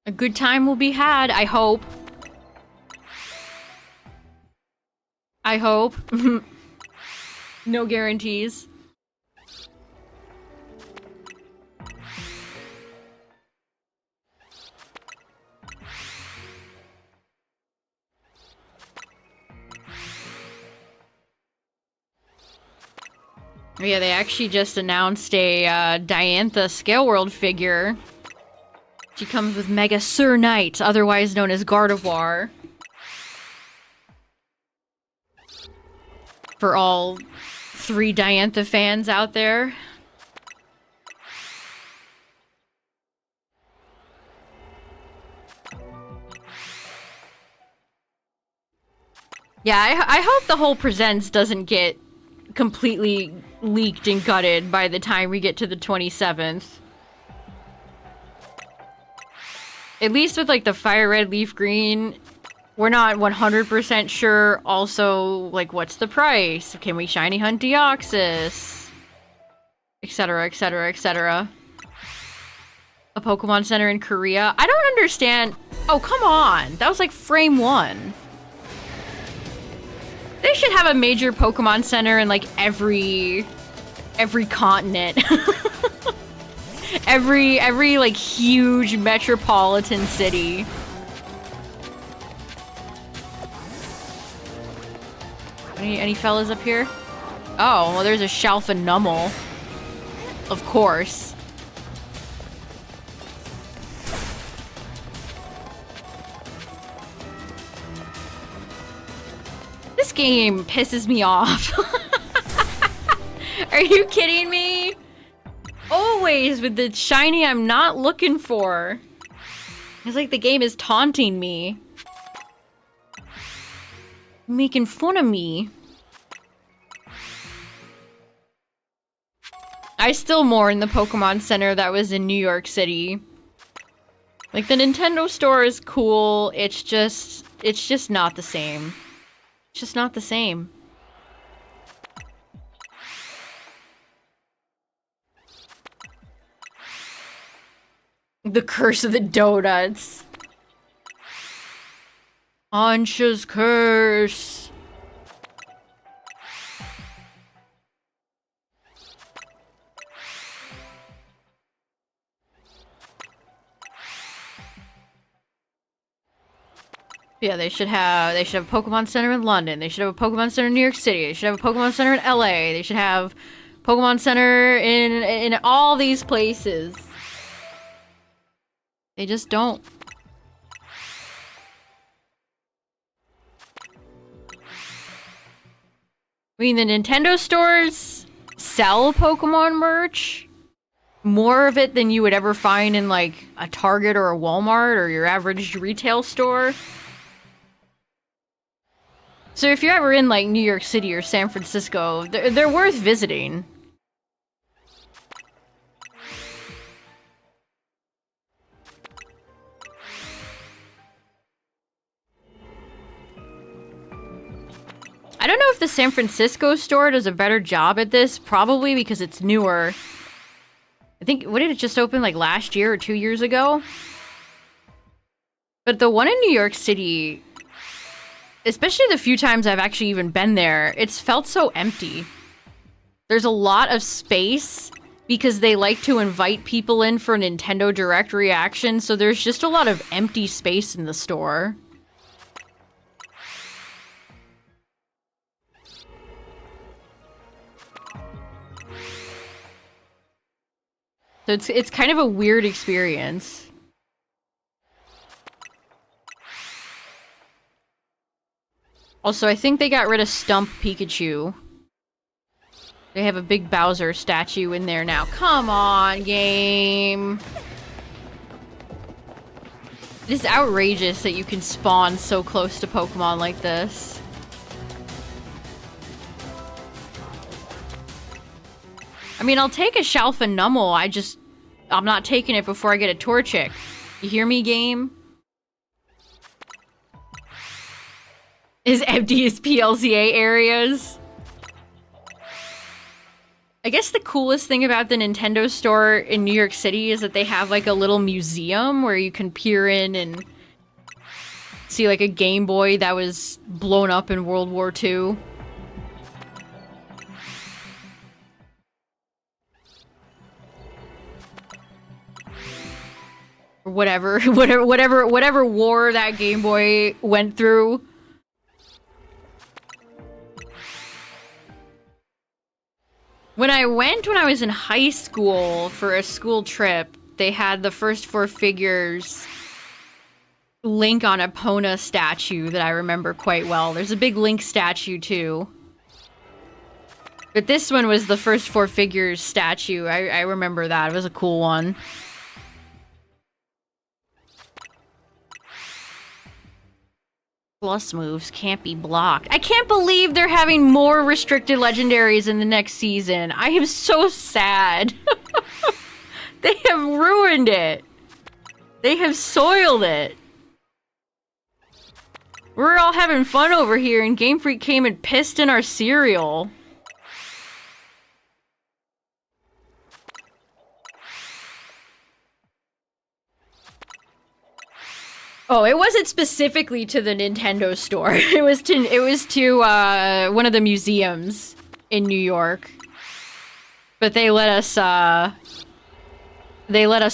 A good time will be had, I hope. I hope. No guarantees. Yeah, they actually just announced a Diantha Scale World figure. She comes with Mega Sir Knight, otherwise known as Gardevoir. For all 3 Diantha fans out there. Yeah, I hope the whole Presents doesn't get completely leaked and gutted by the time we get to the 27th. At least with, like, the Fire Red, Leaf Green, we're not 100% sure also, like, what's the price? Can we shiny hunt Deoxys? Etc, etc, etc. A Pokemon Center in Korea? I don't understand. Oh, come on. That was, like, frame 1. They should have a major Pokemon Center in, like, every continent. every like huge metropolitan city. Any fellas up here? Oh, well, there's a Shalfa-Nummel. Of course. This game pisses me off. Are you kidding me? Always with the shiny I'm not looking for. It's like the game is taunting me. Making fun of me. I still mourn the Pokemon Center that was in New York City. Like, the Nintendo store is cool, it's just not the same. It's just not the same. The Curse of the Donuts. Ansha's Curse. Yeah, they should have a Pokemon Center in London. They should have a Pokemon Center in New York City. They should have a Pokemon Center in LA. They should have Pokemon Center in all these places. They just don't. I mean, the Nintendo stores sell Pokemon merch. More of it than you would ever find in, like, a Target or a Walmart or your average retail store. So if you're ever in, like, New York City or San Francisco, they're worth visiting. I don't know if the San Francisco store does a better job at this, probably because it's newer. I think, what did it just open, like, last year or 2 years ago? But the one in New York City, especially the few times I've actually even been there, it's felt so empty. There's a lot of space because they like to invite people in for Nintendo Direct reaction, so there's just a lot of empty space in the store. So it's kind of a weird experience. Also, I think they got rid of Stump Pikachu. They have a big Bowser statue in there now. Come on, game! It is outrageous that you can spawn so close to Pokemon like this. I mean, I'll take a Shalfa-Nummel, I'm not taking it before I get a Torchic. You hear me, game? As empty as PLCA areas. I guess the coolest thing about the Nintendo store in New York City is that they have like a little museum where you can peer in and see like a Game Boy that was blown up in World War II. Or whatever war that Game Boy went through. When I was in high school for a school trip, they had the first four figures Link on a Epona statue that I remember quite well. There's a big Link statue too. But this one was the first four figures statue. I remember that. It was a cool one. Plus moves can't be blocked. I can't believe they're having more restricted legendaries in the next season. I am so sad. They have ruined it. They have soiled it. We're all having fun over here and Game Freak came and pissed in our cereal. Oh, it wasn't specifically to the Nintendo store. It was to one of the museums in New York. But they let us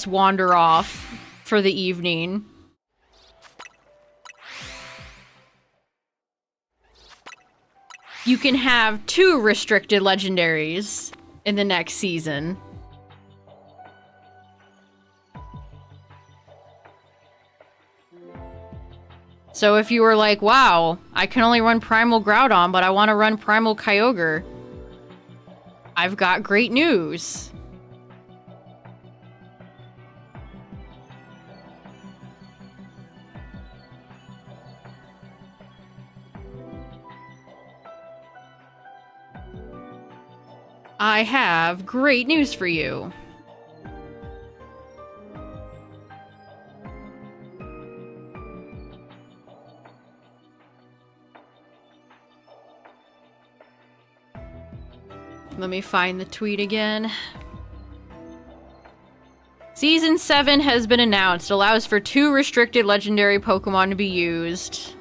wander off for the evening. You can have 2 restricted legendaries in the next season. So if you were like, wow, I can only run Primal Groudon, but I want to run Primal Kyogre, I've got great news. I have great news for you. Let me find the tweet again. Season 7 has been announced. Allows for 2 restricted legendary Pokemon to be used.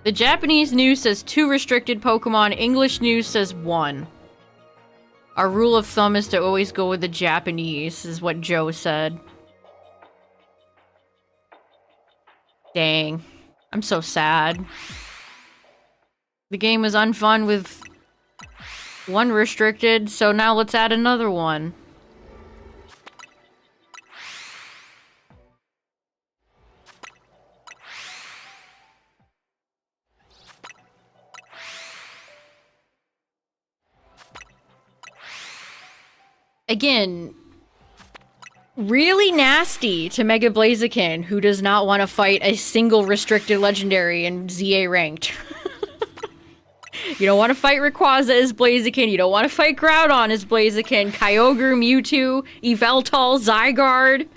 The Japanese news says 2 restricted Pokemon. English news says 1. Our rule of thumb is to always go with the Japanese, is what Joe said. Dang. I'm so sad. The game was unfun with 1 restricted, so now let's add another one. Again, really nasty to Mega Blaziken, who does not want to fight a single restricted legendary in ZA ranked. You don't want to fight Rayquaza as Blaziken. You don't want to fight Groudon as Blaziken. Kyogre, Mewtwo, Yveltal, Zygarde.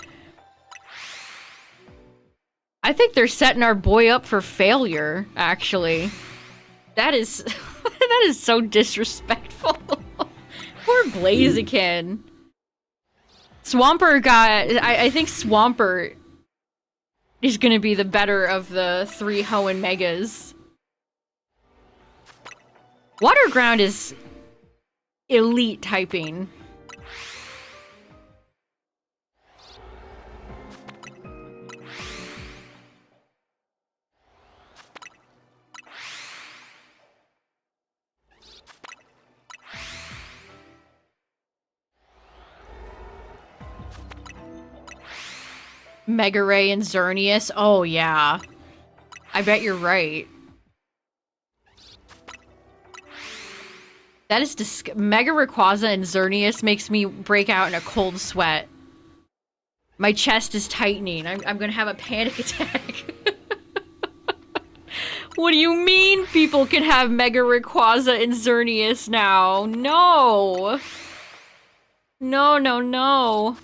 I think they're setting our boy up for failure, actually. That is... that is so disrespectful. Poor Blaziken. Swampert got... I think Swampert is gonna be the better of the 3 Hoenn Megas. Water Ground is elite typing. Mega Ray and Xerneas. Oh yeah. I bet you're right. That is Mega Rayquaza and Xerneas makes me break out in a cold sweat. My chest is tightening. I'm gonna have a panic attack. What do you mean people can have Mega Rayquaza and Xerneas now? No! No, no, no.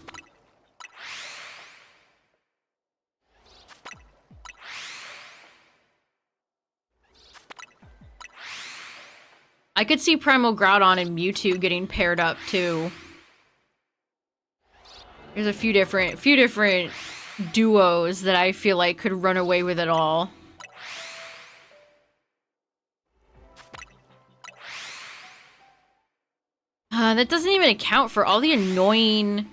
I could see Primal Groudon and Mewtwo getting paired up too. There's a few different duos that I feel like could run away with it all. That doesn't even account for all the annoying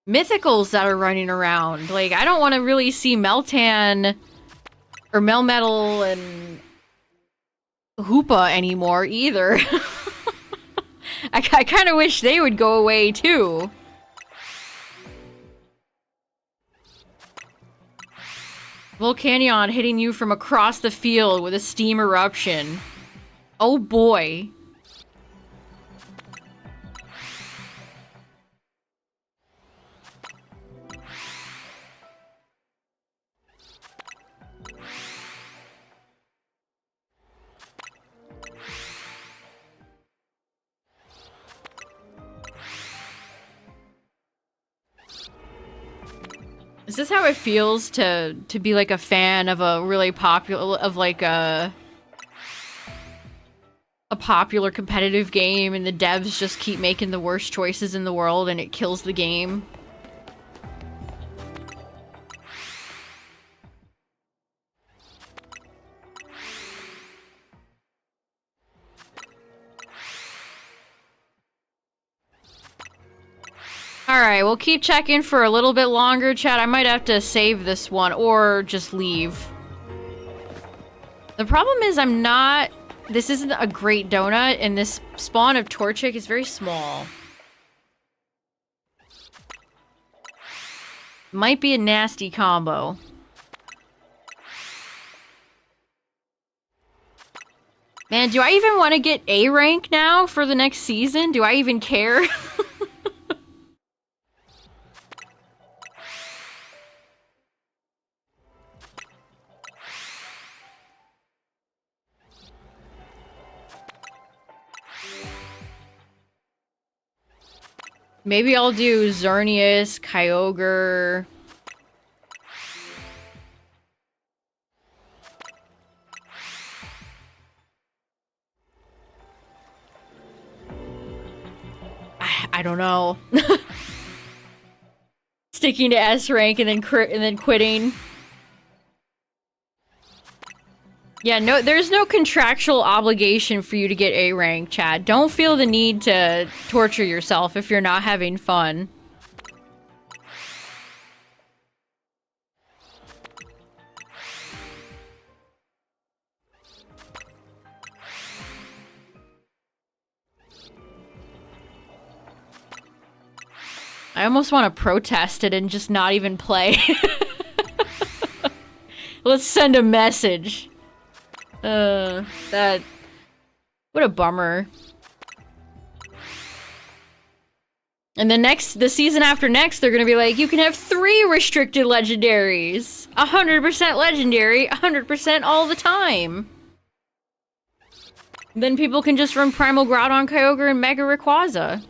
mythicals that are running around. Like, I don't want to really see Meltan or Melmetal and Hoopa anymore either. I kind of wish they would go away too. Volcanion hitting you from across the field with a steam eruption. Oh boy. Is this how it feels to be like a fan of a really popular, of like a popular competitive game and the devs just keep making the worst choices in the world and it kills the game? Alright, we'll keep checking for a little bit longer, chat. I might have to save this one, or just leave. The problem is this isn't a great donut, and this spawn of Torchic is very small. Might be a nasty combo. Man, do I even want to get A rank now for the next season? Do I even care? Maybe I'll do Xerneas, Kyogre. I don't know. Sticking to S rank and then quitting. Yeah, no, there's no contractual obligation for you to get A rank, Chad. Don't feel the need to torture yourself if you're not having fun. I almost want to protest it and just not even play. Let's send a message. What a bummer. And the season after next, they're gonna be like, you can have 3 restricted legendaries. 100% legendary, 100% all the time. Then people can just run Primal Groudon, Kyogre, and Mega Rayquaza.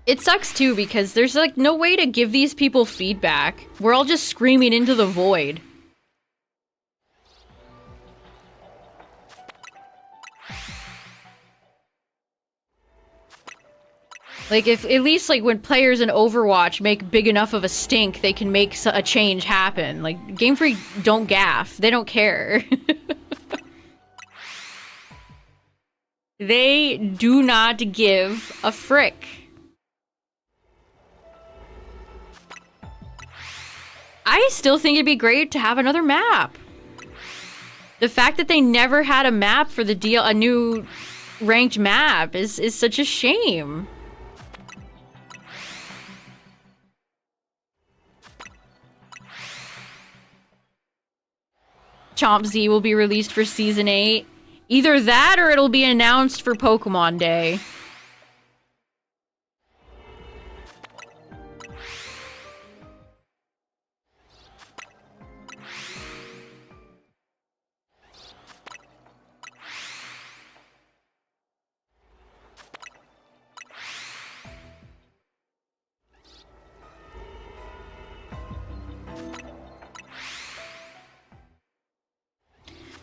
It sucks too because there's like no way to give these people feedback. We're all just screaming into the void. Like, if at least, like, when players in Overwatch make big enough of a stink, they can make a change happen. Like, Game Freak don't gaff. They don't care. They do not give a frick. I still think it'd be great to have another map. The fact that they never had a map for a new ranked map is such a shame. Chomp Z will be released for Season 8. Either that or it'll be announced for Pokemon Day.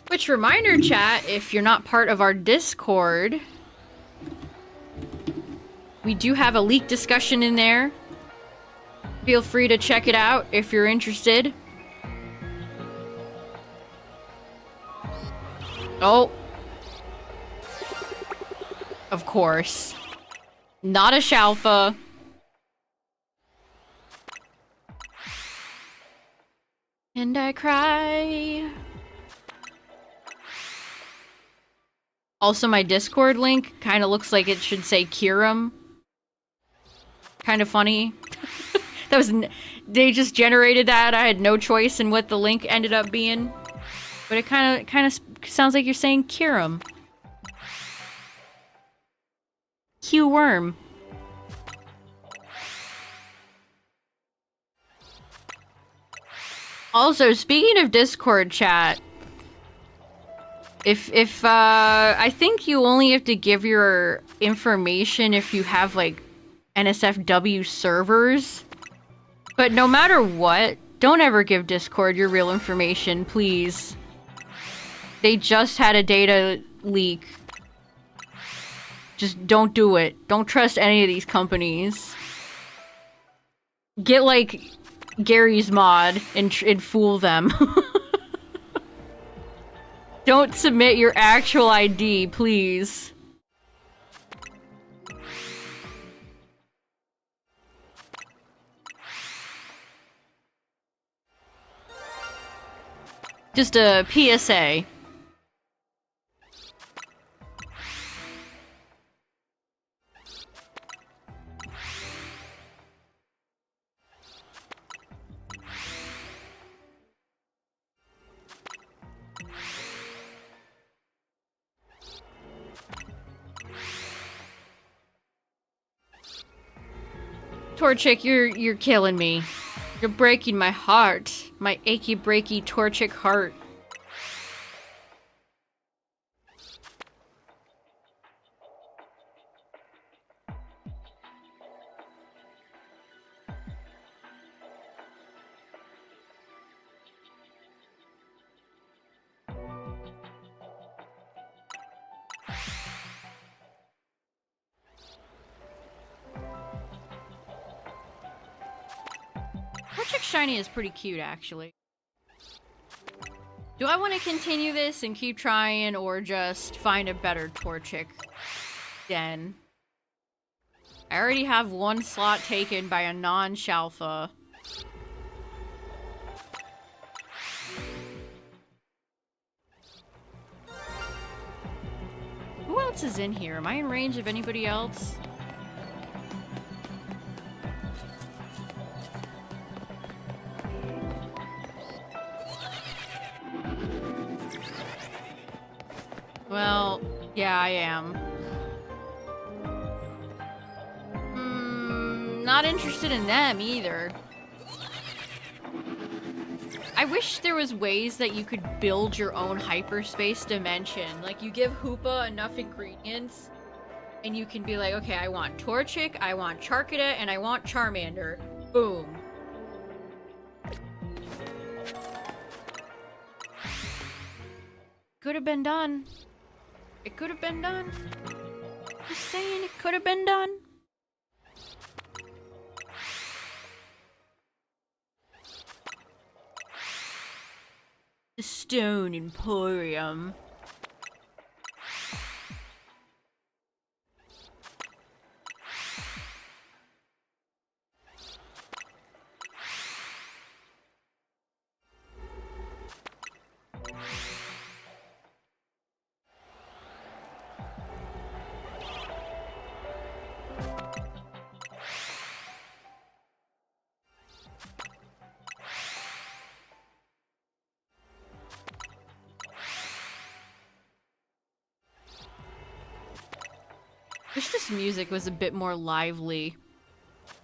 Which, reminder, chat, if you're not part of our Discord, we do have a leak discussion in there. Feel free to check it out if you're interested. Oh. Of course. Not a Shalfa. And I cry. Also, my Discord link kind of looks like it should say Kyurem. Kind of funny. That was... They just generated that. I had no choice in what the link ended up being. But it kind of sounds like you're saying Kyurem. Q-worm. Also, speaking of Discord chat... If I think you only have to give your information if you have, like, NSFW servers. But no matter what, don't ever give Discord your real information, please. They just had a data leak. Just don't do it. Don't trust any of these companies. Get, like, Gary's mod and fool them. Don't submit your actual ID, please. Just a PSA. Torchic, you're killing me. You're breaking my heart. My achy breaky Torchic heart. Torchic Shiny is pretty cute, actually. Do I want to continue this and keep trying, or just find a better Torchic den? I already have one slot taken by a non-Shalfa. Who else is in here? Am I in range of anybody else? Well, yeah, I am. Not interested in them either. I wish there was ways that you could build your own hyperspace dimension. Like, you give Hoopa enough ingredients, and you can be like, okay, I want Torchic, I want Charcadet, and I want Charmander. Boom. Could have been done. It could have been done. Just saying, it could have been done. The Stone Emporium. wish this music was a bit more lively.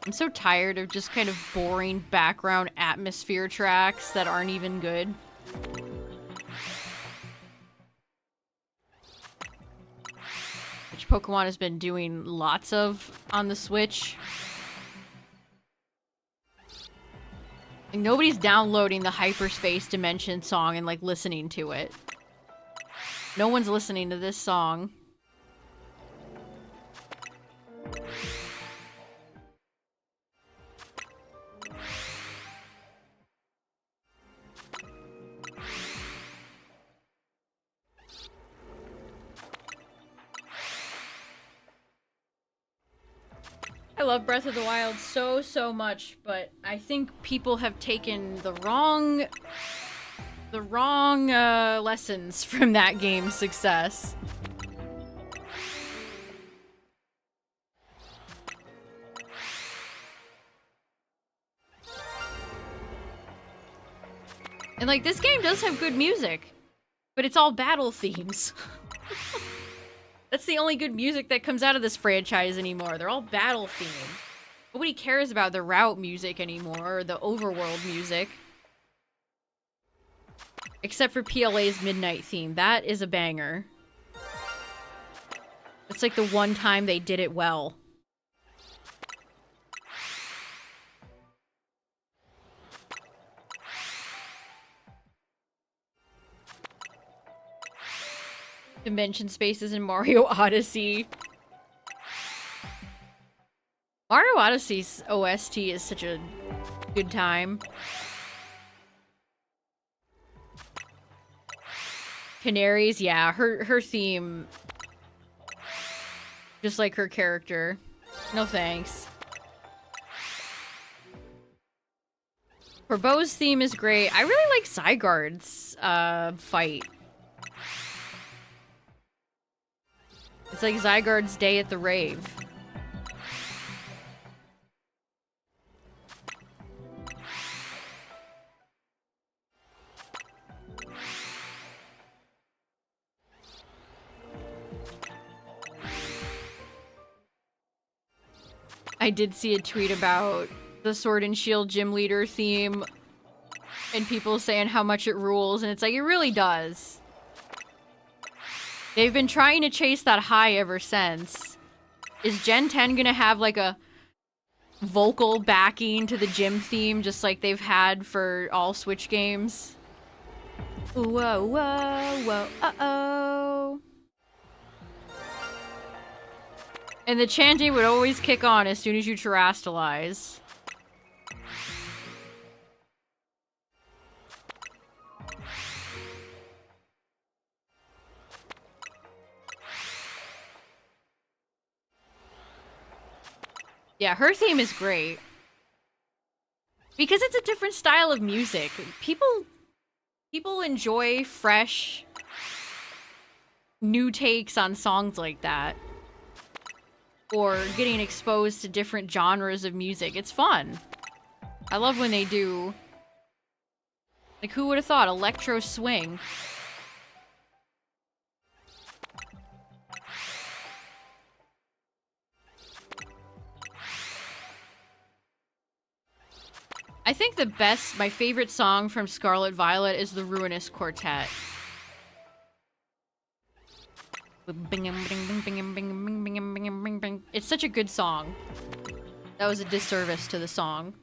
I'm so tired of just kind of boring background atmosphere tracks that aren't even good. Which Pokemon has been doing lots of on the Switch. Like, nobody's downloading the Hyperspace Dimension song and like listening to it. No one's listening to this song. I love Breath of the Wild so much, but I think people have taken the wrong lessons from that game's success. And like, this game does have good music, but it's all battle themes. That's the only good music that comes out of this franchise anymore. They're all battle themed. Nobody cares about the route music anymore, or the overworld music. Except for PLA's Midnight theme. That is a banger. It's like the one time they did it well. Dimension spaces in Mario Odyssey. Mario Odyssey's OST is such a good time. Canaries, yeah, her theme, just like her character. No thanks. Corbo's theme is great. I really like Zygarde's fight. It's like Zygarde's Day at the Rave. I did see a tweet about the Sword and Shield gym leader theme and people saying how much it rules, and it's like, it really does. They've been trying to chase that high ever since. Is Gen 10 gonna have like a vocal backing to the gym theme just like they've had for all Switch games? Whoa, whoa, whoa, uh-oh. And the chanting would always kick on as soon as you terastalize. Yeah, her theme is great. Because it's a different style of music. People enjoy fresh, new takes on songs like that. Or getting exposed to different genres of music. It's fun. I love when they do... Like, who would have thought? Electro swing. I think my favorite song from Scarlet Violet is the Ruinous Quartet. It's such a good song. That was a disservice to the song.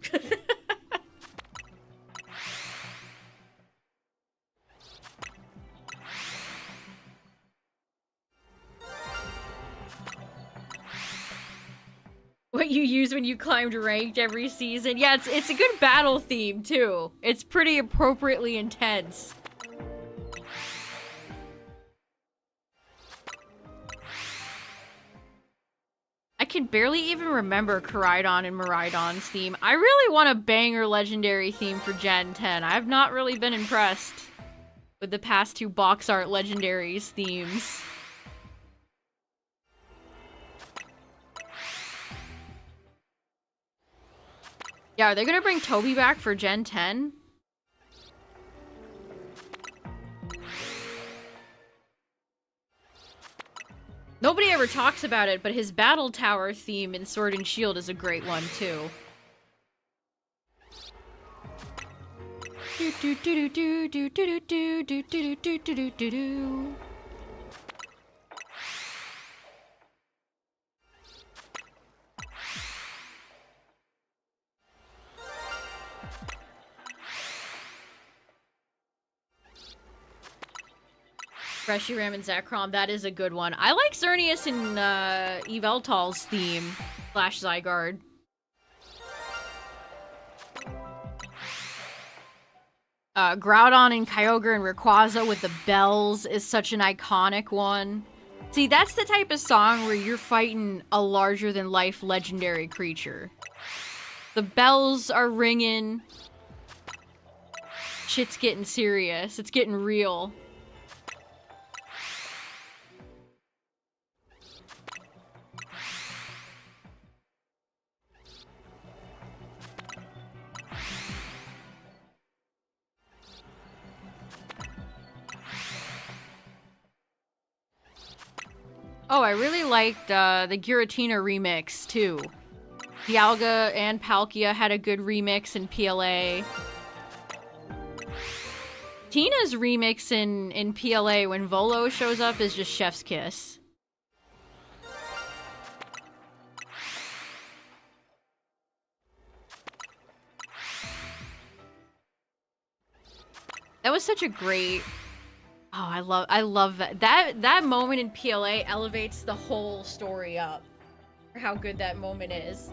What you use when you climbed ranked every season. Yeah, it's a good battle theme, too. It's pretty appropriately intense. I can barely even remember Koraidon and Miraidon's theme. I really want a banger legendary theme for Gen 10. I've not really been impressed with the past two box art legendaries themes. Yeah, are they gonna bring Toby back for Gen 10? Nobody ever never talks about it, but his Battle Tower theme in Sword and Shield is a great one, too. Do do do do do do do do do do do do do. Reshiram and Zekrom, that is a good one. I like Xerneas and Yveltal's theme, / Zygarde. Groudon and Kyogre and Rayquaza with the bells is such an iconic one. See, that's the type of song where you're fighting a larger-than-life legendary creature. The bells are ringing. Shit's getting serious. It's getting real. Oh, I really liked the Giratina remix, too. Dialga and Palkia had a good remix in PLA. Tina's remix in PLA when Volo shows up is just chef's kiss. That was such a great... Oh, I love that. That moment in PLA elevates the whole story up for how good that moment is.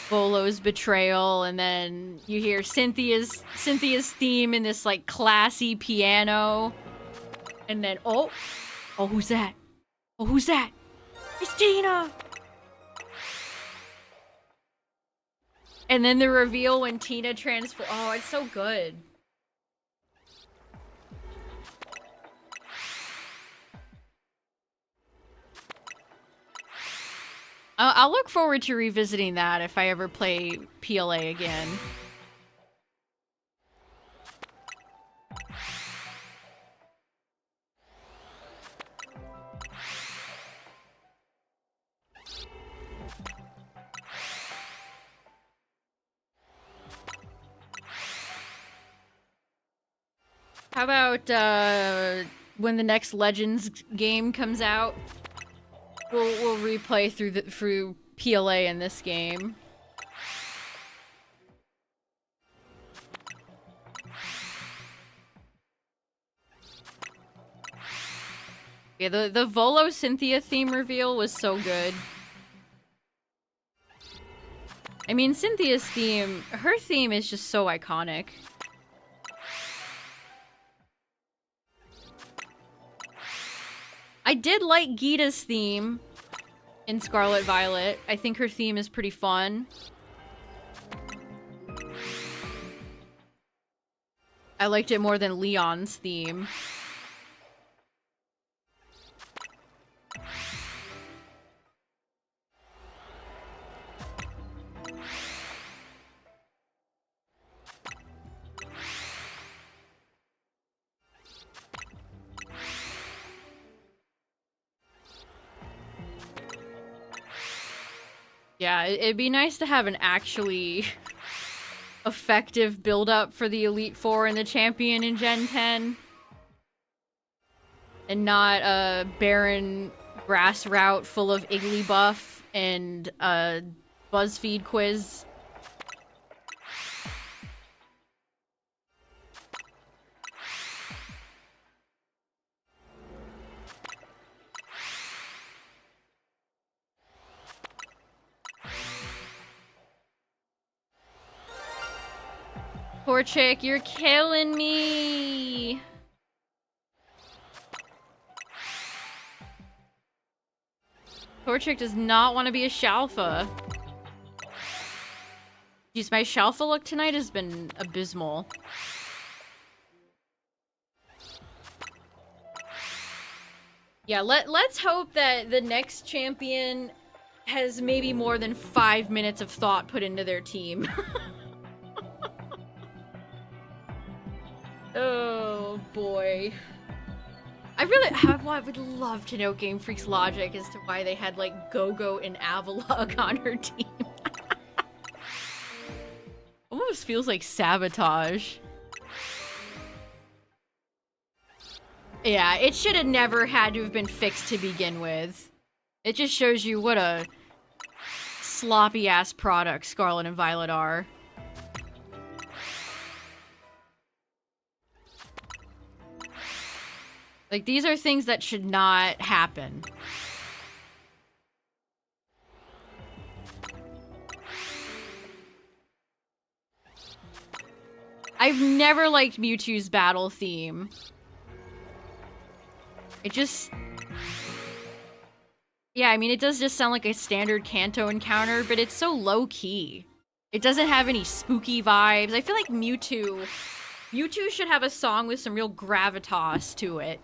Volo's betrayal, and then you hear Cynthia's theme in this like classy piano. And then oh, who's that? Oh, who's that? It's Tina! And then the reveal when Tina transforms. Oh, it's so good. I'll look forward to revisiting that if I ever play PLA again. How about when the next Legends game comes out? We'll replay through PLA in this game. Yeah, the Volo Cynthia theme reveal was so good. I mean, Cynthia's theme, her theme is just so iconic. I did like Gita's theme in Scarlet Violet. I think her theme is pretty fun. I liked it more than Leon's theme. Yeah, it'd be nice to have an actually effective build-up for the Elite Four and the Champion in Gen 10. And not a barren grass route full of Igglybuff and a BuzzFeed quiz. Torchic, you're killing me! Torchic does not want to be a Shalfa. Jeez, my Shalfa look tonight has been abysmal. Yeah, let's hope that the next champion has maybe more than 5 minutes of thought put into their team. Oh, boy. I would love to know Game Freak's logic as to why they had, like, Go-Go and Avalugg on her team. Almost feels like sabotage. Yeah, it should have never had to have been fixed to begin with. It just shows you what a sloppy-ass product Scarlet and Violet are. Like, these are things that should not happen. I've never liked Mewtwo's battle theme. It just... Yeah, I mean, it does just sound like a standard Kanto encounter, but it's so low-key. It doesn't have any spooky vibes. I feel like Mewtwo should have a song with some real gravitas to it.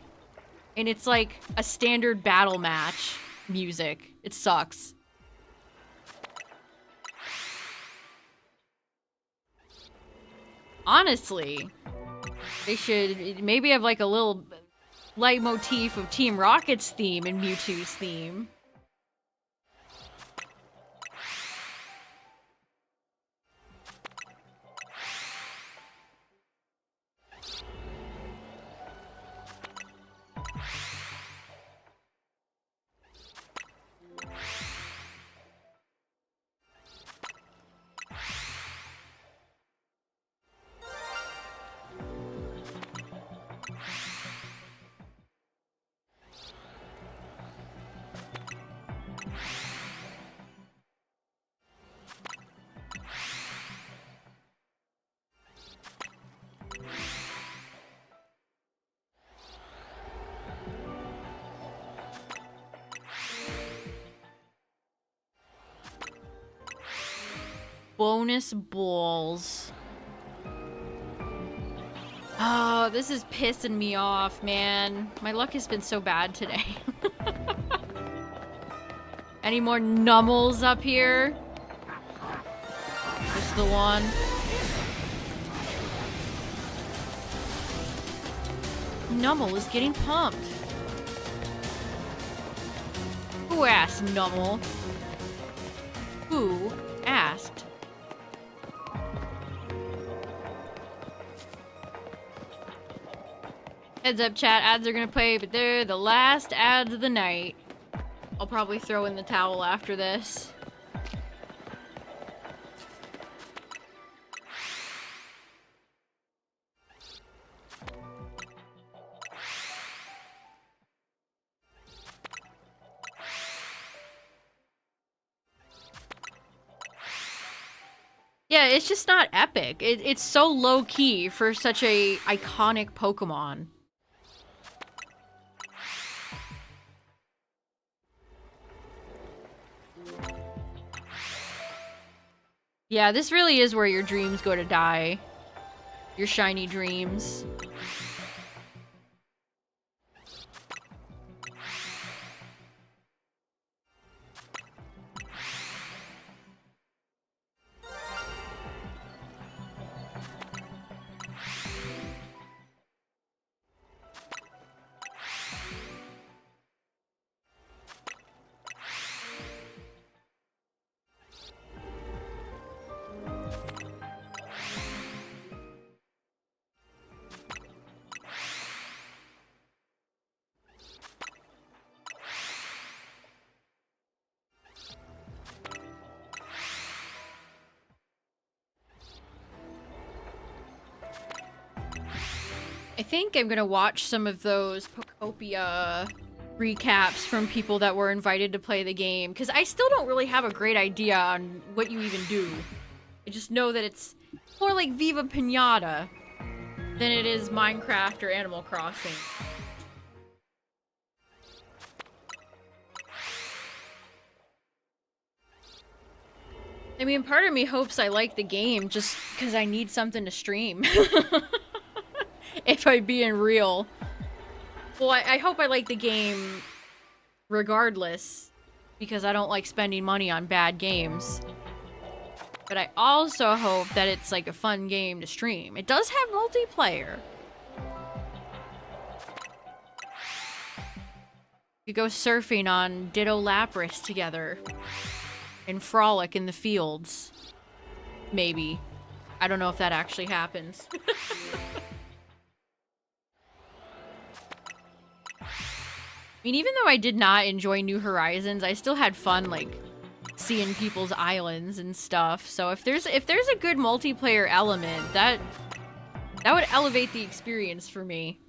And it's like a standard battle match music. It sucks. Honestly, they should maybe have like a little leitmotif of Team Rocket's theme and Mewtwo's theme. Bonus balls. Oh, this is pissing me off, man. My luck has been so bad today. Any more Nummels up here? Just the one. Nummel is getting pumped. Who asked, Nummel? Who asked? Heads up, chat. Ads are gonna play, but they're the last ads of the night. I'll probably throw in the towel after this. Yeah, it's just not epic. It's so low-key for such a iconic Pokemon. Yeah, this really is where your dreams go to die. Your shiny dreams. I think I'm gonna watch some of those Pokopia recaps from people that were invited to play the game, because I still don't really have a great idea on what you even do. I just know that it's more like Viva Pinata than it is Minecraft or Animal Crossing. I mean, part of me hopes I like the game just because I need something to stream. If I'm being real. Well, I hope I like the game regardless, because I don't like spending money on bad games. But I also hope that it's like a fun game to stream. It does have multiplayer. We go surfing on Ditto Lapras together. And frolic in the fields. Maybe. I don't know if that actually happens. I mean, even though I did not enjoy New Horizons, I still had fun, like, seeing people's islands and stuff. So if there's a good multiplayer element, that would elevate the experience for me.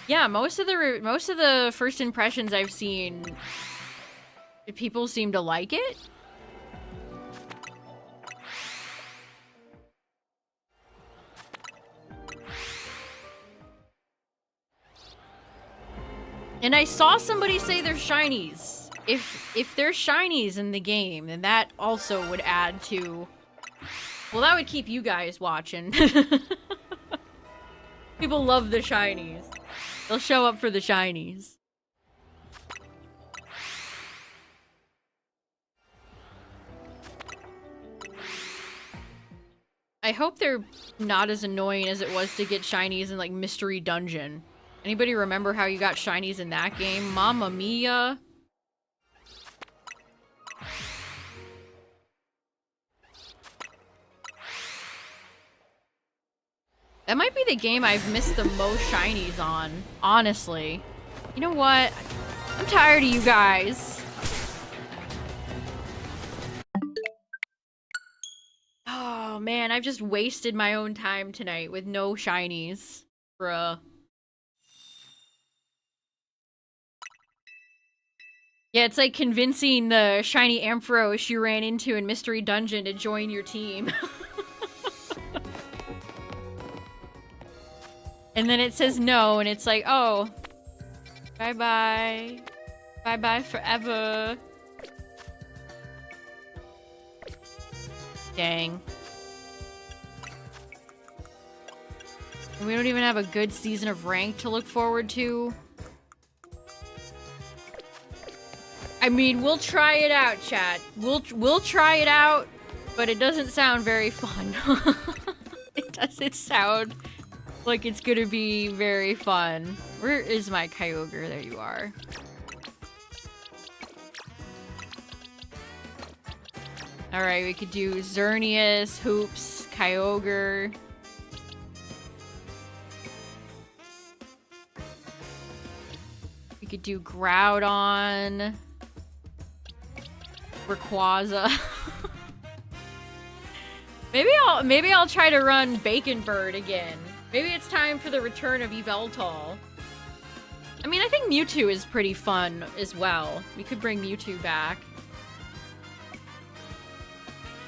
Yeah, most of the first impressions I've seen, people seem to like it. And I saw somebody say there's shinies. If there's shinies in the game, then that also would add to... Well, that would keep you guys watching. People love the shinies. They'll show up for the shinies. I hope they're not as annoying as it was to get shinies in, like, Mystery Dungeon. Anybody remember how you got shinies in that game? Mamma mia. That might be the game I've missed the most shinies on, honestly. You know what? I'm tired of you guys. Oh man, I've just wasted my own time tonight with no shinies. Bruh. Yeah, it's like convincing the shiny Ampharos you ran into in Mystery Dungeon to join your team. And then it says no, and it's like, oh, bye-bye. Bye-bye forever. Dang. And we don't even have a good season of Ranked to look forward to. I mean, we'll try it out, chat. We'll try it out, but it doesn't sound very fun. It doesn't sound like it's gonna be very fun. Where is my Kyogre? There you are. Alright, we could do Xerneas, Hoops, Kyogre. We could do Groudon. Rayquaza. Maybe I'll try to run Bacon Bird again. Maybe it's time for the return of Yveltal. I mean, I think Mewtwo is pretty fun as well. We could bring Mewtwo back.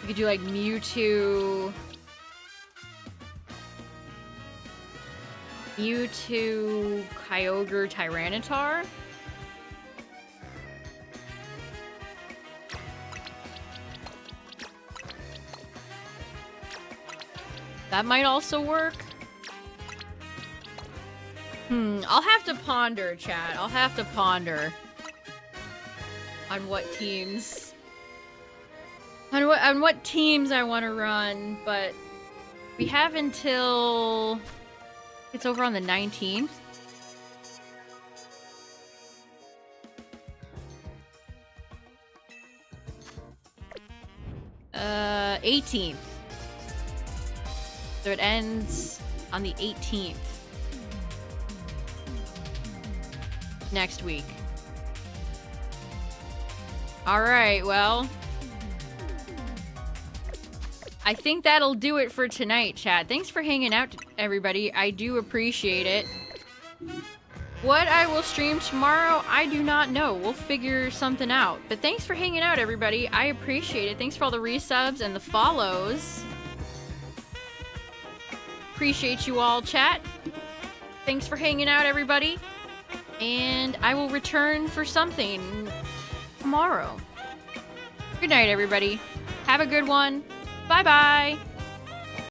We could do like Mewtwo, Kyogre, Tyranitar. That might also work. I'll have to ponder, chat. I'll have to ponder on what teams on what teams I want to run, but we have until it's over on the 19th. Uh, 18th. So it ends on the 18th. Next week. Alright, well, I think that'll do it for tonight, chat. Thanks for hanging out, everybody. I do appreciate it. What I will stream tomorrow, I do not know. We'll figure something out. But thanks for hanging out, everybody. I appreciate it. Thanks for all the resubs and the follows. Appreciate you all, chat. Thanks for hanging out, everybody. And I will return for something tomorrow. Good night, everybody. Have a good one. Bye-bye.